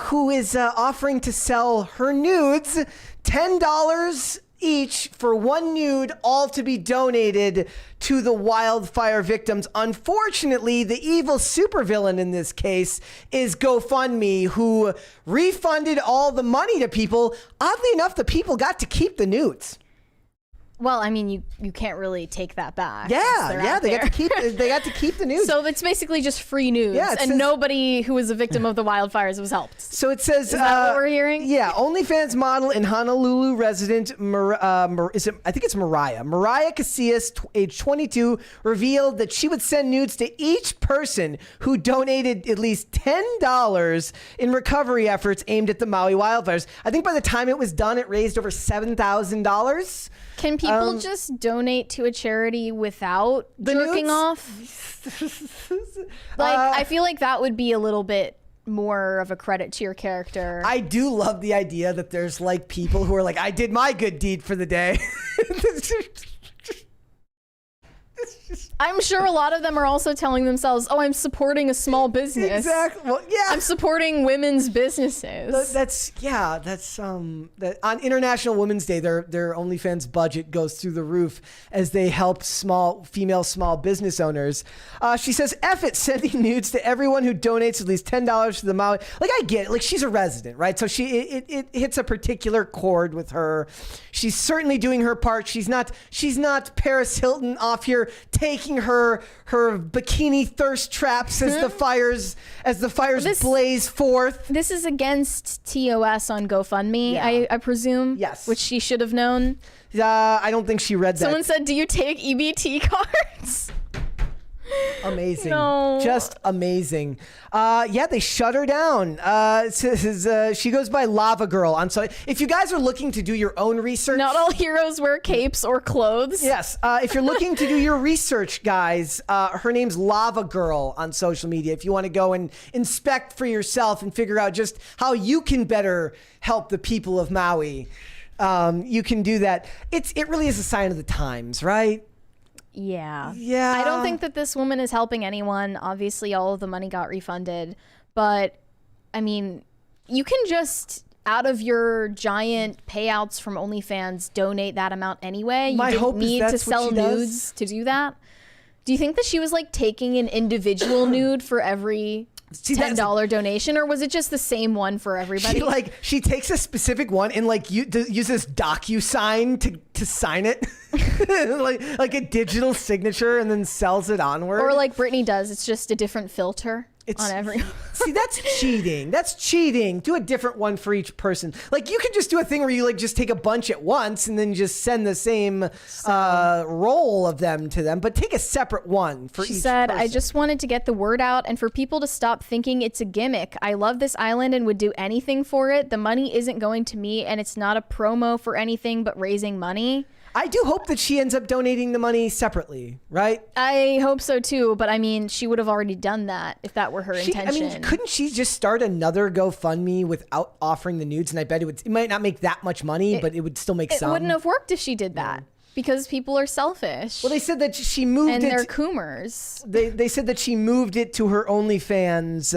Speaker 1: who is offering to sell her nudes, $10 each for one nude, all to be donated to the wildfire victims. Unfortunately, the evil supervillain in this case is GoFundMe, who refunded all the money to people. Oddly enough, the people got to keep the nudes.
Speaker 2: Well, I mean, you can't really take that back.
Speaker 1: Yeah, they got to keep the nudes.
Speaker 2: So it's basically just free nudes, and nobody who was a victim of the wildfires was helped.
Speaker 1: So it says,
Speaker 2: is that what we're hearing?
Speaker 1: Yeah, OnlyFans model and Honolulu resident, I think it's Mariah. Mariah Casillas, age 22, revealed that she would send nudes to each person who donated at least $10 in recovery efforts aimed at the Maui wildfires. I think by the time it was done, it raised over $7,000.
Speaker 2: Can people just donate to a charity without jerking off? I feel like that would be a little bit more of a credit to your character.
Speaker 1: I do love the idea that there's people who are like, I did my good deed for the day.
Speaker 2: I'm sure a lot of them are also telling themselves, oh, I'm supporting a small business.
Speaker 1: Exactly. Well, yeah.
Speaker 2: I'm supporting women's businesses.
Speaker 1: That's on International Women's Day, their OnlyFans budget goes through the roof as they help female small business owners. She says, F it, sending nudes to everyone who donates at least $10 to the Maui. I get it. She's a resident, right? So it hits a particular chord with her. She's certainly doing her part. She's not Paris Hilton off here taking her bikini thirst traps as the fires blaze forth.
Speaker 2: This is against TOS on GoFundMe,
Speaker 1: Yeah.
Speaker 2: I presume.
Speaker 1: Yes.
Speaker 2: Which she should have known.
Speaker 1: I don't think she read that.
Speaker 2: Someone said, do you take EBT cards?
Speaker 1: Amazing.
Speaker 2: No.
Speaker 1: Just amazing. They shut her down. She goes by Lava Girl. So if you guys are looking to do your own research.
Speaker 2: Not all heroes wear capes or clothes.
Speaker 1: Yes. If you're looking to do your research, guys, her name's Lava Girl on social media. If you want to go and inspect for yourself and figure out just how you can better help the people of Maui, you can do that. It really is a sign of the times, right?
Speaker 2: Yeah.
Speaker 1: Yeah.
Speaker 2: I don't think that this woman is helping anyone. Obviously, all of the money got refunded. But, I mean, you can just, out of your giant payouts from OnlyFans, donate that amount anyway. You didn't need to sell nudes to do that. Do you think that she was, taking an individual nude for every $10 donation, or was it just the same one for everybody?
Speaker 1: She takes a specific one and uses DocuSign to sign it, like a digital signature, and then sells it onward.
Speaker 2: Or like Britney does, it's just a different filter. on everyone.
Speaker 1: See, that's cheating. That's cheating. Do a different one for each person. Like, you could just do a thing where you like just take a bunch at once and then just send the same roll of them to them, but take a separate one for
Speaker 2: She
Speaker 1: each
Speaker 2: said,
Speaker 1: person.
Speaker 2: I just wanted to get the word out and for people to stop thinking it's a gimmick. I love this island and would do anything for it. The money isn't going to me and it's not a promo for anything but raising money.
Speaker 1: I do hope that she ends up donating the money separately, right?
Speaker 2: I hope so too, but I mean, she would have already done that if that were her intention.
Speaker 1: I mean, couldn't she just start another GoFundMe without offering the nudes? And I bet it might not make that much money, but it would still make some.
Speaker 2: It wouldn't have worked if she did that. Because people are selfish.
Speaker 1: Well, they said that she moved
Speaker 2: and
Speaker 1: it.
Speaker 2: And they're coomers.
Speaker 1: They said that she moved it to her OnlyFans.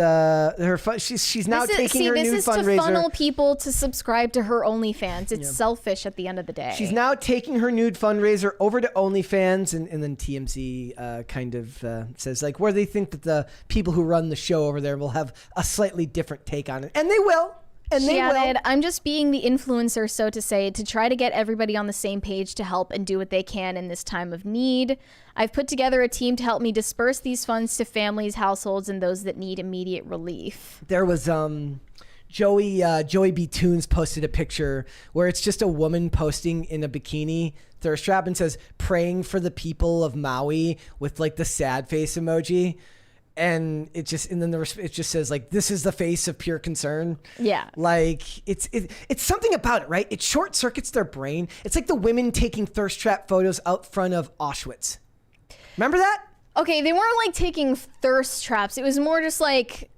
Speaker 1: She's now taking her nude fundraiser.
Speaker 2: This is to funnel people to subscribe to her OnlyFans. It's selfish at the end of the day.
Speaker 1: She's now taking her nude fundraiser over to OnlyFans, and then TMZ kind of says like where they think that the people who run the show over there will have a slightly different take on it, and they will.
Speaker 2: She added, I'm just being the influencer, so to say, to try to get everybody on the same page to help and do what they can in this time of need. I've put together a team to help me disperse these funds to families, households, and those that need immediate relief.
Speaker 1: There was Joey B. Toons posted a picture where it's just a woman posting in a bikini thirst trap and says, praying for the people of Maui with like the sad face emoji. And it just says like, this is the face of pure concern.
Speaker 2: Yeah.
Speaker 1: Like it's something about it, right? It short circuits their brain. It's like the women taking thirst trap photos out front of Auschwitz. Remember that?
Speaker 2: Okay. They weren't like taking thirst traps. It was more just like,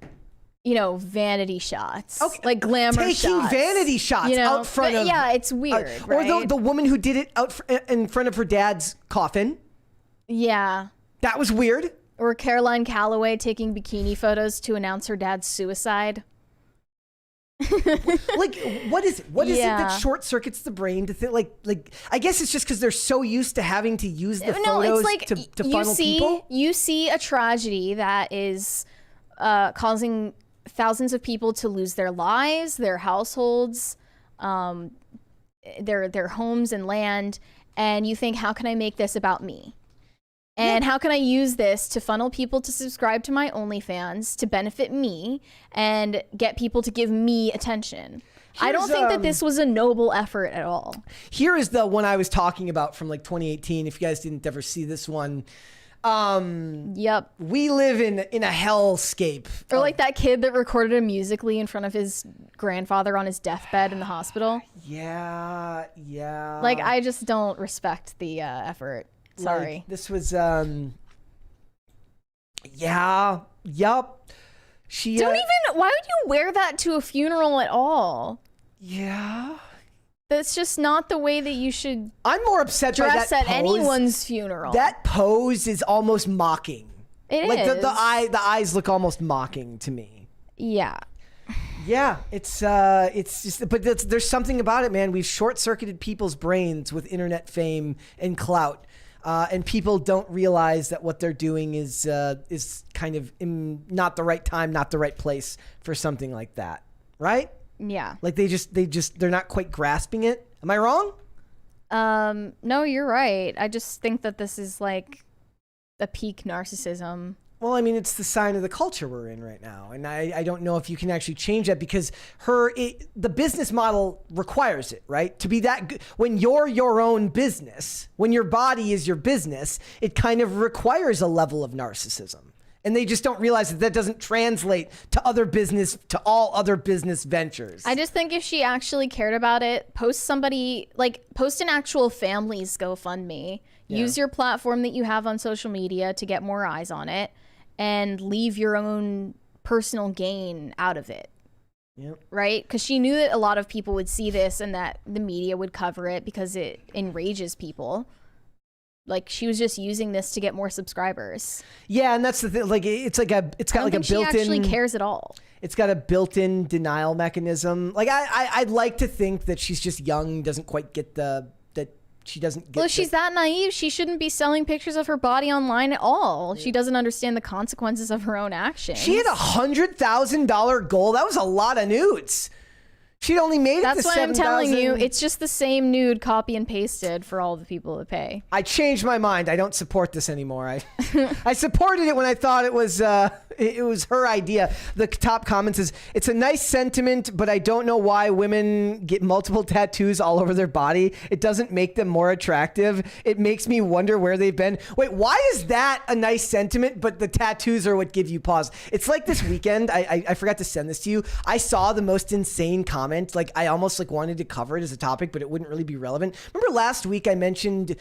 Speaker 2: you know, vanity shots. Okay. Like glamour shots.
Speaker 1: Taking vanity shots out front of.
Speaker 2: Yeah. It's weird. Right?
Speaker 1: Or the woman who did it out in front of her dad's coffin.
Speaker 2: Yeah.
Speaker 1: That was weird.
Speaker 2: Or Caroline Calloway taking bikini photos to announce her dad's suicide.
Speaker 1: Like, what is it? What is it that short circuits the brain to think like? I guess it's just because they're so used to having to use the photos to funnel people.
Speaker 2: You see a tragedy that is causing thousands of people to lose their lives, their households, their homes and land, and you think, how can I make this about me? And how can I use this to funnel people to subscribe to my OnlyFans to benefit me and get people to give me attention? I don't think that this was a noble effort at all.
Speaker 1: Here is the one I was talking about from like 2018. If you guys didn't ever see this one.
Speaker 2: Yep.
Speaker 1: We live in a hellscape.
Speaker 2: Or like that kid that recorded him musically in front of his grandfather on his deathbed in the hospital.
Speaker 1: Yeah.
Speaker 2: Like, I just don't respect the effort. Sorry.
Speaker 1: Like, this was yup. She
Speaker 2: why would you wear that to a funeral at all?
Speaker 1: Yeah.
Speaker 2: That's just not the way that you should.
Speaker 1: I'm more upset by that
Speaker 2: dress at
Speaker 1: pose.
Speaker 2: anyone's funeral.
Speaker 1: That pose is almost mocking.
Speaker 2: It
Speaker 1: like
Speaker 2: is.
Speaker 1: the eyes look almost mocking to me.
Speaker 2: Yeah.
Speaker 1: Yeah, it's just, but there's something about it, man. We've short-circuited people's brains with internet fame and clout. And people don't realize that what they're doing is kind of not the right time, not the right place for something like that, right?
Speaker 2: Yeah.
Speaker 1: Like they're not quite grasping it. Am I wrong?
Speaker 2: No, you're right. I just think that this is like a peak narcissism.
Speaker 1: Well, I mean, it's the sign of the culture we're in right now. And I don't know if you can actually change that because the business model requires it, right? To be that good. When you're your own business, when your body is your business, it kind of requires a level of narcissism. And they just don't realize that doesn't translate to all other business ventures.
Speaker 2: I just think if she actually cared about it, post an actual family's GoFundMe. Yeah. Use your platform that you have on social media to get more eyes on it and leave your own personal gain out of it.
Speaker 1: Yep.
Speaker 2: Right? Because she knew that a lot of people would see this and that the media would cover it because it enrages people. Like, she was just using this to get more subscribers.
Speaker 1: Yeah, and that's the thing. Like, it's got like a built-in.
Speaker 2: She actually cares at all.
Speaker 1: It's got a built-in denial mechanism. Like, I'd like to think that she's just young, doesn't quite get she doesn't get.
Speaker 2: Well, she's that naive. She shouldn't be selling pictures of her body online at all. Yeah. She doesn't understand the consequences of her own actions.
Speaker 1: She had $100,000 goal. That was a lot of nudes. She'd only made it
Speaker 2: That's
Speaker 1: to
Speaker 2: why I'm
Speaker 1: 7,000.
Speaker 2: telling you, it's just the same nude copy and pasted for all the people that pay.
Speaker 1: I changed my mind. I don't support this anymore. I supported it when I thought it was her idea. The top comment says, it's a nice sentiment, but I don't know why women get multiple tattoos all over their body. It doesn't make them more attractive. It makes me wonder where they've been. Wait, why is that a nice sentiment, but the tattoos are what give you pause? It's like this weekend, I forgot to send this to you. I saw the most insane comment. Like I almost like wanted to cover it as a topic, but it wouldn't really be relevant. Remember last week I mentioned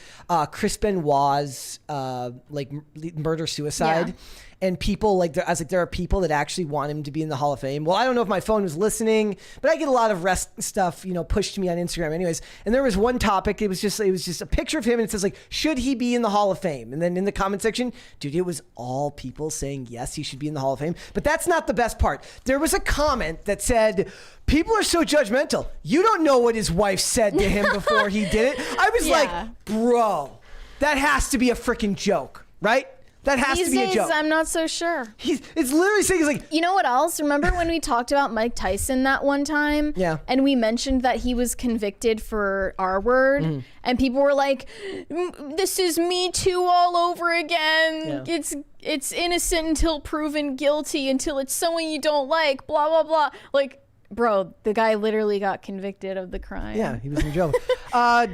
Speaker 1: Chris Benoit's like murder suicide.
Speaker 2: Yeah.
Speaker 1: And people I was like, there are people that actually want him to be in the Hall of Fame. Well, I don't know if my phone was listening, but I get a lot of rest stuff, pushed to me on Instagram anyways. And there was one topic. It was just a picture of him. And it says like, should he be in the Hall of Fame? And then in the comment section, dude, it was all people saying, yes, he should be in the Hall of Fame. But that's not the best part. There was a comment that said, people are so judgmental. You don't know what his wife said to him before he did it. I was like, bro, that has to be a freaking joke, right? That has to be a joke.
Speaker 2: I'm not so sure.
Speaker 1: It's literally saying, he's like,
Speaker 2: you know what else? Remember when we talked about Mike Tyson that one time?
Speaker 1: Yeah.
Speaker 2: And we mentioned that he was convicted for R word, and people were like, "This is Me Too all over again.
Speaker 1: Yeah.
Speaker 2: It's innocent until proven guilty, until it's someone you don't like. Blah blah blah." Like, bro, the guy literally got convicted of the crime.
Speaker 1: Yeah, he was in jail.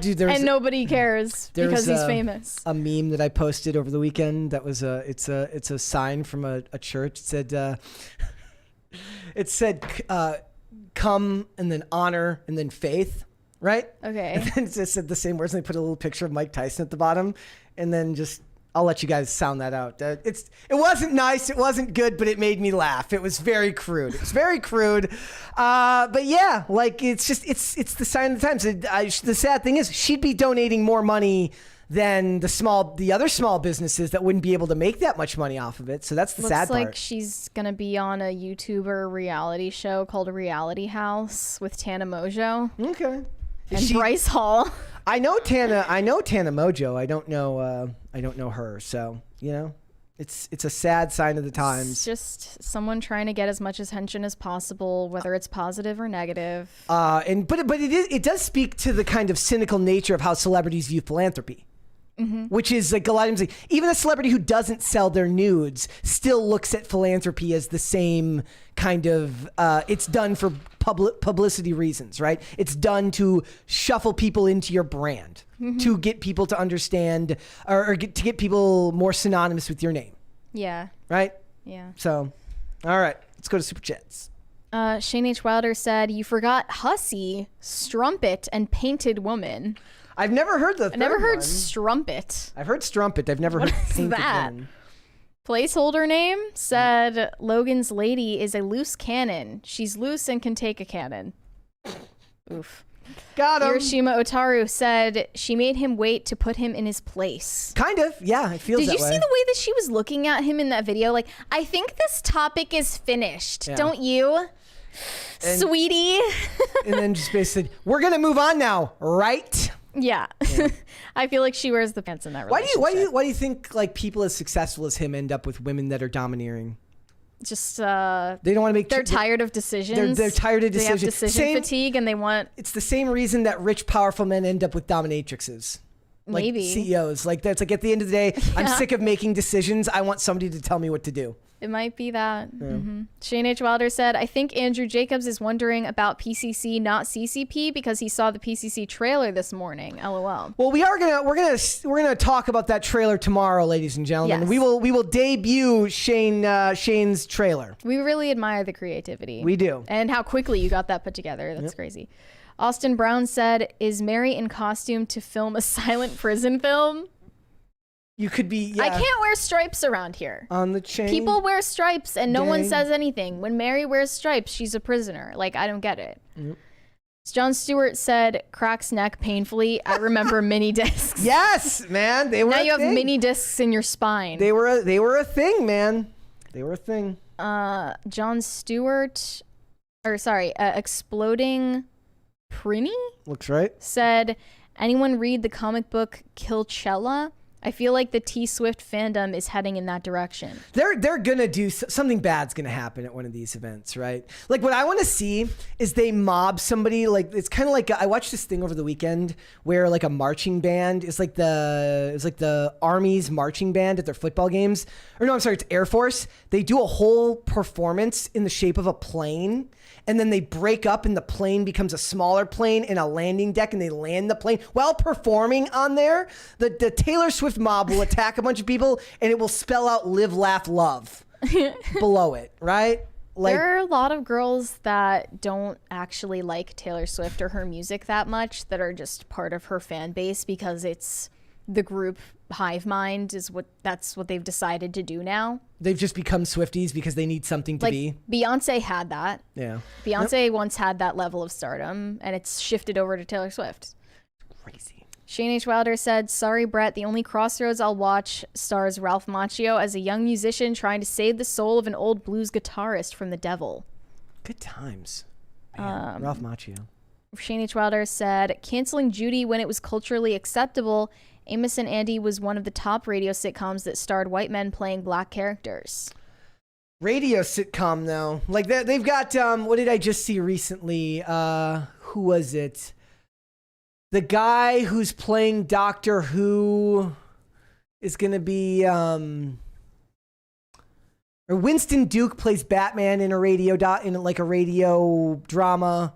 Speaker 1: Dude,
Speaker 2: and nobody cares because he's famous.
Speaker 1: A meme that I posted over the weekend that was it's a sign from a church. It said come and then honor and then faith, right?
Speaker 2: Okay.
Speaker 1: And then it just said the same words, and they put a little picture of Mike Tyson at the bottom, and then just I'll let you guys sound that out. It wasn't nice, it wasn't good, but it made me laugh. It was very crude. But yeah, like it's the sign of the times. The sad thing is, she'd be donating more money than the other small businesses that wouldn't be able to make that much money off of it. So that's the sad part.
Speaker 2: Looks like she's gonna be on a YouTuber reality show called Reality House with Tana Mojo.
Speaker 1: Okay.
Speaker 2: And Bryce Hall.
Speaker 1: I know Tana Mojo. I don't know her. So, it's a sad sign of the times.
Speaker 2: It's just someone trying to get as much attention as possible, whether it's positive or negative.
Speaker 1: But it does speak to the kind of cynical nature of how celebrities view philanthropy. Which is like a lot of times, even a celebrity who doesn't sell their nudes still looks at philanthropy as the same kind of, it's done for publicity reasons, right? It's done to shuffle people into your brand, to get people to understand or to get people more synonymous with your name.
Speaker 2: Yeah.
Speaker 1: Right?
Speaker 2: Yeah.
Speaker 1: So, all right, let's go to Super Chats.
Speaker 2: Shane H. Wilder said, "You forgot hussy, strumpet, and painted woman."
Speaker 1: I've never heard the third
Speaker 2: I never heard
Speaker 1: one.
Speaker 2: strumpet.
Speaker 1: I've heard strumpet. I've never heard painted
Speaker 2: that?
Speaker 1: woman.
Speaker 2: Placeholder name said, "Logan's lady is a loose cannon. She's loose and can take a cannon." Oof.
Speaker 1: Got him.
Speaker 2: Hiroshima Otaru said she made him wait to put him in his place.
Speaker 1: Kind of. Yeah, it feels that way.
Speaker 2: Did you see the way that she was looking at him in that video? Like, I think this topic is finished.
Speaker 1: Yeah.
Speaker 2: Don't you? Sweetie.
Speaker 1: And then just basically said, we're going to move on now, right?
Speaker 2: Yeah. I feel like she wears the pants in that relationship.
Speaker 1: Why do you think like people as successful as him end up with women that are domineering?
Speaker 2: Just
Speaker 1: they don't want to make.
Speaker 2: They're tired of decisions.
Speaker 1: They're tired of decisions.
Speaker 2: They have decision fatigue, and they want.
Speaker 1: It's the same reason that rich, powerful men end up with dominatrixes. Like
Speaker 2: Maybe
Speaker 1: CEOs. Like that's like at the end of the day, I'm sick of making decisions. I want somebody to tell me what to do.
Speaker 2: It might be that. Shane H. Wilder said, "I think Andrew Jacobs is wondering about PCC, not CCP, because he saw the PCC trailer this morning." LOL.
Speaker 1: Well, we're gonna talk about that trailer tomorrow, ladies and gentlemen.
Speaker 2: Yes.
Speaker 1: We will debut Shane's trailer.
Speaker 2: We really admire the creativity.
Speaker 1: We do,
Speaker 2: and how quickly you got that put together. That's crazy. Austin Brown said, "Is Mary in costume to film a silent prison film?"
Speaker 1: You could be. Yeah.
Speaker 2: I can't wear stripes around here.
Speaker 1: On the chain.
Speaker 2: People wear stripes and no one
Speaker 1: Dang.
Speaker 2: says anything. When Mary wears stripes, she's a prisoner. Like, I don't get it. John Stewart said, "Cracks neck painfully. I remember mini discs."
Speaker 1: Yes, man. They were.
Speaker 2: Now
Speaker 1: a
Speaker 2: you have
Speaker 1: thing.
Speaker 2: mini discs in your spine.
Speaker 1: They were a thing, man. They were a thing.
Speaker 2: John Stewart, Exploding Prinny?
Speaker 1: Looks right.
Speaker 2: Said, "Anyone read the comic book Killcella? I feel like the T-Swift fandom is heading in that direction.
Speaker 1: They're gonna do something bad's gonna happen at one of these events, right? Like what I want to see is they mob somebody. Like it's kind of like I watched this thing over the weekend where like a marching band is like the Army's marching band at their football games. Or no, I'm sorry, it's Air Force. They do a whole performance in the shape of a plane. And then they break up and the plane becomes a smaller plane and a landing deck and they land the plane while performing on there. The Taylor Swift mob will attack a bunch of people and it will spell out live, laugh, love below it, right? Like,
Speaker 2: there are a lot of girls that don't actually like Taylor Swift or her music that much that are just part of her fan base because it's the group hive mind that's what they've decided to do now.
Speaker 1: They've just become Swifties because they need something to be.
Speaker 2: Beyonce had that.
Speaker 1: Yeah.
Speaker 2: Beyonce once had that level of stardom and it's shifted over to Taylor Swift.
Speaker 1: Crazy.
Speaker 2: Shane H. Wilder said, sorry, Brett, the only Crossroads I'll watch stars Ralph Macchio as a young musician trying to save the soul of an old blues guitarist from the devil.
Speaker 1: Good times. Man, Ralph Macchio.
Speaker 2: Shane H. Wilder said, canceling Judy when it was culturally acceptable. Amos and Andy was one of the top radio sitcoms that starred white men playing black characters.
Speaker 1: Radio sitcom, though. Like, they've got, what did I just see recently? Who was it? The guy who's playing Doctor Who is going to be, or Winston Duke plays Batman in a radio drama.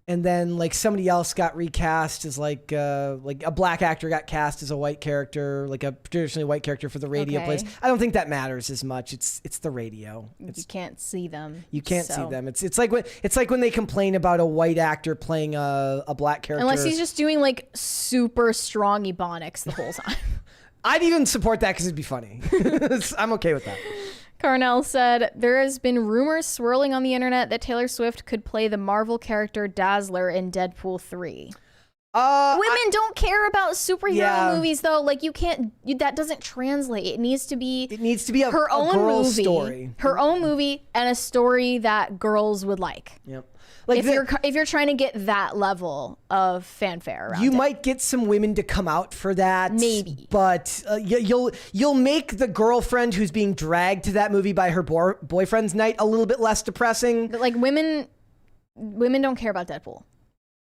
Speaker 1: And then like somebody else got recast as like a black actor got cast as a white character, like a traditionally white character for the radio plays. I don't think that matters as much. It's the radio.
Speaker 2: You can't see them.
Speaker 1: You can't see them. It's like when they complain about a white actor playing a black character.
Speaker 2: Unless he's just doing like super strong ebonics the whole time.
Speaker 1: I'd even support that because it'd be funny. I'm okay with that.
Speaker 2: Carnell said, there has been rumors swirling on the internet that Taylor Swift could play the Marvel character Dazzler in Deadpool 3. Women don't care about superhero movies though. Like that doesn't translate. It needs to be
Speaker 1: her own girl story.
Speaker 2: Her own movie and a story that girls would like.
Speaker 1: Yep.
Speaker 2: Like if you're trying to get that level of fanfare around
Speaker 1: you might get some women to come out for that,
Speaker 2: maybe,
Speaker 1: but you'll make the girlfriend who's being dragged to that movie by her boyfriend's night a little bit less depressing.
Speaker 2: But like women don't care about Deadpool.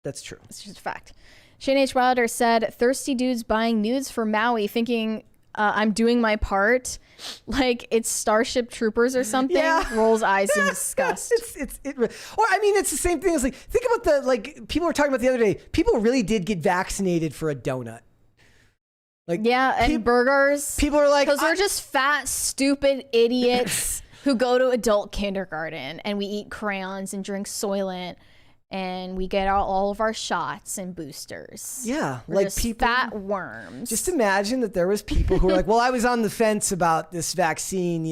Speaker 1: That's true.
Speaker 2: It's just a fact. Shane H. Wilder said, thirsty dudes buying nudes for Maui thinking I'm doing my part like it's Starship Troopers or something. Rolls eyes in disgust.
Speaker 1: It's the same thing as like, think about people were talking about the other day, people really did get vaccinated for a donut. Like,
Speaker 2: and burgers.
Speaker 1: People are like,
Speaker 2: because we're just fat, stupid idiots who go to adult kindergarten and we eat crayons and drink Soylent and we get all of our shots and boosters.
Speaker 1: Yeah,
Speaker 2: we're
Speaker 1: like
Speaker 2: just
Speaker 1: people,
Speaker 2: fat worms.
Speaker 1: Just imagine that there was people who were like, well, I was on the fence about this vaccine,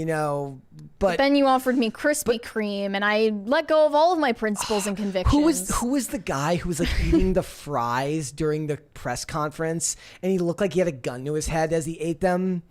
Speaker 1: but
Speaker 2: then you offered me Krispy Kreme and I let go of all of my principles and convictions.
Speaker 1: Who was the guy who was like eating the fries during the press conference and he looked like he had a gun to his head as he ate them?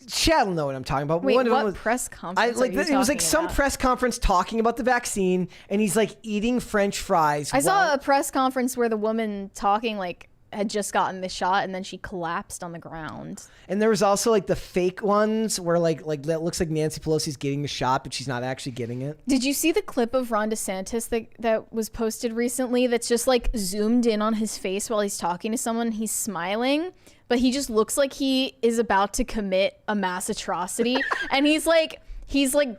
Speaker 1: Chad will know what I'm talking about.
Speaker 2: Wait, what press conference are you
Speaker 1: it was like
Speaker 2: talking
Speaker 1: some
Speaker 2: about?
Speaker 1: press conference talking about the vaccine, and he's like eating French fries.
Speaker 2: I saw a press conference where the woman talking like had just gotten the shot, and then she collapsed on the ground.
Speaker 1: And there was also like the fake ones where like that looks like Nancy Pelosi's getting the shot, but she's not actually getting it.
Speaker 2: Did you see the clip of Ron DeSantis that was posted recently? That's just like zoomed in on his face while he's talking to someone. He's smiling, but he just looks like he is about to commit a mass atrocity. And he's like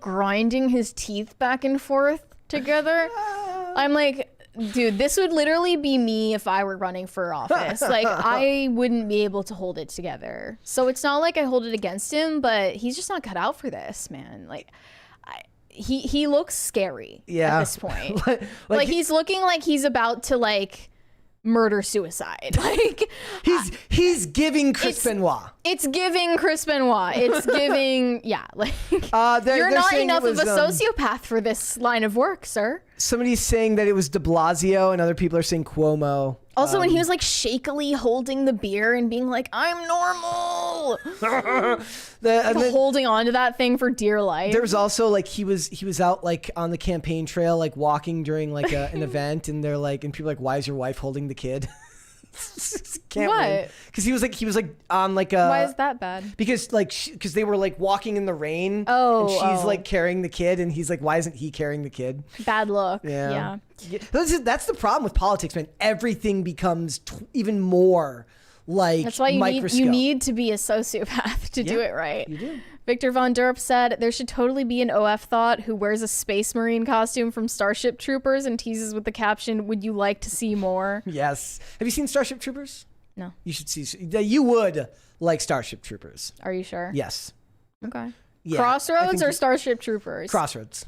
Speaker 2: grinding his teeth back and forth together. I'm like, dude, this would literally be me if I were running for office. Like, I wouldn't be able to hold it together. So it's not like I hold it against him, but he's just not cut out for this, man. Like, he looks scary at this point. like he's looking like he's about to murder suicide. Like
Speaker 1: he's giving Chris Benoit.
Speaker 2: It's giving Chris Benoit. It's giving you're not enough of a sociopath for this line of work, sir.
Speaker 1: Somebody's saying that it was de Blasio and other people are saying Cuomo.
Speaker 2: Also, when he was shakily holding the beer and being like, I'm normal. Holding on to that thing for dear life.
Speaker 1: There was also he was out on the campaign trail walking during an event and they're and people are like, why is your wife holding the kid? Can't
Speaker 2: What?
Speaker 1: Because he was like on like a.
Speaker 2: Why is that bad?
Speaker 1: Because because they were like walking in the rain.
Speaker 2: Oh,
Speaker 1: and she's
Speaker 2: oh.
Speaker 1: like carrying the kid, and he's like, why isn't he carrying the kid?
Speaker 2: Bad look.
Speaker 1: Yeah. That's the problem with politics, man. Everything becomes even more like
Speaker 2: That's why
Speaker 1: microscope.
Speaker 2: you need to be a sociopath to do it right.
Speaker 1: You do.
Speaker 2: Victor Von Durp said there should totally be an OF thought who wears a Space Marine costume from Starship Troopers and teases with the caption, "Would you like to see more?"
Speaker 1: Yes. Have you seen Starship Troopers?
Speaker 2: No.
Speaker 1: You should see. You would like Starship Troopers.
Speaker 2: Are you sure?
Speaker 1: Yes.
Speaker 2: Okay.
Speaker 1: Yeah, I
Speaker 2: Crossroads
Speaker 1: think
Speaker 2: or Starship Troopers?
Speaker 1: Crossroads.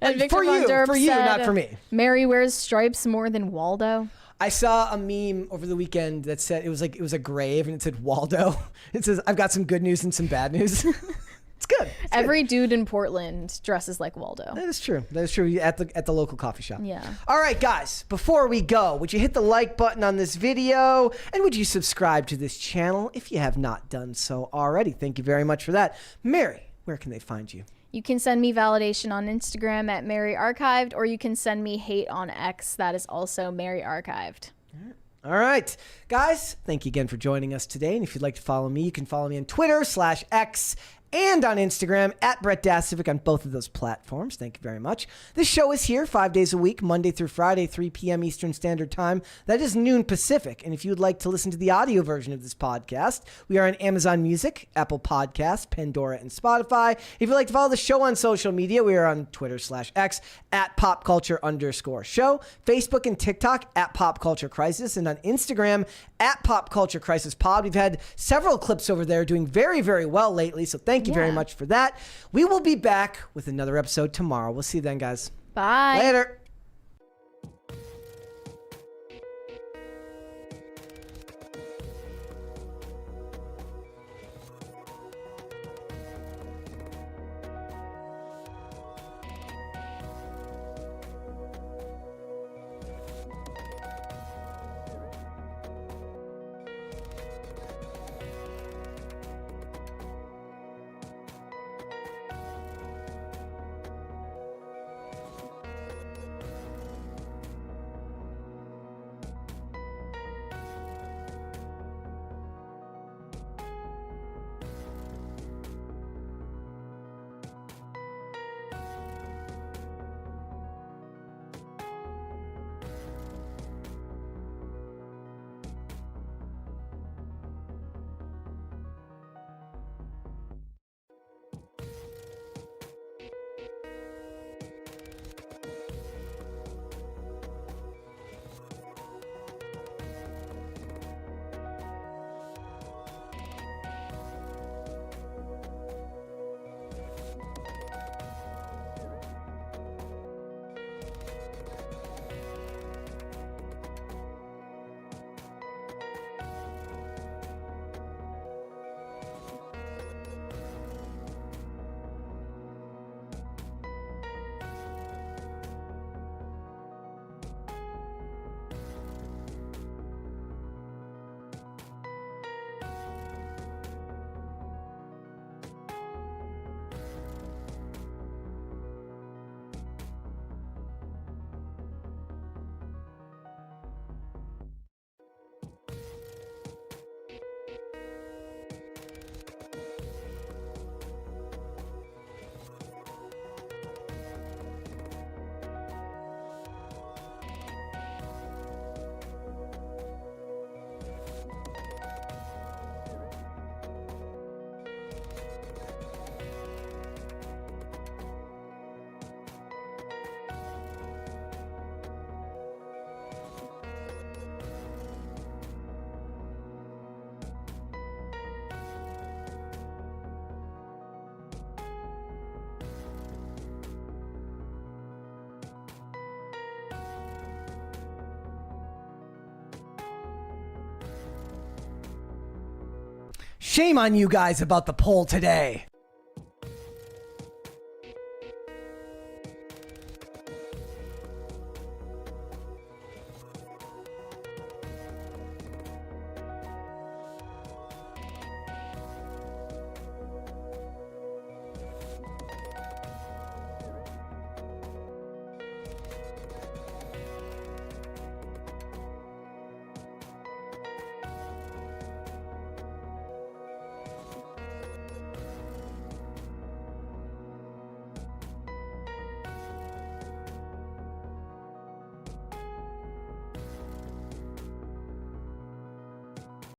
Speaker 2: And Victor
Speaker 1: For
Speaker 2: Von
Speaker 1: you,
Speaker 2: Durp
Speaker 1: for you,
Speaker 2: said,
Speaker 1: not for me.
Speaker 2: Mary wears stripes more than Waldo.
Speaker 1: I saw a meme over the weekend that said it was a grave and it said Waldo. It says, "I've got some good news and some bad news." It's good.
Speaker 2: Every dude in Portland dresses like Waldo.
Speaker 1: That is true. That is true. At the local coffee shop.
Speaker 2: Yeah.
Speaker 1: All right, guys. Before we go, would you hit the like button on this video and would you subscribe to this channel if you have not done so already? Thank you very much for that. Mary, where can they find you?
Speaker 2: You can send me validation on Instagram at Mary Archived, or you can send me hate on X. That is also Mary Archived.
Speaker 1: All right, guys, thank you again for joining us today. And if you'd like to follow me, you can follow me on Twitter /X and on Instagram at Brett Dacivic on both of those platforms. Thank you very much. This show is here 5 days a week, Monday through Friday, 3 p.m. Eastern Standard Time. That is noon Pacific. And if you would like to listen to the audio version of this podcast, we are on Amazon Music, Apple Podcasts, Pandora, and Spotify. If you'd like to follow the show on social media, we are on Twitter /X at popculture_show, Facebook and TikTok at Pop Culture Crisis, and on Instagram at Pop Culture Crisis Pod. We've had several clips over there doing very, very well lately, so thank you very much for that. We will be back with another episode tomorrow. We'll see you then, guys.
Speaker 2: Bye.
Speaker 1: Later. Shame on you guys about the poll today.